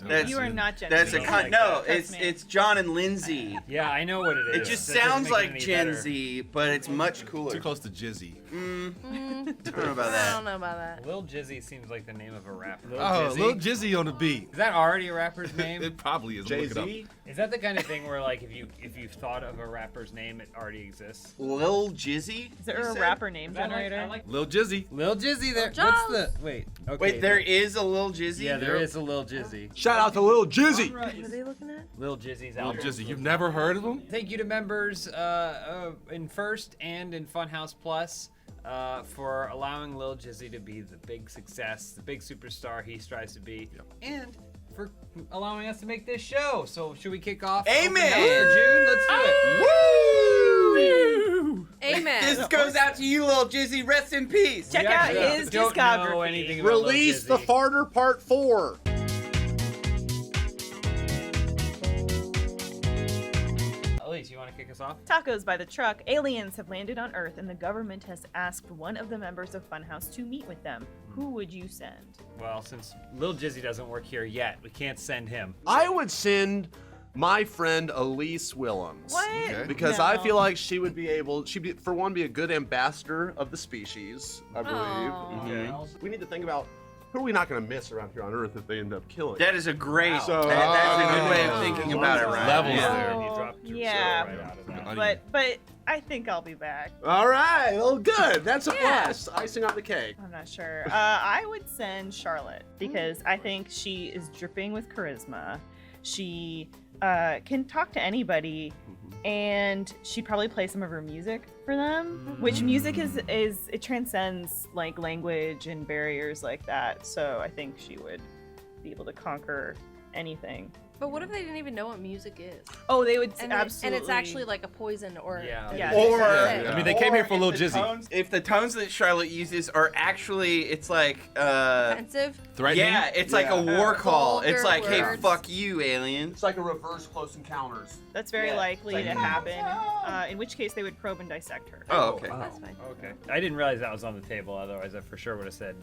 That's, You are not Gen That's Z. a Don't con- like no. that. Trust me. It's John and Lindsay. Yeah, I know what it is. It just That doesn't sounds make it like any Gen better. Z, but it's much cooler. Too close to Jizzy. I don't know about I that. don't know about that. Lil Jizzy seems like the name of a rapper. Oh, Lil Jizzy on the beat. Is that already a rapper's name? It probably is. Look it up. Jay-Z? Is that the kind of thing where, like, if you've thought of a rapper's name, it already exists? Lil Jizzy? Is there a rapper name generator? Lil Jizzy. Lil Jizzy there. Jones. What's the wait? Okay. Wait, there is a Lil Jizzy? Yeah, there is a Lil Jizzy. Shout out to Lil Jizzy. What are they looking at? Lil Jizzy's Lil album. Jizzy. You've never heard of him? Thank you to members in First and in Funhaus Plus for allowing Lil Jizzy to be the big success, the big superstar he strives to be, and for allowing us to make this show. So should we kick off? Amen. Open House for June. Let's do it. Woo! Amen. This goes out to you, Lil Jizzy. Rest in peace. Check out his Don't know discography. anything about Lil Release the Jizzy. Farter Part 4. Elise, you want to kick us off? Tacos by the truck. Aliens have landed on Earth, and the government has asked one of the members of Funhaus to meet with them. Who would you send? Well, since Lil Jizzy doesn't work here yet, we can't send him. I would send my friend Elise Willems. What? Okay. Because No. I feel like she'd be for one, be a good ambassador of the species, I believe. Aw. Mhm. We need to think about who are we not going to miss around here on Earth if they end up killing. That is a great. So- that's a good way of thinking about it, Ryan. Levels Yeah. there. You dropped your Yeah. show right out of that. Onion. But I think I'll be back. All right, well, good. That's a Yeah. plus. Icing on the cake. I'm not sure. I would send Charlotte because I think she is dripping with charisma. She can talk to anybody, and she'd probably play some of her music for them. Which music is it transcends like language and barriers like that. So I think she would be able to conquer anything. But what if they didn't even know what music is? Oh, they would And, absolutely. and it's actually like a poison or. Yeah. Or, I mean, they came here for if Lil the Jizzy. tones- If the tones that Charlotte uses are actually, it's like, Offensive? Threatening? yeah, it's like a war call. It's Vulgar like, hey, words. fuck you, aliens. It's like a reverse Close Encounters. That's very Yeah. likely It's to like- happen. In which case, they would probe and dissect her. Oh, okay. That's fine. Okay. I didn't realize that was on the table. Otherwise, I for sure would have said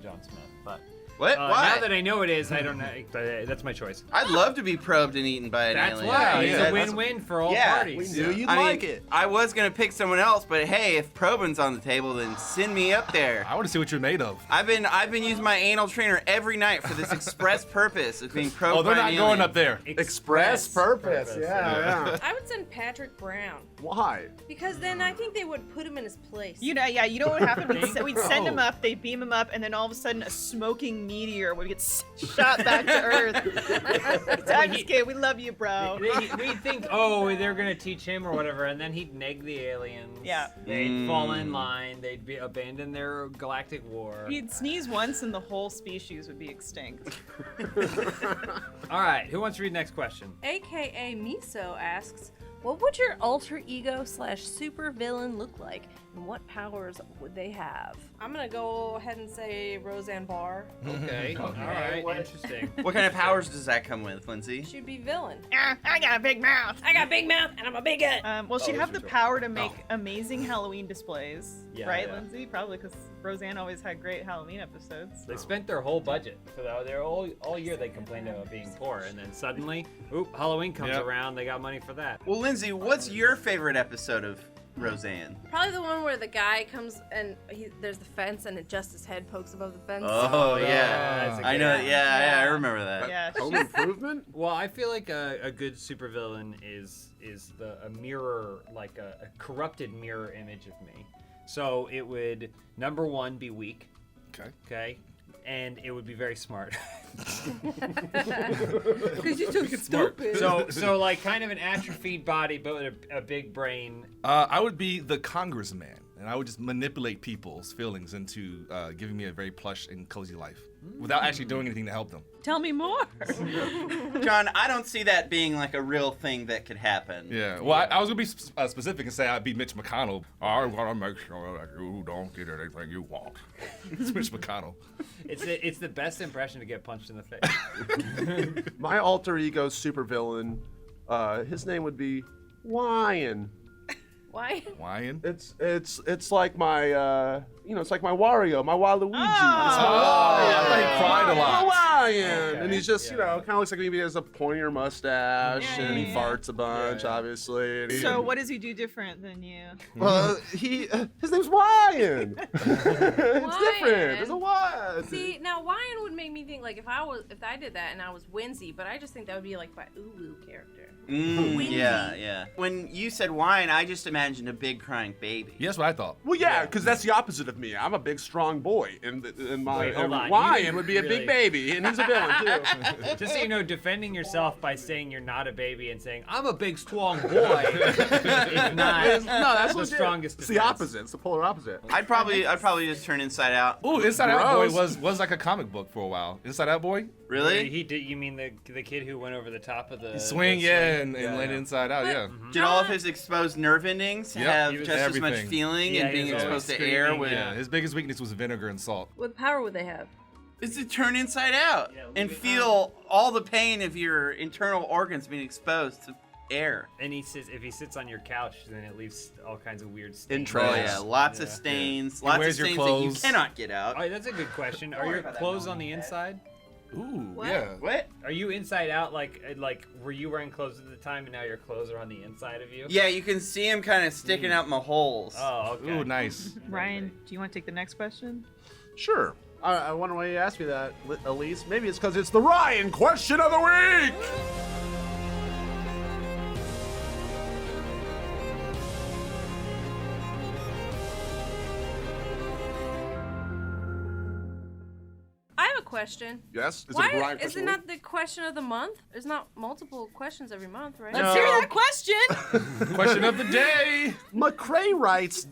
John Smith. But What? Why? Now that I know it is, I don't know. That's my choice. I'd love to be probed and eaten by an That's alien. why. It's a win-win for all parties. We knew you'd like it. I was gonna pick someone else, but hey, if probing's on the table, then send me up there. I want to see what you're made of. I've been using my anal trainer every night for this express purpose of being probed. Oh, they're by not an going alien. up there. Express purpose. Yeah. I would send Patrick Brown. Why? Because then I think they would put him in his place. You know what would happen? We'd send him up, they'd beam him up, and then all of a sudden a smoking meteor would get shot back to Earth. I'm just kidding. We love you, bro. We'd think, oh, they're gonna teach him or whatever, and then he'd neg the aliens. Yeah. They'd fall in line. They'd abandon their galactic war. He'd sneeze once and the whole species would be extinct. All right, who wants to read the next question? AKA Miso asks, what would your alter ego / super villain look like, and what powers would they have? I'm gonna go ahead and say Roseanne Barr. Okay. All right. Interesting. What kind of powers does that come with, Lindsay? She'd be villain. I got a big mouth. I got a big mouth, and I'm a bigot. Well, she'd have the power to make amazing Halloween displays, Yeah, right, yeah. Lindsay? Probably because Roseanne always had great Halloween episodes. They spent their whole budget for that. They're all year they complained about being poor, and then suddenly, Halloween comes around. They got money for that. Well, Lindsay, what's your favorite episode of Roseanne? Probably the one where the guy comes and there's the fence and just his head pokes above the fence. Oh yeah, I know. Yeah, I remember that. Yeah. Home Improvement. Well, I feel like a good supervillain is a mirror, like a corrupted mirror image of me. So it would, number one, be weak. Okay. And it would be very smart. Because you're so stupid. So like kind of an atrophied body, but with a big brain. I would be the congressman, and I would just manipulate people's feelings into giving me a very plush and cozy life without actually doing anything to help them. Tell me more. John, I don't see that being like a real thing that could happen. Yeah. Well, I was gonna be specific and say I'd be Mitch McConnell. I want to make sure that you don't get anything you want. It's Mitch McConnell. It's the best impression to get punched in the face. My alter ego supervillain, his name would be Wyan. Why? Wyan? It's like my it's like my Wario, my Waluigi. I thought he cried a lot. Hawaiian, and he's just kind of looks like maybe he has a pointier mustache and he farts a bunch, obviously. And So what does he do different than you? Well, his name's Wyan. It's different. There's a Wyan. See, now Wyan would make me think like if I did that and I was Winsy, but I just think that would be like my Ulu character. Yeah. When you said wine, I just imagined a big crying baby. Yeah, that's what I thought. Well, yeah, because that's the opposite of me. I'm a big, strong boy, and my Wait, hold on. Wyan You would be a really- big baby, and he's a villain too. Just so you know, defending yourself by saying you're not a baby and saying I'm a big strong boy is not that's the legit. strongest. It's the defense. opposite. It's the polar opposite. I'd probably just turn Inside Out. Ooh, Inside Out Boy Gross. was like a comic book for a while. Inside Out Boy? Really? He did. You mean the kid who went over the top of the Swing, the yeah, swing? and landed inside out, yeah. Did all of his exposed nerve endings Yep. have He was just as much everything. feeling Yeah, and he being was always exposed to air? screaming, With, Yeah, his biggest weakness was vinegar and salt. What power would they have? Is to turn inside out and feel all the pain of your internal organs being exposed to air. And if he sits on your couch, then it leaves all kinds of weird stains. Entrails. Oh yeah, lots of stains, He lots of wears your stains that you clothes. cannot get out. All right, that's a good question. Are your clothes on the inside? Ooh, What? yeah. What? Are you inside out? Like were you wearing clothes at the time and now your clothes are on the inside of you? Yeah, you can see him kind of sticking out my holes. Oh, okay. Ooh, nice. Ryan, do you want to take the next question? Sure. I wonder why you asked me that, Elise. Maybe it's because it's the Ryan question of the week. I have a question. Yes. Is Why it a Ryan is question? it not the question of the month? There's not multiple questions every month, right? Let's hear that question. Question of the day. McCrae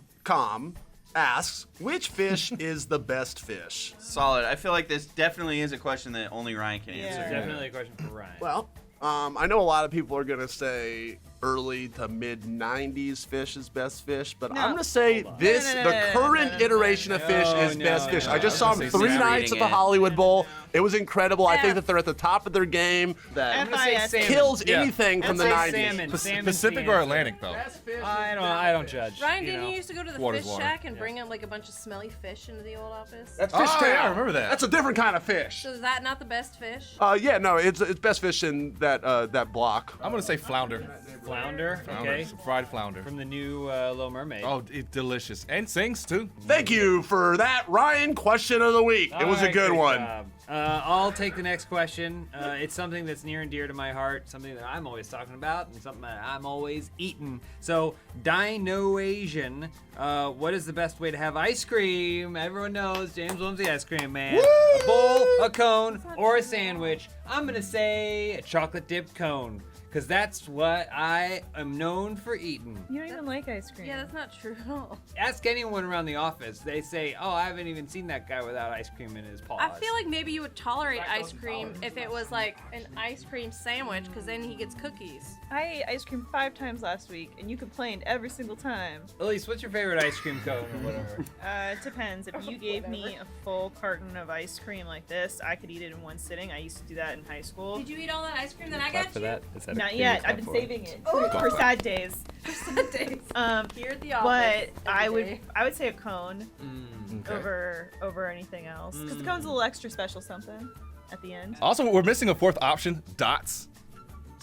asks, which fish is the best fish? Solid. I feel like this definitely is a question that only Ryan can answer. It's definitely a question for Ryan. Well, I know a lot of people are gonna say early to mid 90s fish is best fish, but I'm gonna say the current iteration of fish is best fish. I just saw him 3 nights at the Hollywood Bowl. It was incredible. I think that they're at the top of their game. I'm gonna say salmon. Kills anything from the 90s. Salmon. Pacific or Atlantic though? I don't judge. Ryan, didn't you used to go to the Water's fish water. shack and bring him like a bunch of smelly fish into the old office? That's fish tail. Yeah, I remember that. That's a different kind of fish. So is that not the best fish? Yeah, no, it's best fish in that block. I'm gonna say flounder. Flounder. Okay. Some fried flounder. From the new Little Mermaid. Oh, it's delicious. And sings too. Thank you for that, Ryan. Question of the week. It was a good one. Job. I'll take the next question. It's something that's near and dear to my heart, something that I'm always talking about, and something that I'm always eating. So, Dino Asian, what is the best way to have ice cream? Everyone knows James loves the ice cream, man. Woo! A bowl, a cone, or a sandwich. I'm gonna say a chocolate dipped cone, because that's what I am known for eating. You don't even like ice cream. Yeah, that's not true at all. Ask anyone around the office. They say, oh, I haven't even seen that guy without ice cream in his paws. I feel like maybe you would tolerate ice cream if it was like an ice cream sandwich, because then he gets cookies. I ate ice cream 5 times last week, and you complained every single time. Elise, what's your favorite ice cream cone or whatever? It depends. If you gave me a full carton of ice cream like this, I could eat it in one sitting. I used to do that in high school. Did you eat all that ice cream that I got you? Not yet. I've been saving it for sad days. For sad days. Here at the But office. I would say a cone over anything else, because the cone's a little extra special something at the end. Also, we're missing a fourth option. Dots.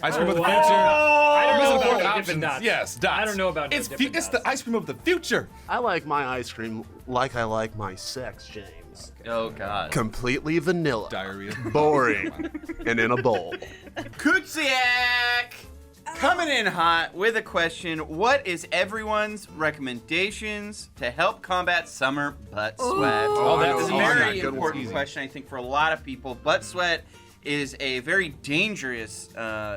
Ice cream of the future. I don't know Missing a fourth about option. Dippin' Dots. Yes, dots. I don't know about it's Dippin' it's the ice cream of the future. I like my ice cream like I like my sex, James. Oh, God. Completely vanilla. Diarrhea. Boring. And in a bowl. Kutsiak! Coming in hot with a question. What is everyone's recommendations to help combat summer butt sweat? That's a very important question, I think, for a lot of people. Butt sweat is a very dangerous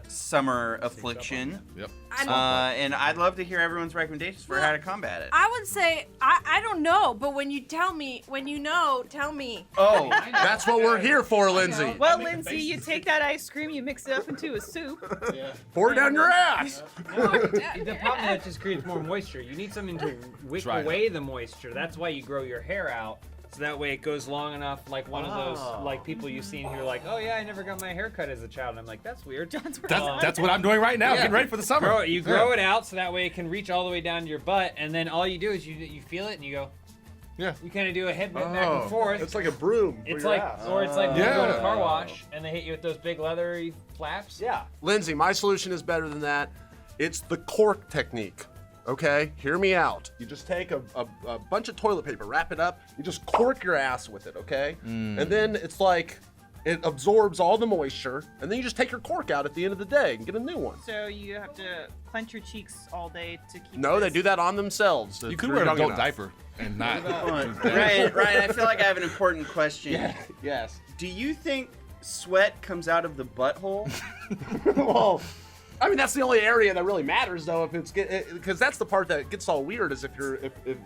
summer affliction. Yep. And I'd love to hear everyone's recommendations for how to combat it. I would say, I don't know, but when you know, tell me. Oh, that's what we're here for, Lindsay. Well, Lindsay, you take that ice cream, you mix it up into a soup. Pour it down your ass. The problem is it just creates more moisture. You need something to wick Dry it away the moisture. That's why you grow your hair out. So that way it goes long enough, like one of those like people you've seen who are like, oh yeah, I never got my hair cut as a child. And I'm like, that's weird. That's what I'm doing right now. Getting ready for the summer. You grow it out so that way it can reach all the way down to your butt, and then all you do is you feel it and you go. Yeah. You kind of do a head back and forth. It's like a broom. It's like, or it's like when you go to a car wash and they hit you with those big leathery flaps. Yeah. Lindsay, my solution is better than that. It's the cork technique. Okay, hear me out. You just take a bunch of toilet paper, wrap it up, you just cork your ass with it, okay? And then it's like, it absorbs all the moisture, and then you just take your cork out at the end of the day and get a new one. So you have to clench your cheeks all day to keep. No, they do that on themselves. You could wear an adult diaper and not. Ryan, I feel like I have an important question. Yeah, yes. Do you think sweat comes out of the butthole? Well, I mean, that's the only area that really matters, though, if it's because that's the part that gets all weird, is if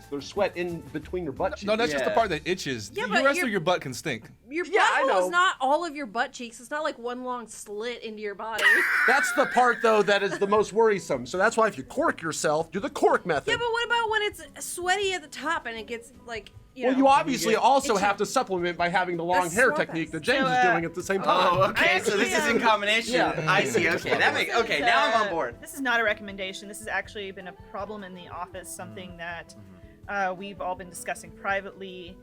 there's sweat in between your butt cheeks. No, that's just the part that itches. Yeah, the but rest of your butt can stink. Your I butthole know. is not all of your butt cheeks. It's not like one long slit into your body. That's the part, though, that is the most worrisome. So that's why if you cork yourself, do the cork method. Yeah, but what about when it's sweaty at the top and it gets like, Well, you obviously also have to supplement by having the long hair technique that James is doing at the same time. Oh, okay. So this is in combination. Yeah. I see. Okay, that makes. Okay, now I'm on board. This is not a recommendation. This has actually been a problem in the office, something that we've all been discussing privately.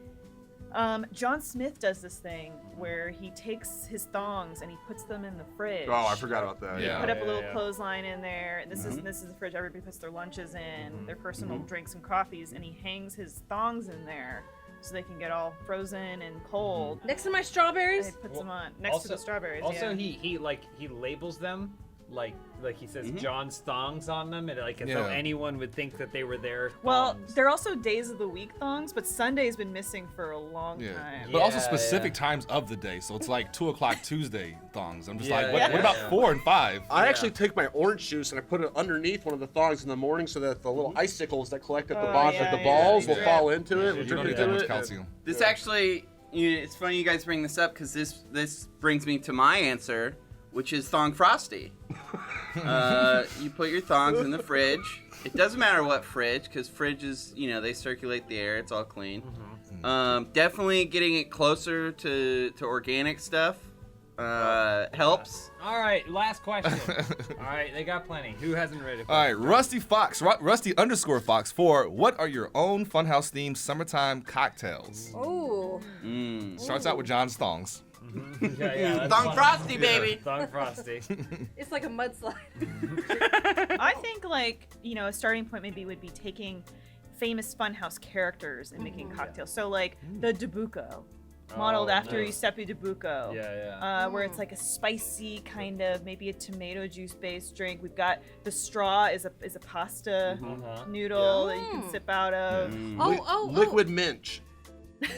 John Smith does this thing where he takes his thongs and he puts them in the fridge. Oh, I forgot about that. Put up a little clothesline in there. This is the fridge everybody puts their lunches in, their personal drinks and coffees, and he hangs his thongs in there so they can get all frozen and cold. Next to my strawberries? And he puts them on next to the strawberries. Also, yeah. he labels them like he says John's thongs on them, and like as though anyone would think that they were their thongs. Well, they're also days of the week thongs, but Sunday's been missing for a long time. But also specific times of the day. So it's like 2 o'clock Tuesday thongs. I'm just like, what about 4 and 5? I actually take my orange juice and I put it underneath one of the thongs in the morning so that the little icicles that collect at the bottom, like the balls, will fall into it. You don't need that much calcium. This actually, it's funny you guys bring this up because this brings me to my answer, which is thong frosty. You put your thongs in the fridge. It doesn't matter what fridge, because fridges, they circulate the air. It's all clean. Definitely getting it closer to organic stuff helps. All right, last question. All right, they got plenty. Who hasn't read it? All right, Rusty _Fox 4. What are your own Funhouse themed summertime cocktails? Oh. Starts out with John's thongs. Yeah, Thong Frosty, baby. Thong Frosty. It's like a mudslide. I think a starting point maybe would be taking famous Funhouse characters and making cocktails. So like the Debuco, modeled after Giuseppe Debuco. Yeah. Where it's like a spicy kind of, maybe a tomato juice based drink. We've got the straw is a pasta noodle that you can sip out of. Liquid minch.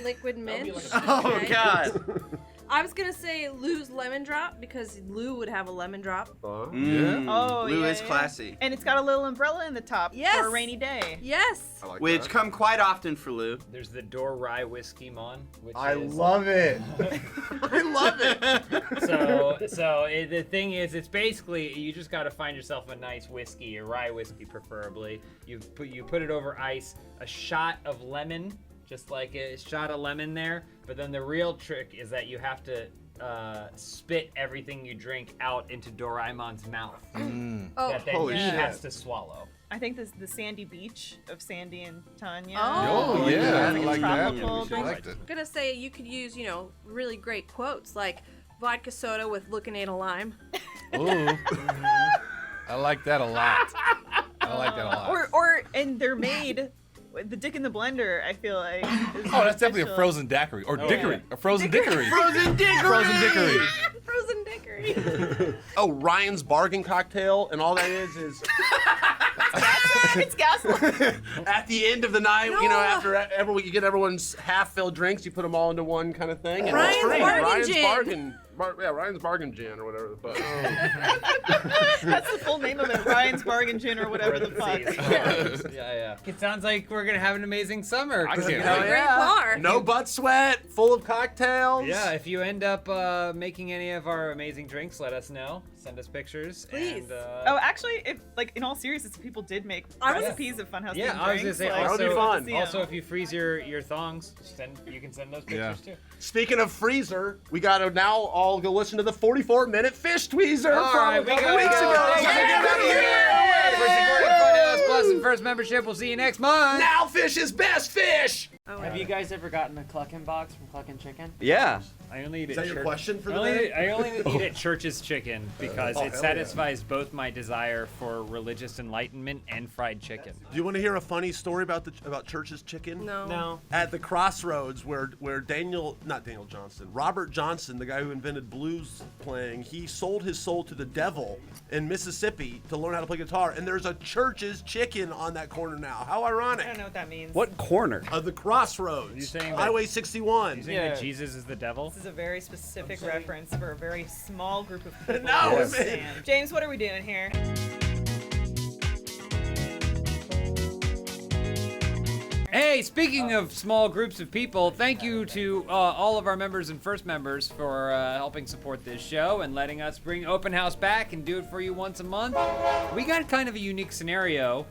Liquid mint. Oh God. I was gonna say Lou's lemon drop because Lou would have a lemon drop. Lou is classy. And it's got a little umbrella in the top for a rainy day. Yes. Which come quite often for Lou. There's the Door Rye Whiskey Mon, which I is, love it. I love it. So the thing is, it's basically you just got to find yourself a nice whiskey, a rye whiskey preferably. You put it over ice, a shot of lemon, just like a shot of lemon there. But then the real trick is that you have to spit everything you drink out into Doraimon's mouth. That then he has to swallow. I think this the Sandy Beach of Sandy and Tanya. Oh, yeah. Like I like that. tropical drink. I'm gonna say you could use, really great quotes like vodka soda with Lookinate lime. Ooh. I like that a lot. I like that a lot. And they're made. The Dick in the Blender, I feel like. Oh, that's definitely a frozen daiquiri. Or dickory. A frozen dickory. Frozen dickory. Frozen dickory. Frozen dickory. Oh, Ryan's bargain cocktail, and all that is it's gaslight. at the end of the night, after you get everyone's half-filled drinks, you put them all into one kind of thing. And Ryan's it's free. bargain Ryan's gin. bargain. Ryan's bargain gin or whatever the fuck. That's the full name of it. Ryan's Bargain Gin or whatever the fuck. Yeah. It sounds like we're gonna have an amazing summer. I can't wait. Great bar. No butt sweat, full of cocktails. Yeah, if you end up making any of our amazing drinks, let us know. Send us pictures. Please. And, Oh, actually, if in all seriousness, if people did make recipes of Funhouse yeah, themed I was gonna drinks, say like, also, that would be fun. also if you freeze your thongs, you can send those pictures too. Speaking of freezer, we gotta now all go listen to the 44-minute fish tweezer from a couple weeks ago. For supporting Funhouse Plus and first membership, we'll see you next month. Now fish is best fish. Have you guys ever gotten a Cluckin' box from Cluckin' Chicken? Yeah. I only eat Is at that your church- question for I the only, day? I only eat at Church's Chicken because it hell satisfies both my desire for religious enlightenment and fried chicken. Do you want to hear a funny story about Church's Chicken? No. At the crossroads where Robert Johnson, the guy who invented blues playing, he sold his soul to the devil in Mississippi to learn how to play guitar. And there's a Church's Chicken on that corner now. How ironic. I don't know what that means. What corner? Of the crossroads. You saying that- Highway 61. You saying that Jesus is the devil? This is a very specific reference for a very small group of people. No, to man. understand. James, what are we doing here? Hey, speaking of small groups of people, thank you to all of our members and first members for helping support this show and letting us bring Open House back and do it for you once a month. We got kind of a unique scenario.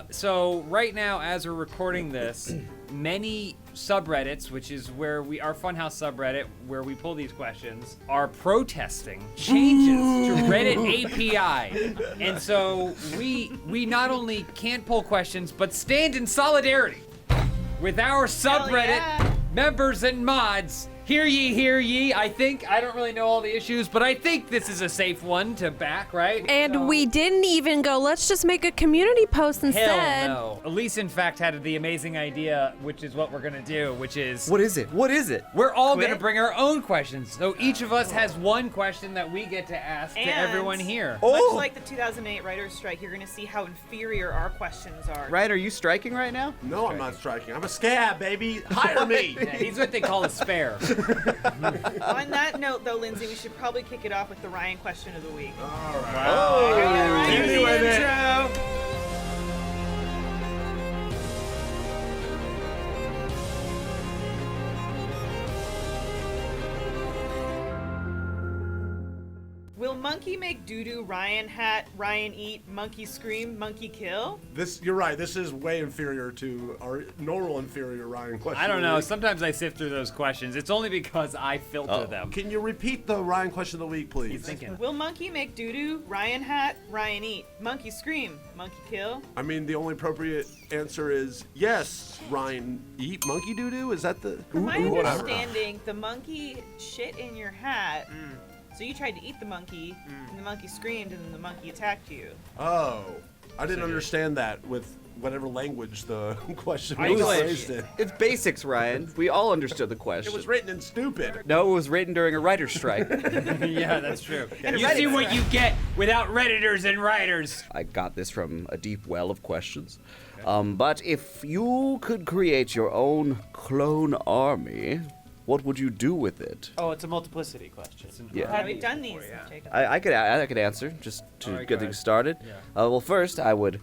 So right now, as we're recording this, many subreddits, which is where our Funhouse subreddit, where we pull these questions, are protesting changes to Reddit API. And so we not only can't pull questions, but stand in solidarity with our subreddit members and mods. Hear ye, I think. I don't really know all the issues, but I think this is a safe one to back, right? And we didn't even go, let's just make a community post instead. Hell no. Elise, in fact, had the amazing idea, which is what we're going to do, which is... What is it? What is it? We're all going to bring our own questions. So each of us has one question that we get to ask to everyone here. Much like the 2008 writers' strike, you're going to see how inferior our questions are. Right, are you striking right now? No, I'm not striking. I'm a scab, baby. Hire me. Yeah, he's what they call a spare. On that note, though, Lindsay, we should probably kick it off with the Ryan question of the week. All right. Oh, Hit me with it. Will monkey make doo-doo, Ryan hat, Ryan eat, monkey scream, monkey kill? You're right. This is way inferior to our normal inferior Ryan question. I don't know. Sometimes I sift through those questions. It's only because I filter them. Can you repeat the Ryan question of the week, please? He's thinking. Will monkey make doo-doo, Ryan hat, Ryan eat, monkey scream, monkey kill? I mean, the only appropriate answer is yes. Ryan eat monkey doo-doo? Is that the? From my understanding, the monkey shit in your hat. So you tried to eat the monkey, and the monkey screamed, and then the monkey attacked you. Oh, I didn't understand that with whatever language the question was English. phrased in. It's basics, Ryan. We all understood the question. It was written in stupid. No, it was written during a writer's strike. Yeah, that's true. You see what you get without Redditors and writers. I got this from a deep well of questions. But if you could create your own clone army, what would you do with it? Oh, it's a multiplicity question. Yeah. We've done these, Jacob. I could answer just to All right, get go things ahead. started. Yeah. Well, first I would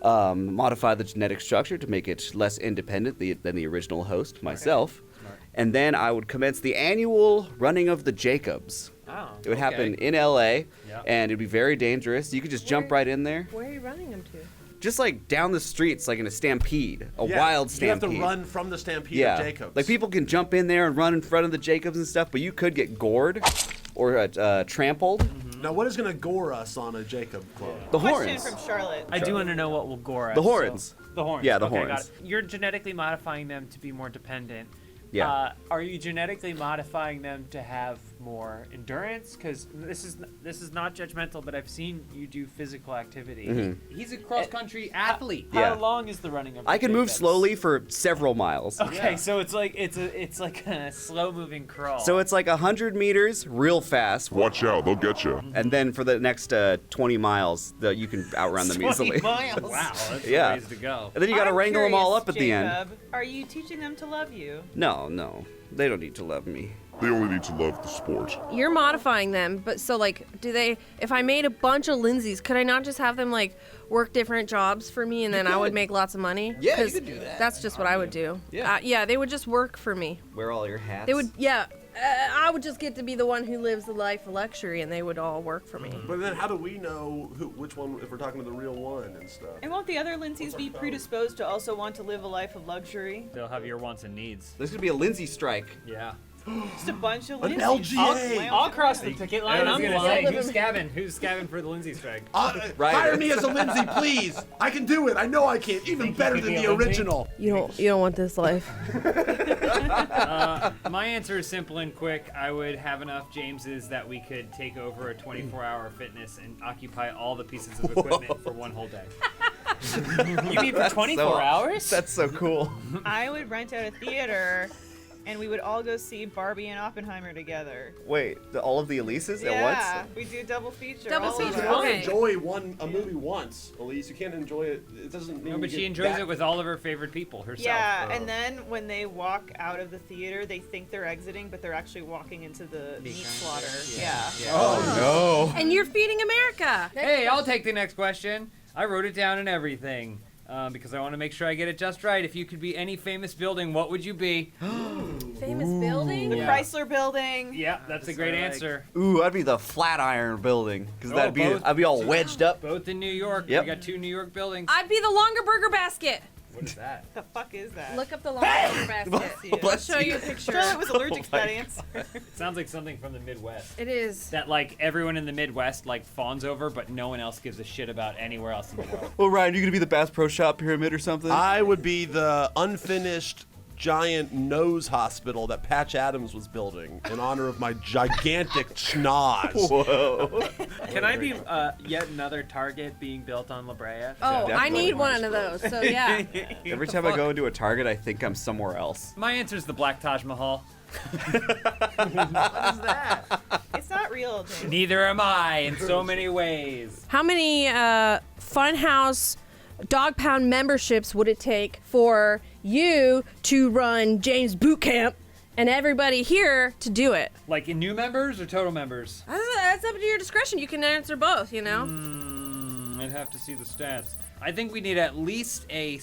modify the genetic structure to make it less independent than the original host, myself. And then I would commence the annual running of the Jacobs. Oh, It would happen okay. in LA, Yeah. and it'd be very dangerous. You could just jump right in there. Where are you running them to? Just like down the streets, like in a stampede, a Yeah, wild you stampede. have to run from the stampede yeah. of Jacobs. Like people can jump in there and run in front of the Jacobs and stuff, but you could get gored or trampled. Now, what is going to gore us on a Jacob clone? The Question horns. from Charlotte. I do want to know what will gore us. The horns. So, the horns. Yeah, the okay, horns. Got it. You're genetically modifying them to be more dependent. Yeah. Are you genetically modifying them to have more endurance? Because this is not judgmental, but I've seen you do physical activity. Mhm. He's a cross-country athlete. Yeah. How long is the running of? I the can move Jacobs? slowly for several miles. Okay, so it's like a slow-moving crawl. So it's like 100 meters real fast. Watch out, they'll get you. And then for the next 20 miles, you can outrun them 20 easily. miles. Wow, that's Yeah. a ways to go. And then you got to I'm wrangle them all curious, up at the end. Jacob, are you teaching them to love you? No, they don't need to love me. They only need to love the sport. You're modifying them, but so like, if I made a bunch of Lindsays, could I not just have them like work different jobs for me and then I would make lots of money? Yeah, you 'Cause could do that. That's just what I would do. Yeah. Yeah, they would just work for me. Wear all your hats. They would, yeah. I would just get to be the one who lives the life of luxury, and they would all work for me. But then how do we know which one, if we're talking to the real one and stuff? And won't the other Lindsays be predisposed to also want to live a life of luxury? They'll have your wants and needs. There's gonna be a Lindsay strike. Yeah. Just a bunch of An Lindsays. LGA. I'll cross the ticket line. I was I'm gonna say, one. who's scabbing? Who's scabbing for the Lindsay strike? Hire me as a Lindsay, please. I can do it. I know I can. Even better than the original. You don't want this life. My answer is simple and quick. I would have enough Jameses that we could take over a 24-hour fitness and occupy all the pieces of equipment for one whole day. You mean for 24 hours? That's so cool. I would rent out a theater, and we would all go see Barbie and Oppenheimer together. Wait, all of the Elises at Yeah, once? we do double feature. Double all of You feature, them. can only okay. enjoy a movie once, Elise. You can't enjoy it. It doesn't mean No, but you she get enjoys that- it with all of her favorite people herself. Yeah, and then when they walk out of the theater, they think they're exiting, but they're actually walking into the meat slaughter. Yeah. Oh, And you're feeding America. Hey, I'll take the next question. I wrote it down and everything because I want to make sure I get it just right. If you could be any famous building, what would you be? Famous building? The Yeah. Chrysler Building. Yeah, that's a great answer. Ooh, I'd be the Flatiron Building because Oh, both. I'd be all wedged up. Both in New York. Yep. We got 2 New York buildings. I'd be the longer burger basket. What is that? The fuck is that? Look up the longer burger basket. I'll show you a picture. Charlotte was allergic to that answer. Sounds like something from the Midwest. It is. That like everyone in the Midwest like fawns over, but no one else gives a shit about anywhere else in the world. Well, Ryan, you gonna be the Bass Pro Shop pyramid or something? I would be the unfinished giant nose hospital that Patch Adams was building in honor of my gigantic schnoz. Whoa. Can I be yet another Target being built on La Brea? Oh, I Definitely need one of those. So yeah. Every time I go into a Target, I think I'm somewhere else. My answer is the Black Taj Mahal. What is that? It's not real, James. Neither am I in so many ways. How many Funhaus Dog Pound memberships would it take for you to run James Boot Camp and everybody here to do it? Like in new members or total members? That's up to your discretion. You can answer both, you know? I'd have to see the stats. I think we need at least a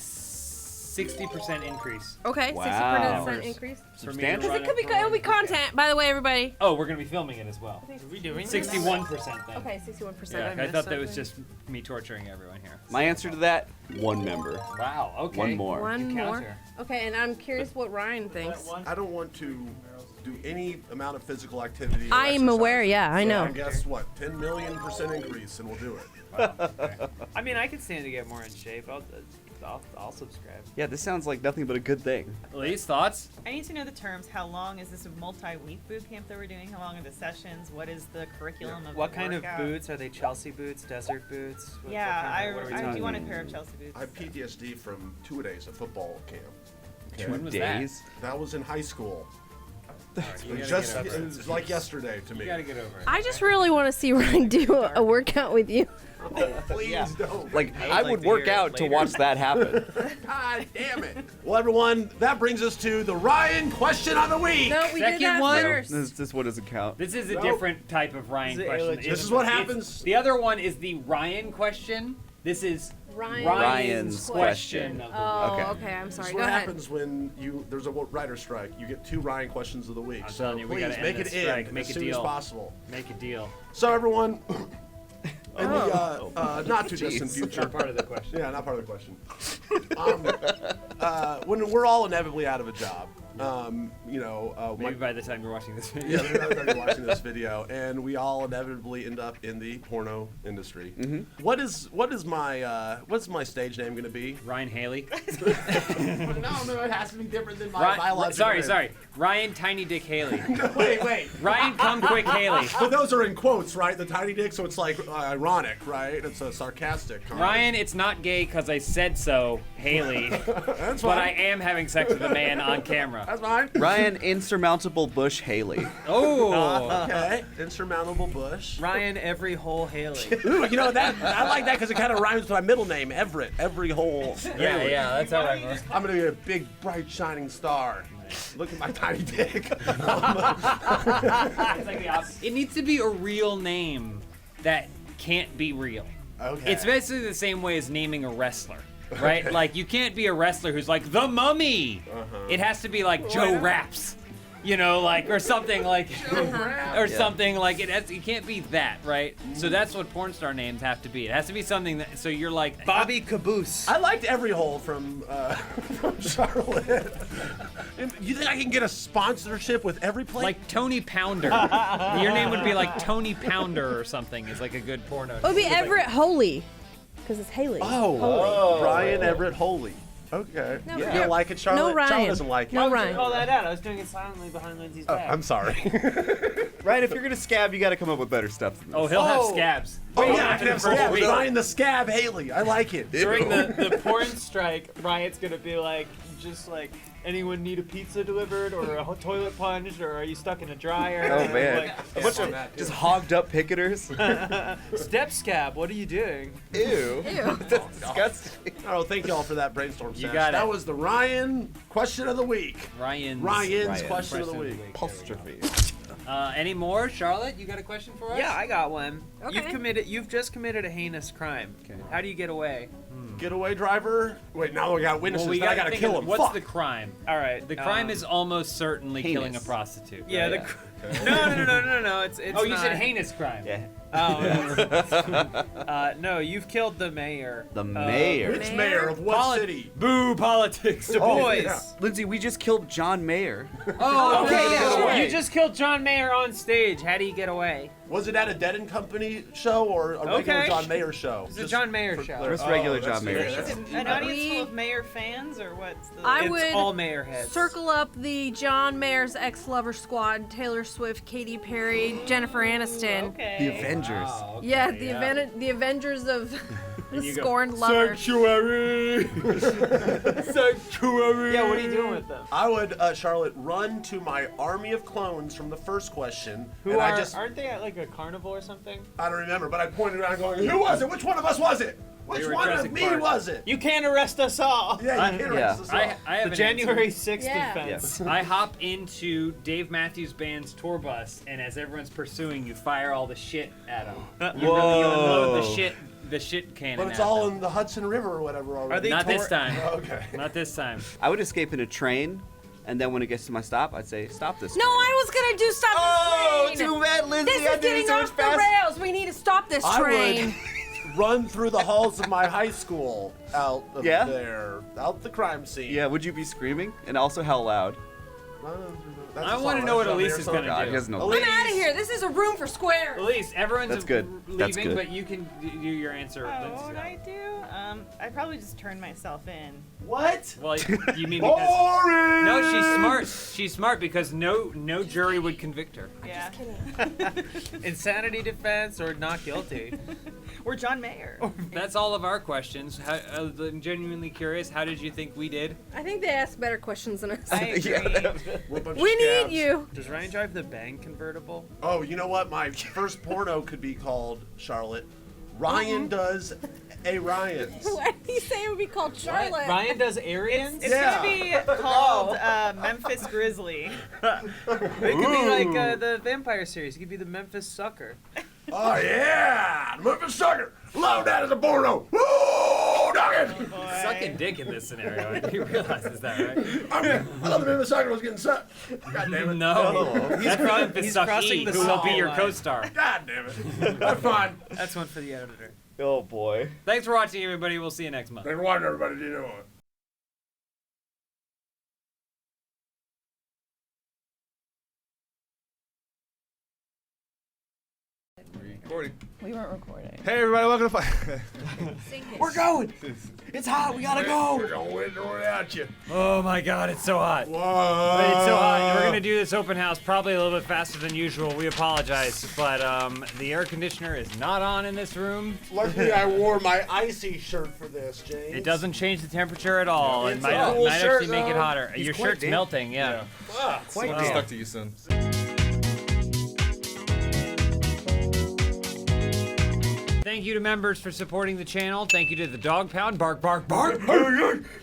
60% increase. Okay, Wow. 60% increase. Substantial. Because it'll be content, by the way, everybody. Oh, we're gonna be filming it as well. Are we doing 61% then. Okay, 61%. Yeah, I thought that was just me torturing everyone here. My answer to that: one member. Wow. Okay. One more. One more. Okay, and I'm curious what Ryan thinks. I don't want to do any amount of physical activity. or I am exercise. aware, yeah, I So know. guess what? 10 million% increase, and we'll do it. I mean, I can stand to get more in shape. I'll subscribe. Yeah, this sounds like nothing but a good thing. Elise, thoughts? I need to know the terms. How long is this a multi-week boot camp that we're doing? How long are the sessions? What is the curriculum of What the kind of workout? boots? Are they Chelsea boots, desert boots? Yeah, what are we I do talking? want a pair of Chelsea boots. I have PTSD from 2 days at football camp. Two days? That was in high school. you It gotta just get over it it. was like yesterday to me. You gotta get over it. I just really want to see Ryan do a workout with you. Please don't. Like, I'd I like would to work hear it out to later. watch that happen. God damn it. Well, everyone, that brings us to the Ryan question of the week. No, we did Second that one? first. This one doesn't count. This is a Nope. different type of Ryan question. This is what happens. The other one is the Ryan question. This is Ryan's question. of the Oh, Okay. okay, I'm This sorry. is Go what ahead. happens when there's a writer strike. You get 2 Ryan questions of the week. I'm So telling you, we please gotta end make this it strike. in Make as a soon deal. as possible. Make a deal. So everyone, in Oh. the not too distant Jeez. future. Not part of the question. Yeah, not part of the question. When we're all inevitably out of a job, Maybe by the time you're watching this video. yeah, maybe by the time you're watching this video, and we all inevitably end up in the porno industry. What is what's my stage name going to be? Ryan Haley. No, it has to be different than my biological name. Sorry. Ryan Tiny Dick Haley. Wait. Ryan Come Quick Haley. But those are in quotes, right? The tiny dick, so it's like ironic, right? It's a sarcastic comment. Ryan, it's not gay because I said so, Haley. That's But fine. I am having sex with a man on camera. That's fine. Ryan Insurmountable Bush Haley. Oh. Okay. Insurmountable Bush. Ryan Every Hole Haley. Ooh, that I like that because it kind of rhymes with my middle name, Everett. Every whole. Yeah, that's how I work. I'm gonna be a big, bright, shining star. Look at my tiny dick. It needs to be a real name that can't be real. Okay. It's basically the same way as naming a wrestler, right? Like, you can't be a wrestler who's like, The Mummy! It has to be like Joe Raps. Or something like, something like it can't be that, right? So that's what porn star names have to be. It has to be something that, so you're like Bobby Caboose. I liked Every Hole from Charlotte. And you think I can get a sponsorship with every place? Like Tony Pounder. Your name would be like Tony Pounder or something. Is like a good porno. It would be Everett Holy, because it's Haley. Oh, Ryan Everett Holy. Okay. No, You yeah. don't like it, Charlotte? No, Ryan. Charlotte doesn't like it. No, Ryan. Call that out. I was doing it silently behind Lindsay's back. I'm sorry. Ryan, if you're gonna scab, you gotta come up with better stuff than this. Oh, he'll have scabs. Oh, yeah, I After can the have first scab. week. Ryan the Scab Haley. I like it. During the porn strike, Ryan's gonna be like, just like, anyone need a pizza delivered or a toilet plunged or are you stuck in a dryer? Oh man, Like, a bunch of just hogged up picketers. Step scab, what are you doing? Ew. That's disgusting. Oh, thank y'all for that brainstorm session. got That it. was the Ryan question of the week. Ryan's question of the week. Apostrophe. Any more, Charlotte? You got a question for us? Yeah, I got one. Okay. You've just committed a heinous crime. How do you get away? Getaway driver. Wait, now we got witnesses. Well, we Now I gotta gotta think kill of him. What's Fuck. the crime? All right. The crime is almost certainly killing a prostitute. Yeah. right? No. It's Oh, you said not. heinous crime. Yeah. Oh, no, you've killed the mayor. The mayor. Which mayor of what city? Boo politics. Du Oh, Bois. yeah. Lindsay, we just killed John Mayer. Oh, okay, yeah. You just killed John Mayer on stage. How do you get away? Was it at a Dead and Company show or a regular Okay. John Mayer show? It's a John Mayer show. Just regular that's John Mayer. fair. Is it an audience full of Mayor fans, or what's the? I It's would all Mayor heads. circle up the John Mayer's ex-lover squad: Taylor Swift, Katy Perry, Jennifer Aniston. Okay. The Avengers. Yeah, the Avengers of the you go, scorned lover. Sanctuary. Sanctuary. Yeah, what are you doing with them? I would, Charlotte, run to my army of clones from the first question. Who and aren't they at like a carnival or something? I don't remember, but I pointed around going, who was it? Which one of us was it? Which were one of Jurassic me Park. was it? You can't arrest us all. Yeah, you can't arrest us all. I have The an January answer. 6th Yeah. defense. I hop into Dave Matthews Band's tour bus, and as everyone's pursuing, you fire all the shit at them. You really unload the shit the shit cannon. But it's at all them. in the Hudson River or whatever already. Not this time. Okay. Not this time. I would escape in a train, and then when it gets to my stop, I'd say, stop this. No, I was gonna do stop this train. too bad, Lindsay. This I is did it getting so much off the faster. rails. We need to stop this train. I would run through the halls of my high school out of Yeah? there, out the crime scene. Yeah, would you be screaming? And also, how loud? That's I a want to song. know what That's Elise on is there, gonna God, do. he doesn't know. I'm out of here. This is a room for squares. Elise, everyone's That's good. leaving, That's good. but you can do your answer. Oh, Lindsay. what would I do? I'd probably just turn myself in. What? Well, you mean because Boring! no, she's smart. She's smart because no jury would convict her. Yeah. Insanity defense or not guilty. We're John Mayer. That's all of our questions. I'm genuinely curious. How did you think we did? I think they ask better questions than us. I agree. We're a bunch We of need scabs. you. Does Ryan drive the bang convertible? Oh, you know what? My first porno could be called, Charlotte, Ryan Does a Ryan's. Why did he say it would be called Charlotte? Ryan does Aryans? It's gonna be called Memphis Grizzly. It could be like the vampire series. It could be the Memphis Sucker. Oh, yeah! Memphis Sucker! Love that as a porno! Woo! Dog it! Sucking dick in this scenario. He realizes that, right? I thought the Memphis Sucker was getting sucked. God damn it. No. That's Memphis he's Sucky, crossing the who will be song your line. co-star. God damn it. That's fine. That's one for the editor. Oh, boy. Thanks for watching, everybody. We'll see you next month. Thanks for watching, everybody. Do you know what? Recording. We weren't recording. Hey everybody, welcome to Fun. We're going. It's hot. We gotta go. We're going to win without you. Oh my God, it's so hot. Whoa. It's so hot. We're gonna do this open house probably a little bit faster than usual. We apologize, but the air conditioner is not on in this room. Luckily, I wore my icy shirt for this, James. It doesn't change the temperature at all. It's It might, a cool might shirt, actually make it though. hotter. He's Your quite shirt's damp. melting, yeah. Quite I'll be stuck to you soon. Thank you to members for supporting the channel. Thank you to the Dog Pound. Bark, bark, bark.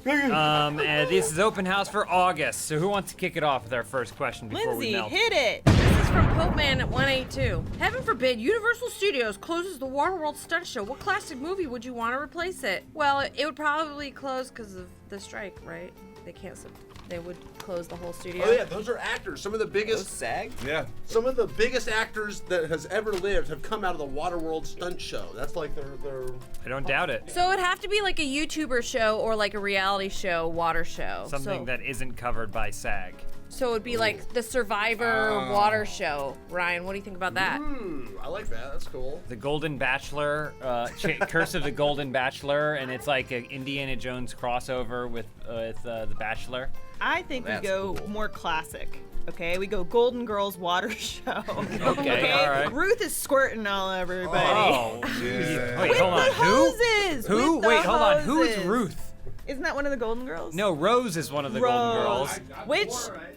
And this is open house for August. So who wants to kick it off with our first question before we Lindsay, melt? hit it. This is from Popeman at 182. Heaven forbid Universal Studios closes the Waterworld stunt show. What classic movie would you want to replace it? Well, it would probably close because of the strike, right? They canceled. They would close the whole studio. Oh yeah, those are actors. Some of the biggest SAG? Yeah. Some of the biggest actors that has ever lived have come out of the Waterworld stunt show. That's like their I don't doubt it. So it'd have to be like a YouTuber show or like a reality show, water show. Something so, that isn't covered by SAG. So it'd be like the Survivor water show. Ryan, what do you think about that? I like that. That's cool. The Golden Bachelor, Curse of the Golden Bachelor, and it's like an Indiana Jones crossover with The Bachelor. I think we That's go cool. more classic. Okay, we go Golden Girls water show. Okay, all right. Ruth is squirting all over everybody. Oh, Yeah. wait, With hold on. the Who? hoses. Who? With the Wait, hold on. Who is hoses. Ruth? Isn't that one of the Golden Girls? No, Rose is one of the Golden Girls.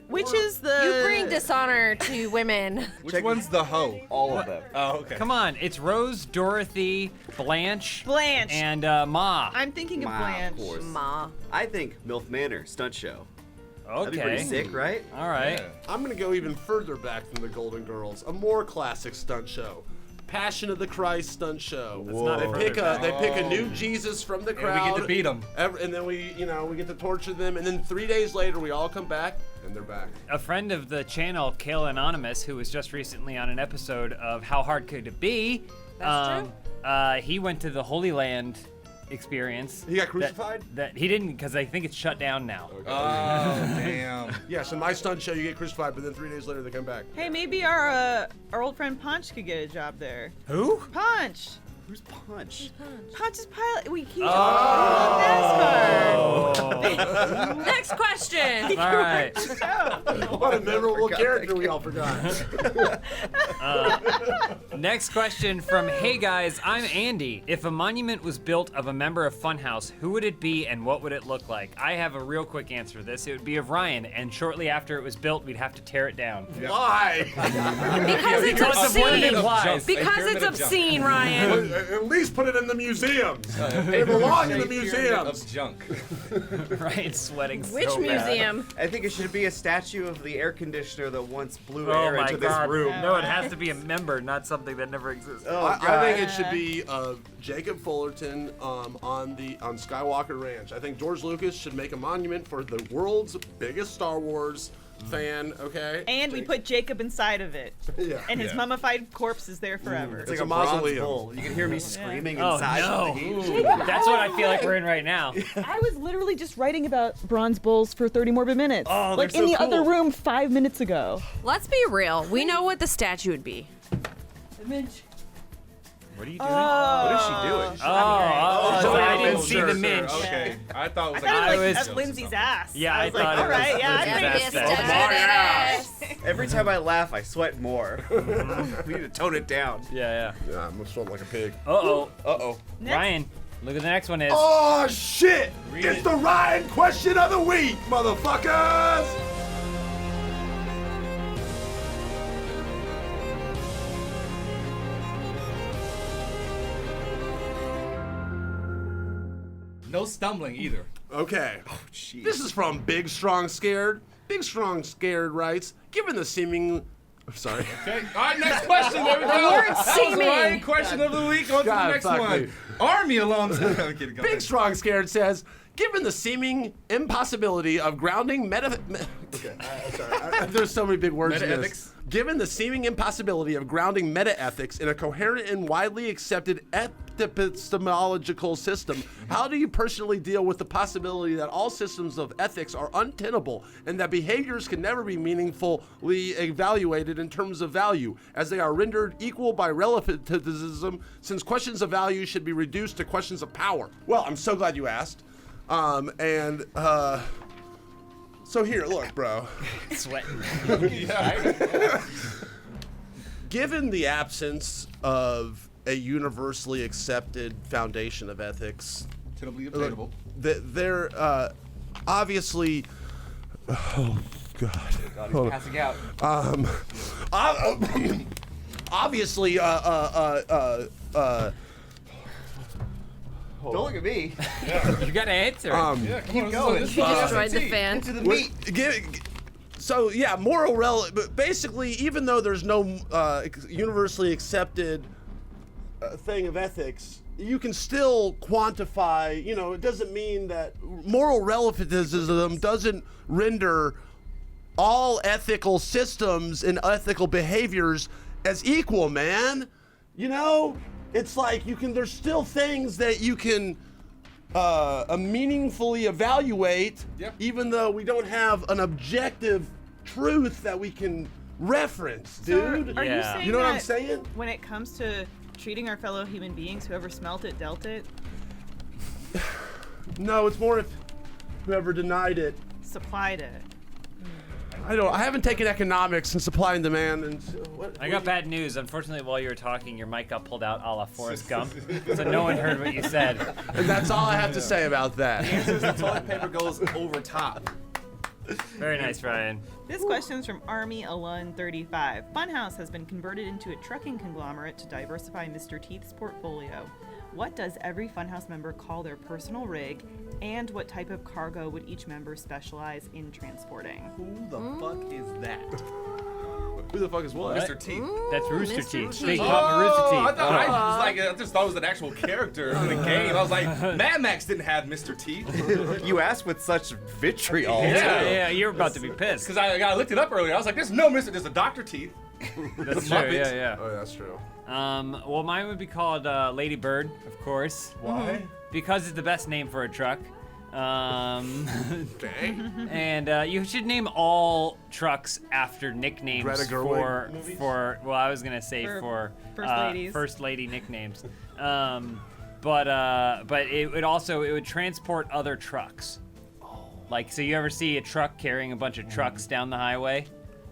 Which is the? You bring dishonor to women. Which one's the hoe? All of them. Oh, okay. Come on, it's Rose, Dorothy, Blanche, Blanche. and Ma. I'm thinking of Ma, Blanche. of course. Ma. I think MILF Manor stunt show. Okay. That'd be pretty sick, right? All right. Yeah. I'm gonna go even further back than the Golden Girls. A more classic stunt show. Passion of the Christ stunt show. not They further pick back. they pick a new Jesus from the crowd. And we get to beat them. And then we get to torture them, and then 3 days later we all come back and they're back. A friend of the channel, Kale Anonymous, who was just recently on an episode of How Hard Could It Be? That's true. He went to the Holy Land experience. He got crucified? That he didn't, because I think it's shut down now. Oh, damn. Yes, in my stunt show you get crucified, but then 3 days later they come back. Hey, maybe our old friend Punch could get a job there. Who? Punch. Who's Punch? Punch is pilot. He Oh. Next question. All right. What a memorable character we all forgot. Next question from Hey Guys, I'm Andy. If a monument was built of a member of Funhaus, who would it be and what would it look like? I have a real quick answer to this. It would be of Ryan, and shortly after it was built, we'd have to tear it down. Why? Because it's Because of what it obscene. implies. Because it's obscene, Ryan. At least put it in the museums. They belong in the museums. Of junk. Ryan's sweating Which so bad. museum? I think it should be a statue of the air conditioner that once blew Oh air my into god. this room. No, it has to be a member, not something that never existed. I think it should be Jacob Fullerton on Skywalker Ranch. I think George Lucas should make a monument for the world's biggest Star Wars fan, okay? And we put Jacob inside of it. Yeah. And his Yeah. mummified corpse is there forever. It's like a mausoleum. Bowl. You can hear me screaming Oh inside. no! of the heat. Jacob, That's what I feel like we're in right now. I was literally just writing about bronze bulls for 30 Morbid Minutes. Oh, they're like in so the other cool. room 5 minutes ago. Let's be real. We know what the statue would be. What are you doing? Oh. What is she doing? So I didn't see Sure, the sure, minch. Okay. I thought it was I thought like it was was- at Lindsay's ass. Yeah, I I was thought like, it all right, was yeah, I Lindsay's think ass. Every time I laugh, I sweat more. We need to tone it down. Yeah. Yeah, I'm sweating like a pig. Uh-oh. Ryan, look at the next one is. Oh, shit! It's the Ryan question of the week, motherfuckers! No stumbling either. Okay. This is from Big Strong Scared. Big Strong Scared writes, given the seeming... Sorry. Okay. All right, next question. There we go. The word That was seeming. Ryan question of the week. On to the God, next fuck one. me. Army alums. I'm kidding, go Big ahead. Strong Scared says, given the seeming impossibility of grounding there's so many big words in this. Meta-ethics? Given the seeming impossibility of grounding meta-ethics in a coherent and widely accepted epistemological system, how do you personally deal with the possibility that all systems of ethics are untenable and that behaviors can never be meaningfully evaluated in terms of value, as they are rendered equal by relativism, since questions of value should be reduced to questions of power? Well, I'm so glad you asked. So here, look, bro. Sweating. Given the absence of a universally accepted foundation of ethics, Tenably obtainable. there obviously. Oh God. God, he's passing out. Obviously, Don't look at me. You gotta answer. Keep going. He destroyed the fan. Into the meat. So yeah, but basically, even though there's no universally accepted thing of ethics, you can still quantify. You know, it doesn't mean that moral relativism doesn't render all ethical systems and ethical behaviors as equal, man. You know, it's like there's still things that you can meaningfully evaluate, even though we don't have an objective truth that we can reference, dude. Are you saying You know what I'm that saying? when it comes to treating our fellow human beings, whoever smelt it, dealt it? No, it's more if whoever denied it. Supplied it. I haven't taken economics and supply and demand and I got bad news. Unfortunately, while you were talking, your mic got pulled out a la Forrest Gump, so no one heard what you said. And that's all I have to say about that. The answer is the toilet paper goes over top. Very nice, Ryan. This question's from Army Alun 35. Funhaus has been converted into a trucking conglomerate to diversify Mr. Teeth's portfolio. What does every Funhaus member call their personal rig, and what type of cargo would each member specialize in transporting? Who the fuck is that? Who the fuck is what? Mr. Teeth. That's Rooster Mr. Teeth. Rooster Big Teeth. Papa Rooster Teeth. I just thought it was an actual character in the game. I was like, Mad Max didn't have Mr. Teeth. You asked with such vitriol. Yeah, you're about to be pissed. Because I looked it up earlier. I was like, there's a Dr. Teeth. That's The true. Muppets. Yeah. Oh, that's true. Well, mine would be called Lady Bird, of course. Why? Because it's the best name for a truck. Okay. And you should name all trucks after nicknames Greta Gerwig for well, I was gonna say for first ladies. first lady nicknames. But it would transport other trucks. Like, so you ever see a truck carrying a bunch of trucks down the highway?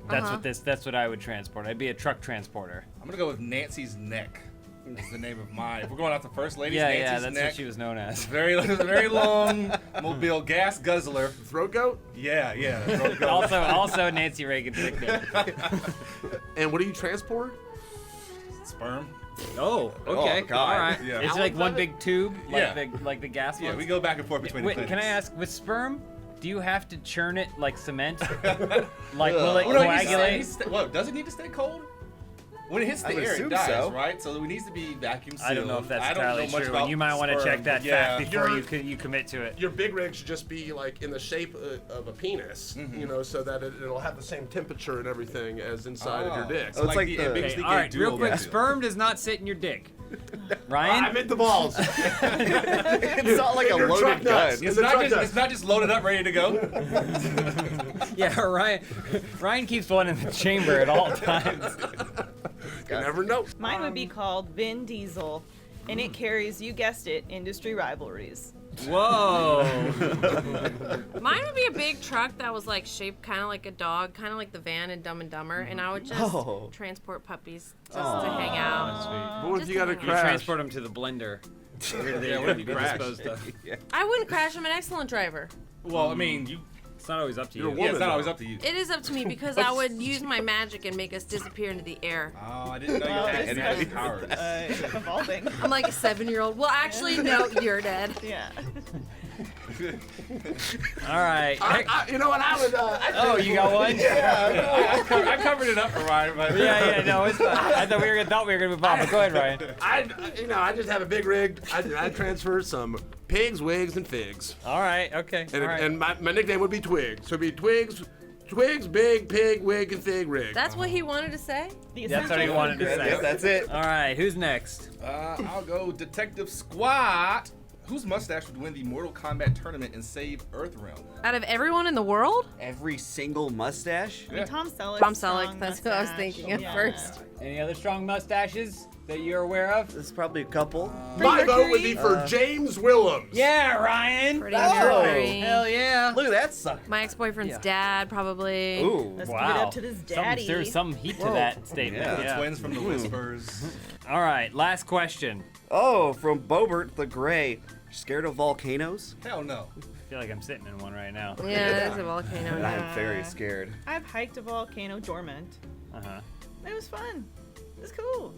That's what I would transport. I'd be a truck transporter. I'm gonna go with Nancy's Neck. Is the name of mine. If we're going out to first ladies, Yeah, Nancy's that's Neck. what she was known as. Very long mobile gas guzzler. Throat goat? Yeah. Throat goat. also Nancy Reagan's nickname. And what do you transport? Sperm. Oh, okay. Oh, God. All right. Yeah. It's How like long's one that? big tube, Yeah. like the gas Yeah, ones? we go back and forth between Wait, the can I clinics. ask, with sperm, do you have to churn it like cement? Will it Well, no, coagulate? What, does it need to stay cold? When it hits the I would air, it assume dies, so. right? So it needs to be vacuum sealed. I don't know if that's I don't entirely know much true, about and you might want to sperm. check that Yeah. fact before You're- you commit to it. Your big rig should just be like in the shape of a penis, you know, so that it'll have the same temperature and everything as inside of your dick. So it's like the Okay, all right, real quick, sperm does not sit in your dick. Ryan? I meant the balls. It's not like a Your loaded truck nuts. gun. It's not just loaded up, ready to go. Yeah, Ryan keeps one in the chamber at all times. You never know. Mine would be called Vin Diesel, and it carries, you guessed it, industry rivalries. Whoa. Mine would be a big truck that was like shaped kind of like a dog, kind of like the van in Dumb and Dumber, and I would just Oh. transport puppies just to hang out. But what if Just you got to to hang You out. crash? transport them to the blender. Yeah, what if you crash? Disposed of. I wouldn't crash. I'm an excellent driver. Well, I mean, It's not always up to You're a you. woman, yeah, it's not though. always up to you. It is up to me because I would use my magic and make us disappear into the air. Oh, I didn't know you had any magic powers. Evolving. I'm like a 7-year-old. Well, actually, no, you're dead. Yeah. All right. You know what I would? Oh, you got one? Yeah, I covered it up for Ryan. But Yeah, no, it's fine. I thought we were gonna move on, but go ahead, Ryan. I just have a big rig. I'd transfer some pigs, wigs, and figs. All right, okay. And, all right. and my nickname would be Twig. So it'd be Twigs, big, pig, wig, and fig rig. That's what he wanted to say? That's what he wanted to say. Yep, that's it. All right, who's next? I'll go Detective Squad. Whose mustache would win the Mortal Kombat tournament and save Earthrealm? Out of everyone in the world? Every single mustache? I mean, Tom Selleck. Tom Selleck, that's who I was thinking at Yeah. first. Any other strong mustaches that you're aware of? There's probably a couple. My vote would be for James Willems. Yeah, Ryan. Freddie Mercury. Hell yeah. Look at that sucker. My ex-boyfriend's dad, probably. Ooh. Let's Wow. give it up to this daddy. There's some heat to that statement. Yeah. The twins from the Whispers. All right, last question. Oh, from Bobert the Gray. Scared of volcanoes? Hell no. I feel like I'm sitting in one right now. Yeah, there's a volcano. I'm very scared. I've hiked a volcano dormant. Uh-huh. It was fun. It was cool.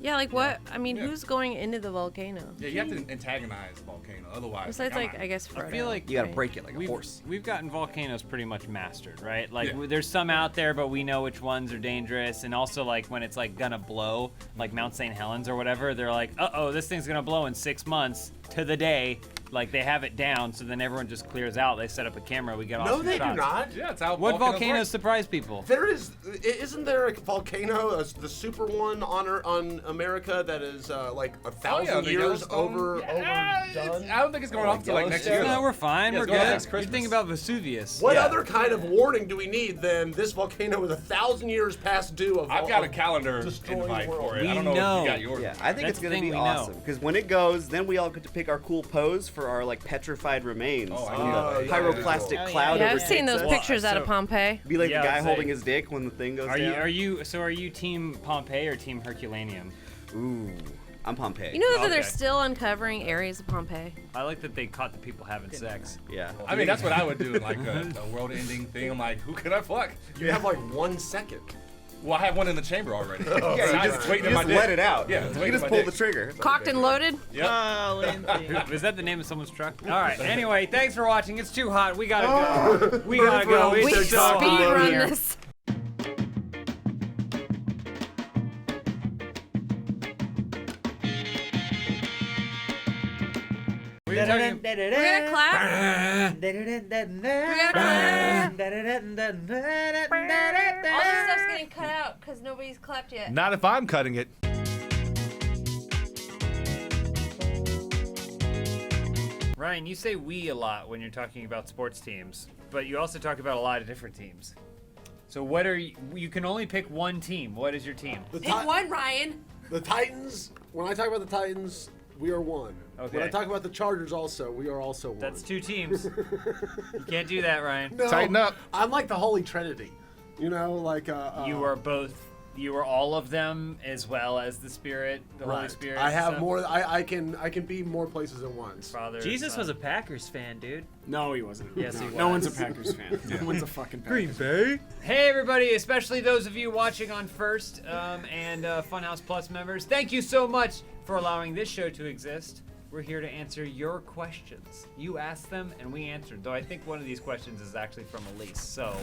Yeah, like what? I mean, who's going into the volcano? Yeah, you have to antagonize Volcano, otherwise. Besides, I'm like, out. I guess Frodo. I feel like You gotta break it like a horse. We've gotten volcanoes pretty much mastered, right? Like Yeah. there's some out there, but we know which ones are dangerous. And also, like when it's like gonna blow, like Mount St. Helens or whatever, they're like, uh-oh, this thing's gonna blow in 6 months to the day. Like they have it down, so then everyone just clears out. They set up a camera, we get off. No, some they do shots. not. Yeah, it's how What volcanoes work. surprise people? There isn't there a volcano, the super one on America that is like 1,000 the years Yellowstone. overdone? I don't think it's going off till like next year. No, though. we're fine. Yeah, We're it's going off good. next You Christmas. think about Vesuvius. What Yeah. other kind of warning do we need than this volcano is 1,000 years past due of I've got a of calendar destroying invite the world. for it. I We don't know know. if you got yours. Yeah, I think That's it's gonna the be thing we know. awesome because when it goes, then we all get to pick our cool pose for our like petrified remains. Oh, I You know. know, Yeah, pyroclastic yeah, yeah. cloud Yeah, I've overtakes seen those us. pictures out of so- Pompeii. Be like Yeah, the I guy would holding say- his dick when the thing goes Are down. you team Pompeii or team Herculaneum? Ooh, I'm Pompeii. You know that Okay. they're still uncovering areas of Pompeii. I like that they caught the people having sex. Yeah. I mean, that's what I would do in like a world-ending thing. I'm like, who can I fuck? You have like 1 second. Well, I have one in the chamber already. Yeah, So you I just, waiting you in my just dick. let it out. Yeah, it's you waiting just in pull my the dick. trigger. Cocked and loaded? Yep. Oh, Lindsay. Was that the name of someone's truck? All right. Anyway, thanks for watching. It's too hot. We gotta go. We gotta go. We It's speed so hot run here. this. We were talking- We're gonna clap. We're gonna clap. All this stuff's getting cut out because nobody's clapped yet. Not if I'm cutting it. Ryan, you say we a lot when you're talking about sports teams, but you also talk about a lot of different teams. So what are you? You can only pick one team. What is your team? Pick one, Ryan. The Titans, when I talk about the Titans, we are one. Okay. When I talk about the Chargers also, we are also one. That's 2 teams. You can't do that, Ryan. No, Tighten up. I'm like the Holy Trinity. You know, like You are both you were all of them as well as the Spirit, the Holy Spirit. I have so- more. I can be more places at once. Father, Jesus Son. was a Packers fan, dude. No, he wasn't. Yes, no, he was. No one's a Packers fan. No one's a fucking Packers Green Bay. Hey everybody, especially those of you watching on First and Funhouse Plus members, thank you so much for allowing this show to exist. We're here to answer your questions. You asked them and we answered, though I think one of these questions is actually from Elise. So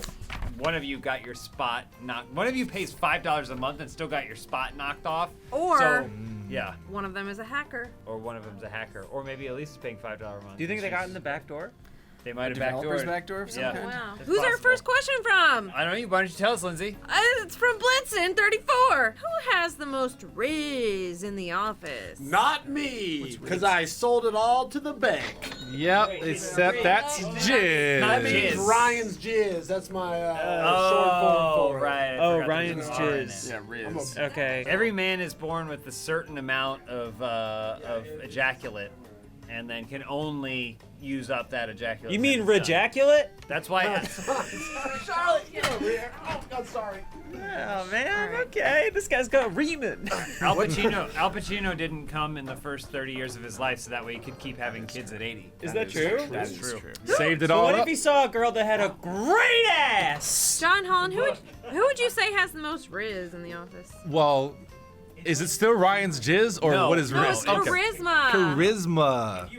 one of you got your spot knocked. One of you pays $5 a month and still got your spot knocked off. Or so, yeah. one of them is a hacker. Or one of them's a hacker. Or maybe Elise is paying $5 a month. Do you think they got in the back door? They might have Developer's backdoored. backdoor of some Yeah. kind? Wow. It's Who's our possible. first question from? I don't know. Why don't you tell us, Lindsay? It's from Blitzen34. Who has the most riz in the office? Not me, because I sold it all to the bank. Yep, except that's jizz. That means Ryan's jizz. That's my short form for it. Right. I Oh, forgot to Ryan's use R in jizz. it. Yeah, Riz. Okay. Every man is born with a certain amount of ejaculate, and then can only use up that ejaculate. You mean when it's done. rejaculate? That's why. Sorry, Charlotte, get over here. Oh, God, sorry. Oh man, okay. This guy's got reaming. Al Pacino didn't come in the first 30 years of his life, so that way he could keep having kids at 80. Is that true? That's true. Saved it So all what up. if he saw a girl that had a great ass? John Holland, who would you say has the most riz in the office? Well, is it still Ryan's jizz or No. what is No, Riz? it's charisma. Charisma.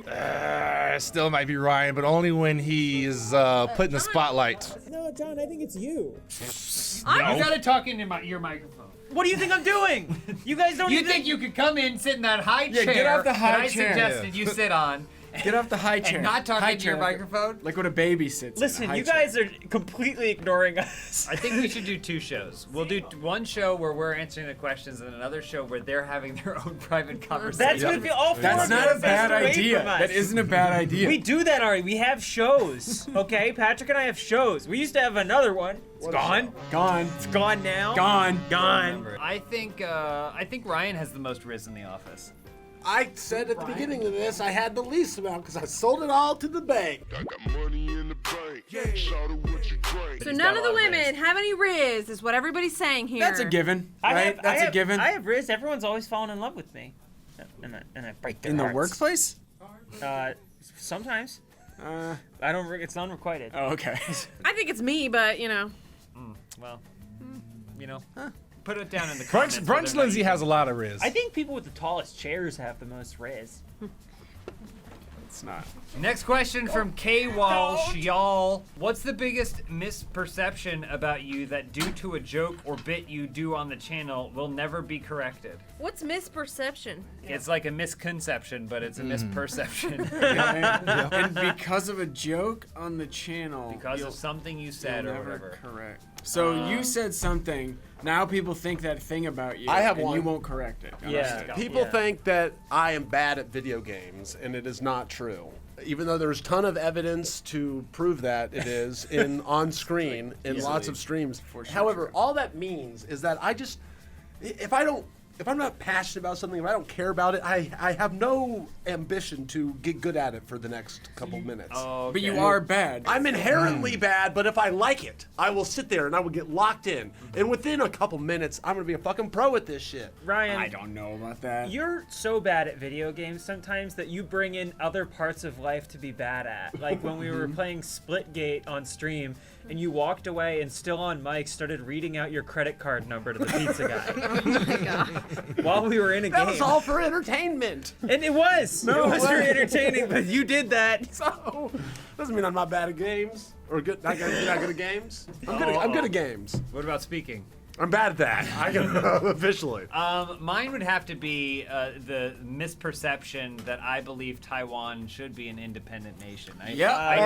Still might be Ryan, but only when he is put in the spotlight. No, John, I think it's you. You gotta talk into your microphone. What do you think I'm doing? You guys don't You even think you could come in, sit in that high Yeah, chair get off the high that I chair. suggested you sit on, Get off the high chair. and not talk High into your chair, like- microphone? Like when a baby sits. Listen, in a high you chair. guys are completely ignoring us. I think we should do 2 shows. We'll do one show where we're answering the questions and another show where they're having their own private conversation. That's gonna be all four That's of you not are a bad faced away idea. from us. That isn't a bad idea. We do that already. We have shows. Okay, Patrick and I have shows. We used to have another one. It's gone. Gone. It's gone now. Gone. Gone. I think Ryan has the most riz in the office. I said at the beginning of this I had the least amount because I sold it all to the bank. I got money in the bank. Shout out what you drink. So none of the women have any riz, is what everybody's saying here. That's a given, right? That's a given. I have riz. Everyone's always fallen in love with me, and I break their In the hearts. workplace? Sometimes. I don't. It's unrequited. Oh, okay. I think it's me, but you know. Well, put it down in the Brunch, comments. whether or Brunch not Lindsay you has a lot of Riz. I think people with the tallest chairs have the most riz. It's not. Next question from K Walsh, y'all. What's the biggest misperception about you that due to a joke or bit you do on the channel will never be corrected? What's misperception? It's like a misconception, but it's a misperception. And because of a joke on the channel, Because of something you said you'll or never whatever. correct. So you said something. Now people think that thing about you. I have and one. you won't correct it. Yeah. People think that I am bad at video games, and it is not true. Even though there's a ton of evidence to prove that it is on screen in lots of streams. However, all that means is that if I'm not passionate about something, if I don't care about it, I have no ambition to get good at it for the next couple minutes. Oh, But you are bad. I'm inherently bad, but if I like it, I will sit there and I will get locked in. And within a couple minutes, I'm gonna be a fucking pro at this shit. Ryan, I don't know about that. you're so bad at video games sometimes that you bring in other parts of life to be bad at. Like when we were playing Splitgate on stream, and you walked away and still on mic started reading out your credit card number to the pizza guy. Oh my god. While we were in a game. That was all for entertainment. And it was. No it was very way. entertaining, but you did that. So doesn't mean I'm not bad at games or good. Not good at games. I'm good at games. What about speaking? I'm bad at that. I can officially. Mine would have to be the misperception that I believe Taiwan should be an independent nation. I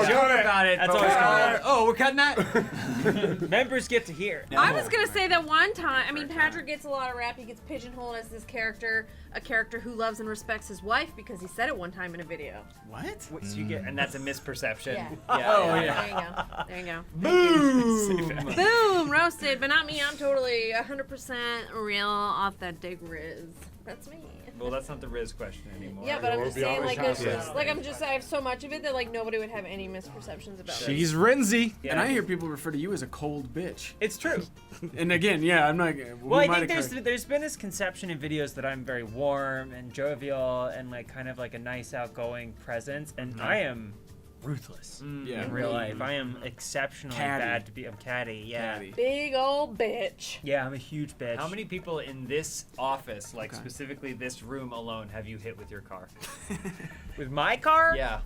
joke about it. That's but always we're gonna not. Oh, we're cutting that? Members get to hear. I was gonna say that one time. I mean, Patrick gets a lot of rap. He gets pigeonholed as this character, a character who loves and respects his wife because he said it one time in a video. What? So you get, and that's a misperception. Yeah. Oh, There you go. There you go. Boom. Boom, roasted, but not me. I'm totally totally 100% real, authentic Riz. That's me. Well, that's not the Riz question anymore. Yeah, but I'm just saying, like, there's just, like, I have so much of it that, like, nobody would have any misperceptions about it. She's Renzi. And I hear people refer to you as a cold bitch. It's true. And again, yeah, I'm not. Well, I think there's been this conception in videos that I'm very warm and jovial and like kind of like a nice outgoing presence, and I am ruthless in real life. I am exceptionally bad to be. I'm catty, yeah. Big old bitch. Yeah, I'm a huge bitch. How many people in this office, like specifically this room alone, have you hit with your car? With my car? Yeah.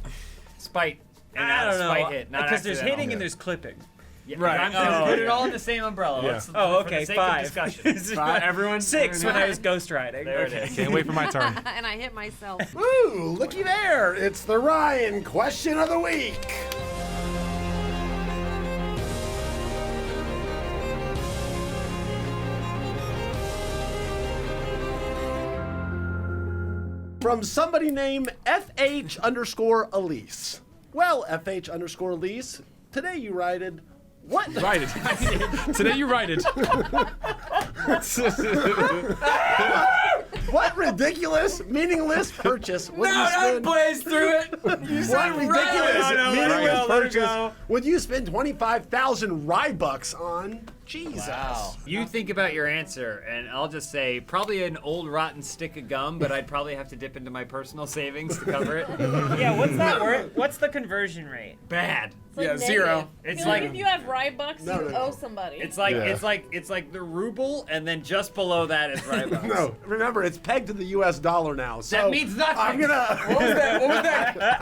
Spite. I don't know. Spite hit, not because there's accidental. hitting and there's clipping. Yeah, Right. I'm gonna put it all in the same umbrella. Yeah. Let's, Oh, for okay, the sake 5. of discussion. Everyone 6 when I was ghost riding. There it is. Can't wait for my turn. And I hit myself. Woo! Looky there! It's the Ryan question of the week. From somebody named FH_Elise. Well, FH_Elise, today you righted. What? Righted. Today you righted. What ridiculous, meaningless purchase would you spend? blaze through it. What ridiculous, meaningless purchase would you spend 25,000 Rybucks on? Jesus. Wow. You think about your answer, and I'll just say probably an old rotten stick of gum, but I'd probably have to dip into my personal savings to cover it. Yeah, what's that word? What's the conversion rate? Bad. It's like Yeah, 0. negative. It's I feel like- if you have Rybucks, you owe somebody. It's like it's like the ruble, and then just below that is Rybucks. No, remember it's pegged to the U.S. dollar now. So That means nothing. I'm gonna.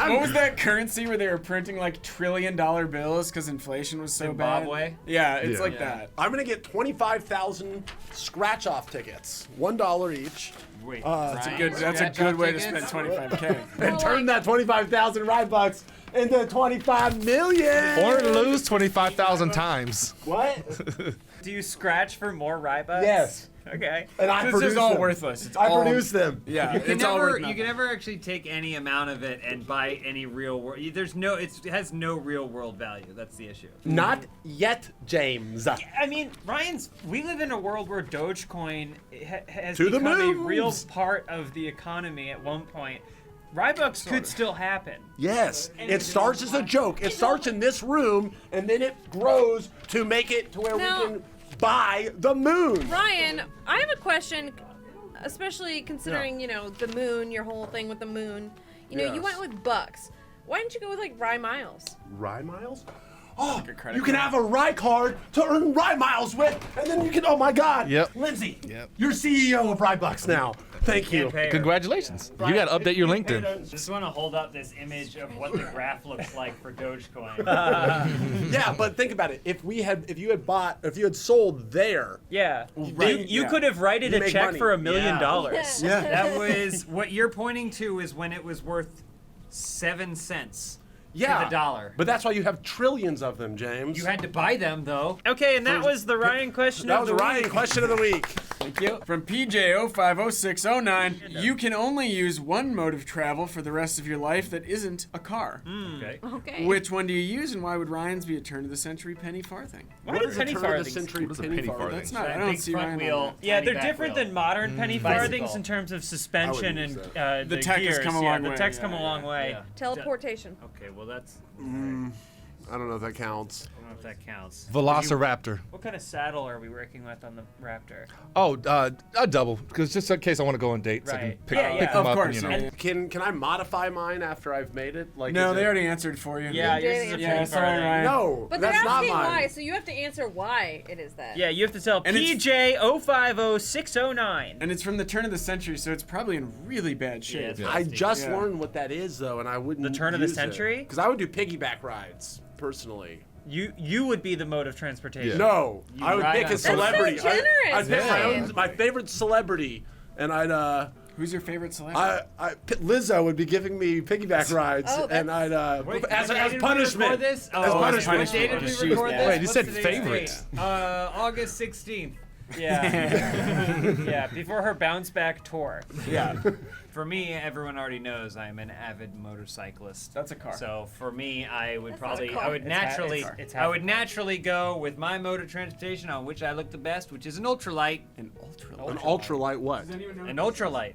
What was that currency where they were printing like $1 trillion bills because inflation was so Zimbabwe? bad? Yeah, it's Yeah. like that. I'm gonna get 25,000 scratch-off tickets, $1 each, Wait, That's a good way to spend 25K. and turn that 25,000 Rybucks into 25 million. Or lose 25,000 times. What? Do you scratch for more Rybucks? Yes. Okay. And I It's produce just all them. worthless. It's I all, produce them. Yeah, You can it's all never worth you nothing. can never actually take any amount of it and buy any real world. There's no it has no real world value. That's the issue. Not yet, James. I mean, we live in a world where Dogecoin has To the become a moons. real part of the economy at one point. Rybucks could still happen. Yes, it starts as a joke. It starts in this room, and then it grows to make it to where Now- we can buy the moon. Ryan, I have a question, especially considering, you know, the moon, your whole thing with the moon. You know, you Yes. went with bucks. Why didn't you go with, like, Rye Miles? Rye miles? Oh, credit you can have a Rye card to earn Rye miles with, and then you can, oh my God. Yep. Lindsay, Yep. you're CEO of Rybucks now. Thank you. Congratulations. You got to update your LinkedIn. Just want to hold up this image of what the graph looks like for Dogecoin. Yeah, but think about it. If you had sold there. Yeah. Right. You Yeah. could have righted You a make check money. for $1 million. Yeah. That was what you're pointing to is when it was worth 7 cents. Yeah. To the dollar. But that's why you have trillions of them, James. You had to buy them though. Okay, and that was the Ryan question That of was the the Ryan week. question of the week. Thank you. From PJ050609, you can only use one mode of travel for the rest of your life that isn't a car. Okay. Okay. Which one do you use, and why would Ryan's be a turn of the century penny farthing? What is a penny turn of the farthings? century What is a penny penny farthing? farthing? That's not. That I don't big see front Ryan wheel. on that. Yeah, tiny they're back different wheel. than modern penny farthings Bicycle. in terms of suspension and use the tech has gears. come a yeah, long the way, tech's yeah, come a long way. Yeah. Teleportation. Okay, well that's I don't know if that counts. I don't know if that counts. Velociraptor. What kind of saddle are we working with on the Raptor? Oh, a double, because just in case I want to go on dates, I can Right. pick, Yeah, pick yeah. them Of up. course, And, you know. yeah. Can I modify mine after I've made it? Like, No, is they it- already answered for you. Yeah, yours is a Yeah, penny sorry, farthing. Ryan. No, But they're that's not asking mine. why, so you have to answer why it is that. Yeah, you have to tell And it's- PJ050609. And it's from the turn of the century, so it's probably in really bad shape. Yeah. I just Yeah. learned what that is though, and I wouldn't. The turn of the century? Because I would do piggyback rides personally. You would be the mode of transportation. No, You I would ride pick on a celebrity. That's so generous, I'd pick Ryan. my favorite celebrity, and I'd Who's your favorite celebrity? Lizzo would be giving me piggyback rides, Oh, and I'd Wait, as what day did we punishment. record this? As punishment. What day did we Shoot. record this? Wait, you What's said today's favorites. date? August 16th. Yeah. Yeah, before her bounce back tour. Yeah. For me, everyone already knows I'm an avid motorcyclist. That's a car. So for me, I would That's not a probably, car. I would It's naturally, it's I would naturally go with my mode of transportation on which I look the best, which is an ultralight. An ultralight what? An ultralight.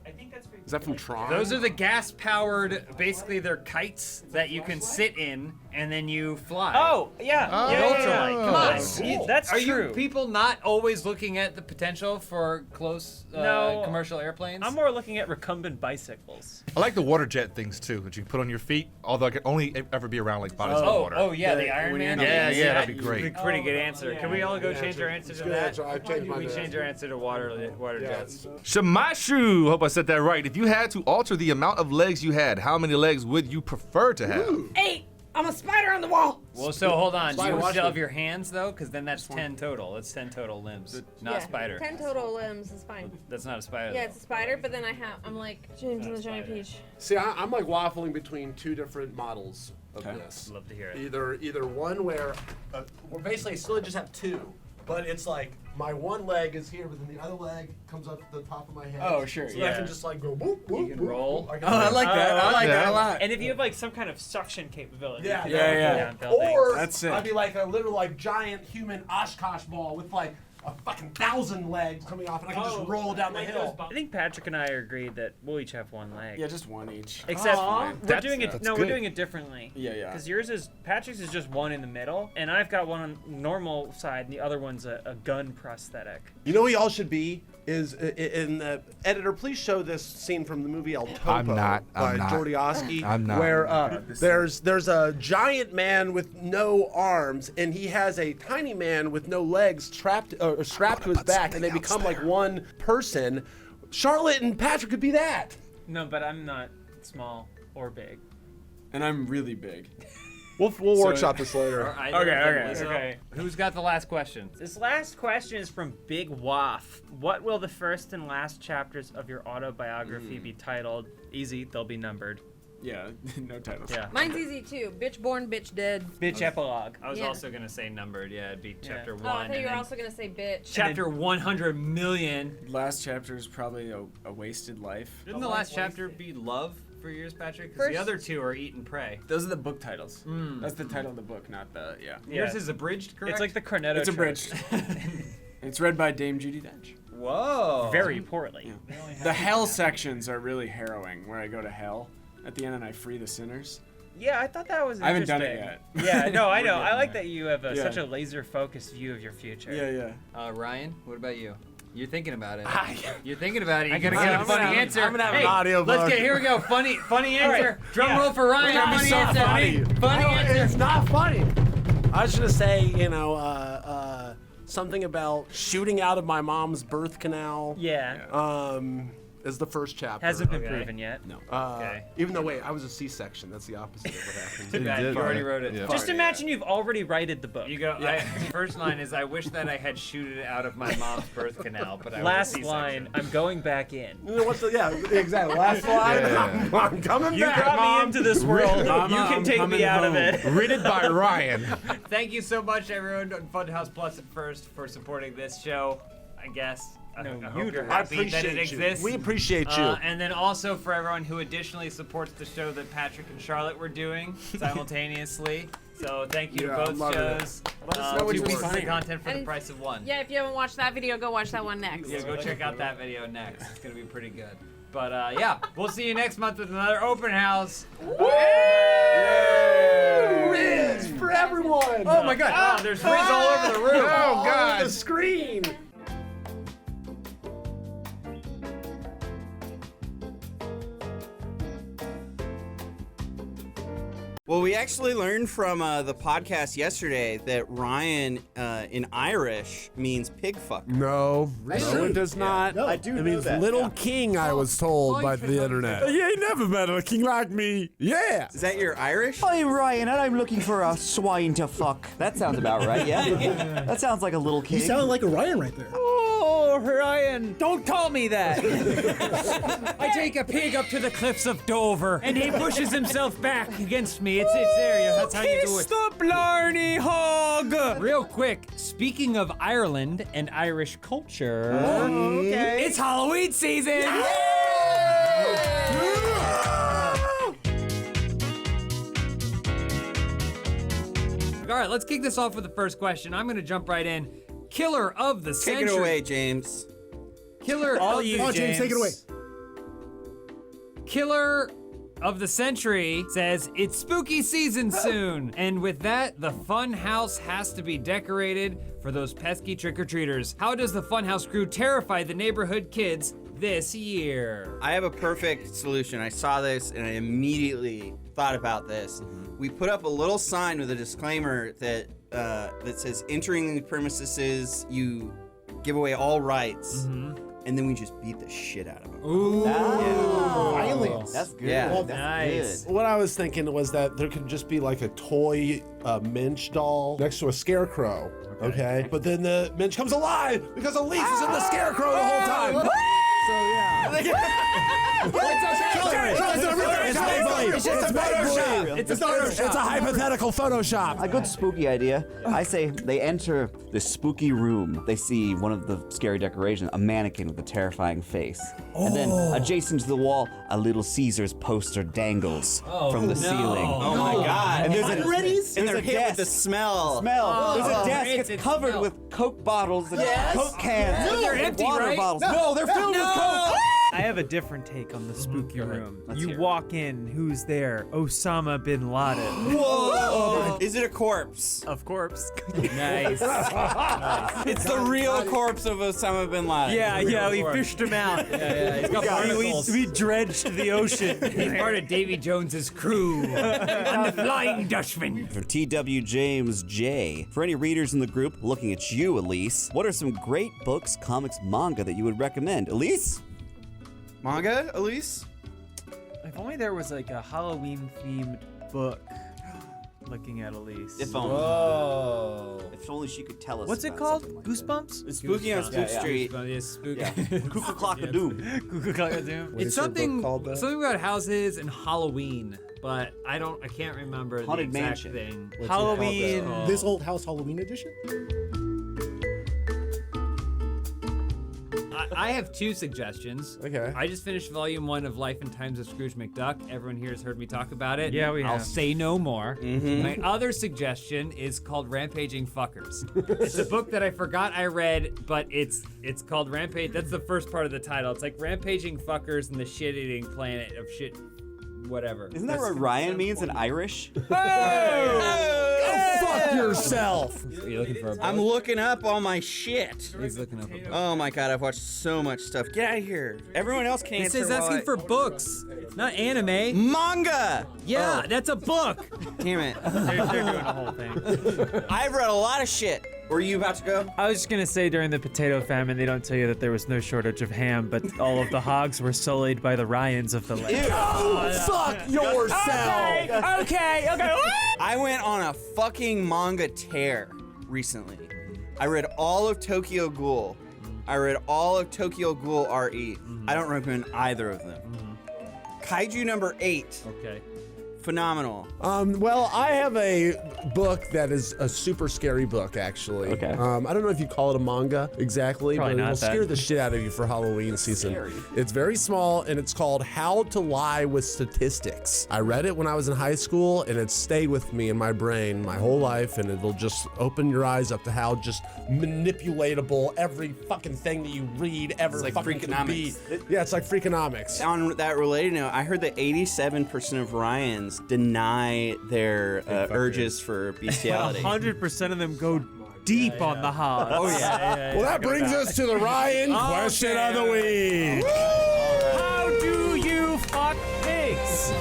Is that from Tron? Those are the gas-powered, basically they're kites that you can sit in and then you fly. Oh, yeah. An Yeah, yeah, ultralight. yeah. Come on. Cool. That's Are true. you people not always looking at the potential for close No. commercial airplanes? I'm more looking at recumbent bicycles. I like the water jet things too, that you can put on your feet. Although I can only ever be around like bodies of water. Oh yeah, the Iron Man. Yeah, that'd be great. Pretty good answer. Can we all go change our answer to that? I changed mine We to change that. our answer to water jets. Shamashu, hope I said that right. If you had to alter the amount of legs you had, how many legs would you prefer to have? 8. I'm a spider on the wall. Well, so hold on. Do Spider, you watch still me. have your hands though? Because then that's 10 total. That's 10 total limbs, not Yeah, spider. 10 total limbs is fine. That's not a spider. Yeah, it's a spider, but then I'm like James and the Giant Peach. See, I'm like waffling between two different models of this. Love to hear it. Either one where we're basically still just have two, but it's like my one leg is here, but then the other leg comes up the top of my head. Oh, sure, So yeah. I can just like go whoop, whoop, You can whoop, roll. whoop. I like that. I like that a lot. And if you have like some kind of suction capability. Yeah, you can yeah. go down buildings. Or That's it. I'd be like a little like giant human Oshkosh ball with like a fucking 1,000 legs coming off, and I can just roll down the hill. I think Patrick and I are agreed that we'll each have one leg. Yeah, just one each. Except Aw, we're doing it. that's No, good. we're doing it differently. Yeah, yeah. Because yours is Patrick's is just one in the middle, and I've got one on normal side, and the other one's a gun prosthetic. You know what y'all should be is in the editor. Please show this scene from the movie El Topo I'm not. by Jordiowski. I'm not. Where there's a giant man with no arms, and he has a tiny man with no legs strapped to his back, and they become like one person. Charlotte and Patrick could be that. No, but I'm not small or big. And I'm really big. We'll So- workshop this later. Okay. Who's got the last question? This last question is from Big Waff. What will the first and last chapters of your autobiography be titled? Easy, they'll be numbered. Yeah, no titles. Yeah. Mine's easy too. Bitch born, bitch dead. Bitch epilogue. I was Yeah. also gonna say numbered. Yeah, it'd be chapter Oh, I one. thought you and were then also gonna say bitch. chapter 100 million. Last chapter is probably a wasted life. Didn't the last chapter be love for yours, Patrick? Because the First- other two are eat and pray. Those are the book titles. That's the title of the book, not the Yours is abridged, correct? It's like the Cornetto It's Church. abridged. It's read by Dame Judi Dench. Whoa. Very poorly. The hell sections are really harrowing, where I go to hell at the end and I free the sinners. Yeah, I thought that was I haven't done it interesting. Yeah, no, I know. I like there. that you have Yeah. such a laser-focused view of your future. Yeah. Ryan, what about you? You're thinking about it. You're thinking about it. You I gotta gotta get a have- funny I'm gonna- answer. I'm gonna have hey, an audio let's book. get. Here we go. Funny answer. right, Drum yeah. roll for Ryan. It's Funny not answer. funny. Funny No, answer. It's not funny. I was gonna say, something about shooting out of my mom's birth canal. Yeah. Is the first chapter. Hasn't been proven yet. No. Okay. Even though, wait, I was a C-section. That's the opposite of what happened. Too bad. You already wrote it. Yeah. Just imagine you've already righted the book. You go. First line is, I wish that I had shooted out of my mom's birth canal, but I was a Last C-section. line, I'm going back in. You know what's the, yeah, exactly. Last line. Yeah. I'm coming You back, brought Mom. me into this world. Mama, You can I'm take me coming out of home. it. Written by Ryan. Thank you so much, everyone, on Funhaus Plus at First for supporting this show. I guess. I hope you're I happy that it appreciate you. exists. We appreciate you. And then also for everyone who additionally supports the show that Patrick and Charlotte were doing simultaneously. So thank you to Yeah, both love it. shows. Let us know which you one's watch the funnier. content for the And- price of one. Yeah, if you haven't watched that video, go watch that one next. Yeah, go check out that video next. It's gonna be pretty good. But yeah, we'll see you next month with another open house. Riz for everyone. Oh my god. Oh, there's Riz all over the room. Oh, God. The screen. Well, we actually learned from the podcast yesterday that Ryan in Irish means pig fucker. No, it does not. No. I do it means little king, I was told by the internet. You ain't never met a king like me. Yeah. Is that your Irish? Hi, Ryan, and I'm looking for a swine to fuck. That sounds about right, yeah? That sounds like a little You king. sound like a Ryan right there. Oh, Ryan, don't call me that. I take a pig up to the cliffs of Dover, and he pushes himself back against me. It's there. That's how you do it. Kiss the blarney hog. Real quick, speaking of Ireland and Irish culture, okay. It's Halloween season. All right, let's kick this off with the first question. I'm gonna jump right in. Killer of the century. Take it away, James. Killer All of you, the James, take it away. Killer of the century says it's spooky season soon. And with that, the Funhaus has to be decorated for those pesky trick-or-treaters. How does the Funhaus crew terrify the neighborhood kids this year? I have a perfect solution. I saw this and I immediately thought about this. We put up a little sign with a disclaimer that says entering the premises, you give away all rights. And then we just beat the shit out of them. Ooh. Violence. That's good. Yeah. That's good. What I was thinking was that there could just be like a toy Minch doll next to a scarecrow. Okay. But then the Minch comes alive because Elise is in the scarecrow the whole time. So yeah. It's a hypothetical Photoshop. A good spooky idea. I say they enter this spooky room. They see one of the scary decorations, a mannequin with a terrifying face. And then adjacent to the wall, a Little Caesars poster dangles from the ceiling. Oh my God. And there's and they're hit with the smell. There's a desk. It's covered with Coke bottles and Coke cans. They're empty, water right? bottles. No, they're filled with Coke. I have a different take on the spooky room. Let's You hear it. walk in, who's there? Osama bin Laden. Whoa! Is it a corpse? Of course. Nice. It's the real corpse of Osama bin Laden. Yeah, we fished him out. He's got barnacles. We dredged the ocean. He's part of Davy Jones's crew. I'm the Flying Dutchman. For TW James J. For any readers in the group, looking at you, Elise, what are some great books, comics, manga that you would recommend? Elise? Manga, Elise? If only there was like a Halloween themed book. Looking at Elise. If only. Whoa. If only she could tell us. What's it called? Goosebumps? It's Spooky on Spook Street. Yeah, spooky. Yeah. Cuckoo Clock of Doom. Cuckoo Clock of Doom. It's something about houses and Halloween, but I can't remember Haunted the exact Mansion. thing. Halloween. This old house Halloween edition? I have two suggestions. Okay. I just finished volume 1 of Life and Times of Scrooge McDuck. Everyone here has heard me talk about it. Yeah, we I'll have. say no more. My other suggestion is called Rampaging Fuckers. It's a book that I forgot I read, but it's called Rampage. That's the first part of the title. It's like Rampaging Fuckers and the Shit-Eating Planet of Shit, whatever. Isn't that what Ryan means in Irish? Fuck yourself. Are you looking for a book? I'm looking up all my shit. He's looking up a book. Oh my God, I've watched so much stuff. Get out of here. Everyone else can This answer. is asking for books, not anime. Manga! Yeah, that's a book. Damn it. They're doing the whole thing. I've read a lot of shit. Were you about to go? I was just gonna say during the potato famine, they don't tell you that there was no shortage of ham, but all of the hogs were sullied by the Ryans of the land. Fuck yourself. Okay. I went on a fucking manga tear recently. I read all of Tokyo Ghoul. I read all of Tokyo Ghoul RE. I don't recommend either of them. Kaiju number 8. Okay. Phenomenal. Well, I have a book that is a super scary book, actually. Okay. I don't know if you call it a manga exactly, Probably but it not will that. scare the shit out of you for Halloween season. Scary. It's very small, and it's called How to Lie with Statistics. I read it when I was in high school, and it stayed with me in my brain my whole life, and it will just open your eyes up to how just manipulatable every fucking thing that you read ever It's like fucking can be. Freakonomics. Yeah, it's like Freakonomics. On that related note, I heard that 87% of Ryans deny their urges for bestiality. 100% of them go deep on the hog. Oh, yeah. Well, that brings us to the Ryan question of the week. How do you fuck pigs?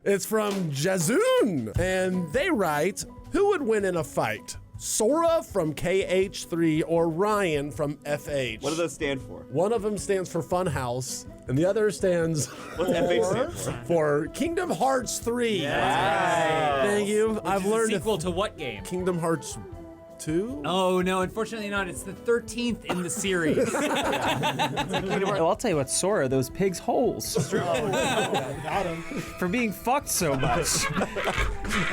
It's from Jazoon, and they write, who would win in a fight? Sora from KH3 or Ryan from FH? What do those stand for? One of them stands for Funhaus, and the other stands What's FH stand for? for Kingdom Hearts 3. Yes. Thank you. Which I've is learned a sequel to what game? Kingdom Hearts 2? Oh no, unfortunately not. It's the 13th in the series. Well, I'll tell you what, Sora, those pigs' holes. Got him. For being fucked so much.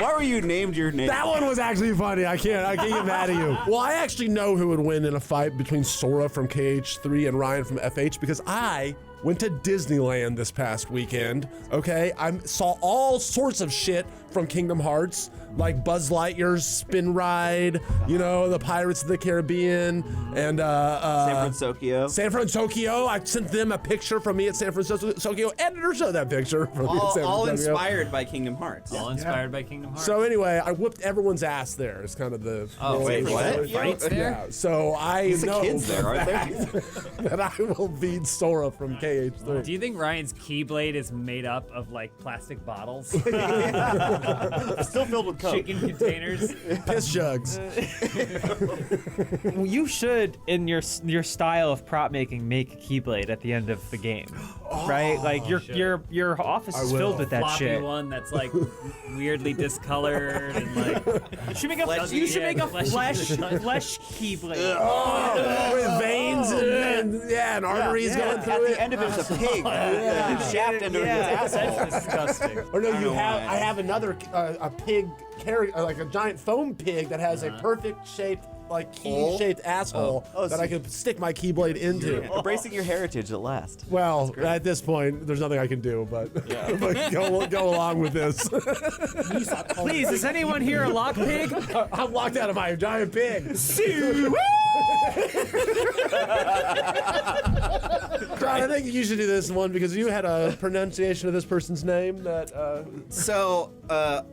Why were you named your name? That one was actually funny. I can't get mad at you. Well, I actually know who would win in a fight between Sora from KH3 and Ryan from FH because I went to Disneyland this past weekend, okay? I saw all sorts of shit from Kingdom Hearts, like Buzz Lightyear's spin ride, you know, the Pirates of the Caribbean, and San Francisco. San Francisco. I sent them a picture from me at San Francisco. Editor showed that picture from me at San All Francisco. inspired by Kingdom Hearts. All inspired by Kingdom Hearts. So anyway, I whooped everyone's ass there. It's kind of the wait, what? Fights there? Yeah. So I There's the know kids there, aren't that I will beat Sora from KH3. Do you think Ryan's Keyblade is made up of like plastic bottles? Still filled with Coke. Chicken containers? Piss jugs. Well, you should, in your style of prop making, make a Keyblade at the end of the game, right? Like your office is filled with that Floppy shit. one that's like weirdly discolored and like. You should make a flesh Keyblade. With veins and arteries going through At it. the end of it, it's a pig. Shaft under his asshole. That's disgusting. Or no, I have another a pig like a giant foam pig that has a perfect shaped, like key-shaped asshole that I can stick my Keyblade into. Embracing your heritage at last. Well, at this point, there's nothing I can do, but, but go along with this. Please, is anyone here a lock pig? I'm locked out of my giant pig. John, I think you should do this one because you had a pronunciation of this person's name that. So,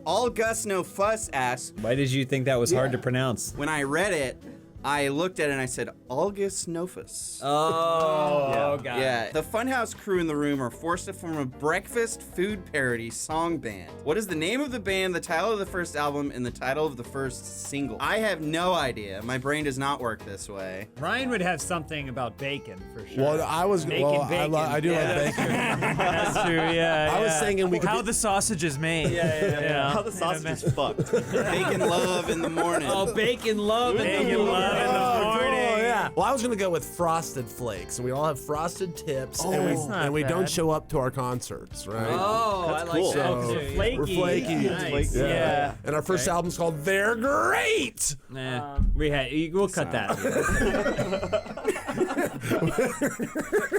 All Gus No Fuss asks, Why did you think that was hard to pronounce? when I read it, I looked at it and I said, August Nofus. Oh, God. Yeah, the Funhaus crew in the room are forced to form a breakfast food parody song band. What is the name of the band, the title of the first album, and the title of the first single? I have no idea. My brain does not work this way. Ryan would have something about bacon for sure. Well, I was. Bacon, bacon. I do like bacon. That's true. Yeah. I was thinking we could. How the sausage is made. How the sausage is fucked. Bacon love in the morning. Oh, bacon love in the morning. in the morning. Yeah. Well, I was gonna go with Frosted Flakes, and we all have frosted tips, and that's not we don't bad. show up to our concerts, right? Oh, That's I like cool. that. So, We're flaky. We're flaky. Nice. Yeah. And our first album's called They're Great. Nah, we'll cut that.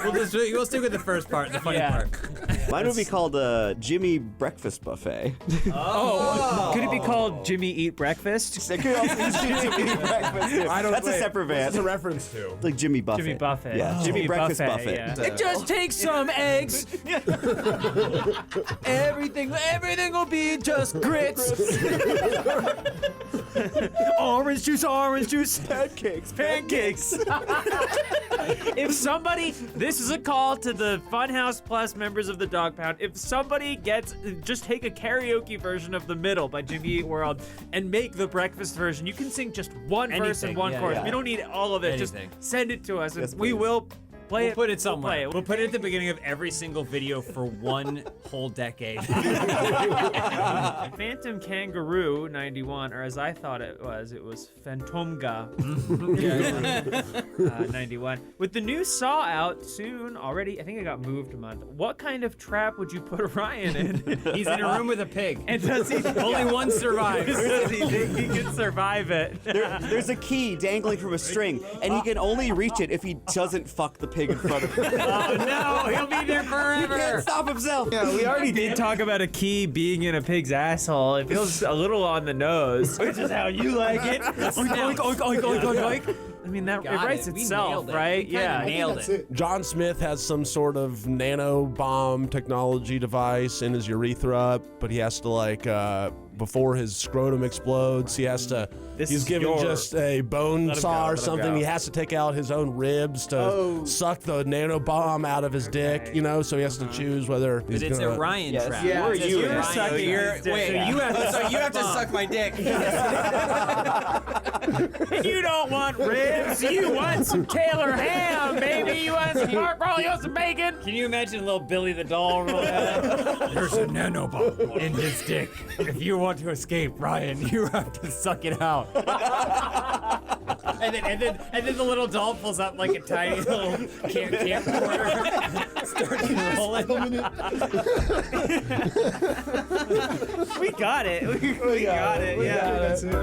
We'll stick with the first part, the funny part. Mine would be called Jimmy Breakfast Buffet. Oh, could it be called Jimmy Eat Breakfast? It could also be Jimmy Eat Breakfast. That's a separate band. What's a reference to? Like Jimmy Buffett. Jimmy Buffett. Yeah, Jimmy Breakfast Buffett. Yeah. It just takes some eggs. everything will be just grits. Orange juice. Pancakes. If somebody, this is a call to the Funhaus Plus members of the Dog Pound. If somebody just take a karaoke version of The Middle by Jimmy Eat World and make the breakfast version. You can sing just one verse and one chorus. We don't need all of it. Anything. Just send it to us, and Yes, we please. will play it. We'll put it somewhere. We'll play it. We'll put it at the beginning of every single video for one whole decade. Phantom Kangaroo 91, or as I thought it was Phantomga 91. With the new Saw out soon already, I think it got moved a month. What kind of trap would you put Ryan in? He's in a room with a pig. And does he Only one survives. Does he think he can survive it? There's a key dangling from a string, and he can only reach it if he doesn't fuck the pig in front of him. Oh no, he'll be there forever. He can't stop himself. Yeah, we already did talk about a key being in a pig's asshole. It feels a little on the nose, which is how you like it. Oink, oink, oink, oink, oink, oink. I mean, it writes We itself, nailed it. right? We kinda nailed it. John Smith has some sort of nano bomb technology device in his urethra, but he has to before his scrotum explodes, he's given just a bone saw or something. He has to take out his own ribs to suck the nano bomb out of his dick, you know, so he has to choose whether he's But it's gonna... a Ryan trap. Yeah, It's you're Ryan. sucking his dick. Wait, So you have to So you have to suck my dick. You don't want ribs. James, you want some Taylor ham, baby? You want some pork roll? You want some bacon? Can you imagine little Billy the doll rolling out? There's a nanobomb in his dick. If you want to escape, Ryan, you have to suck it out. And then the little doll pulls out like a tiny little camcorder, starts rolling. We got it. We got it. Yeah. That's it.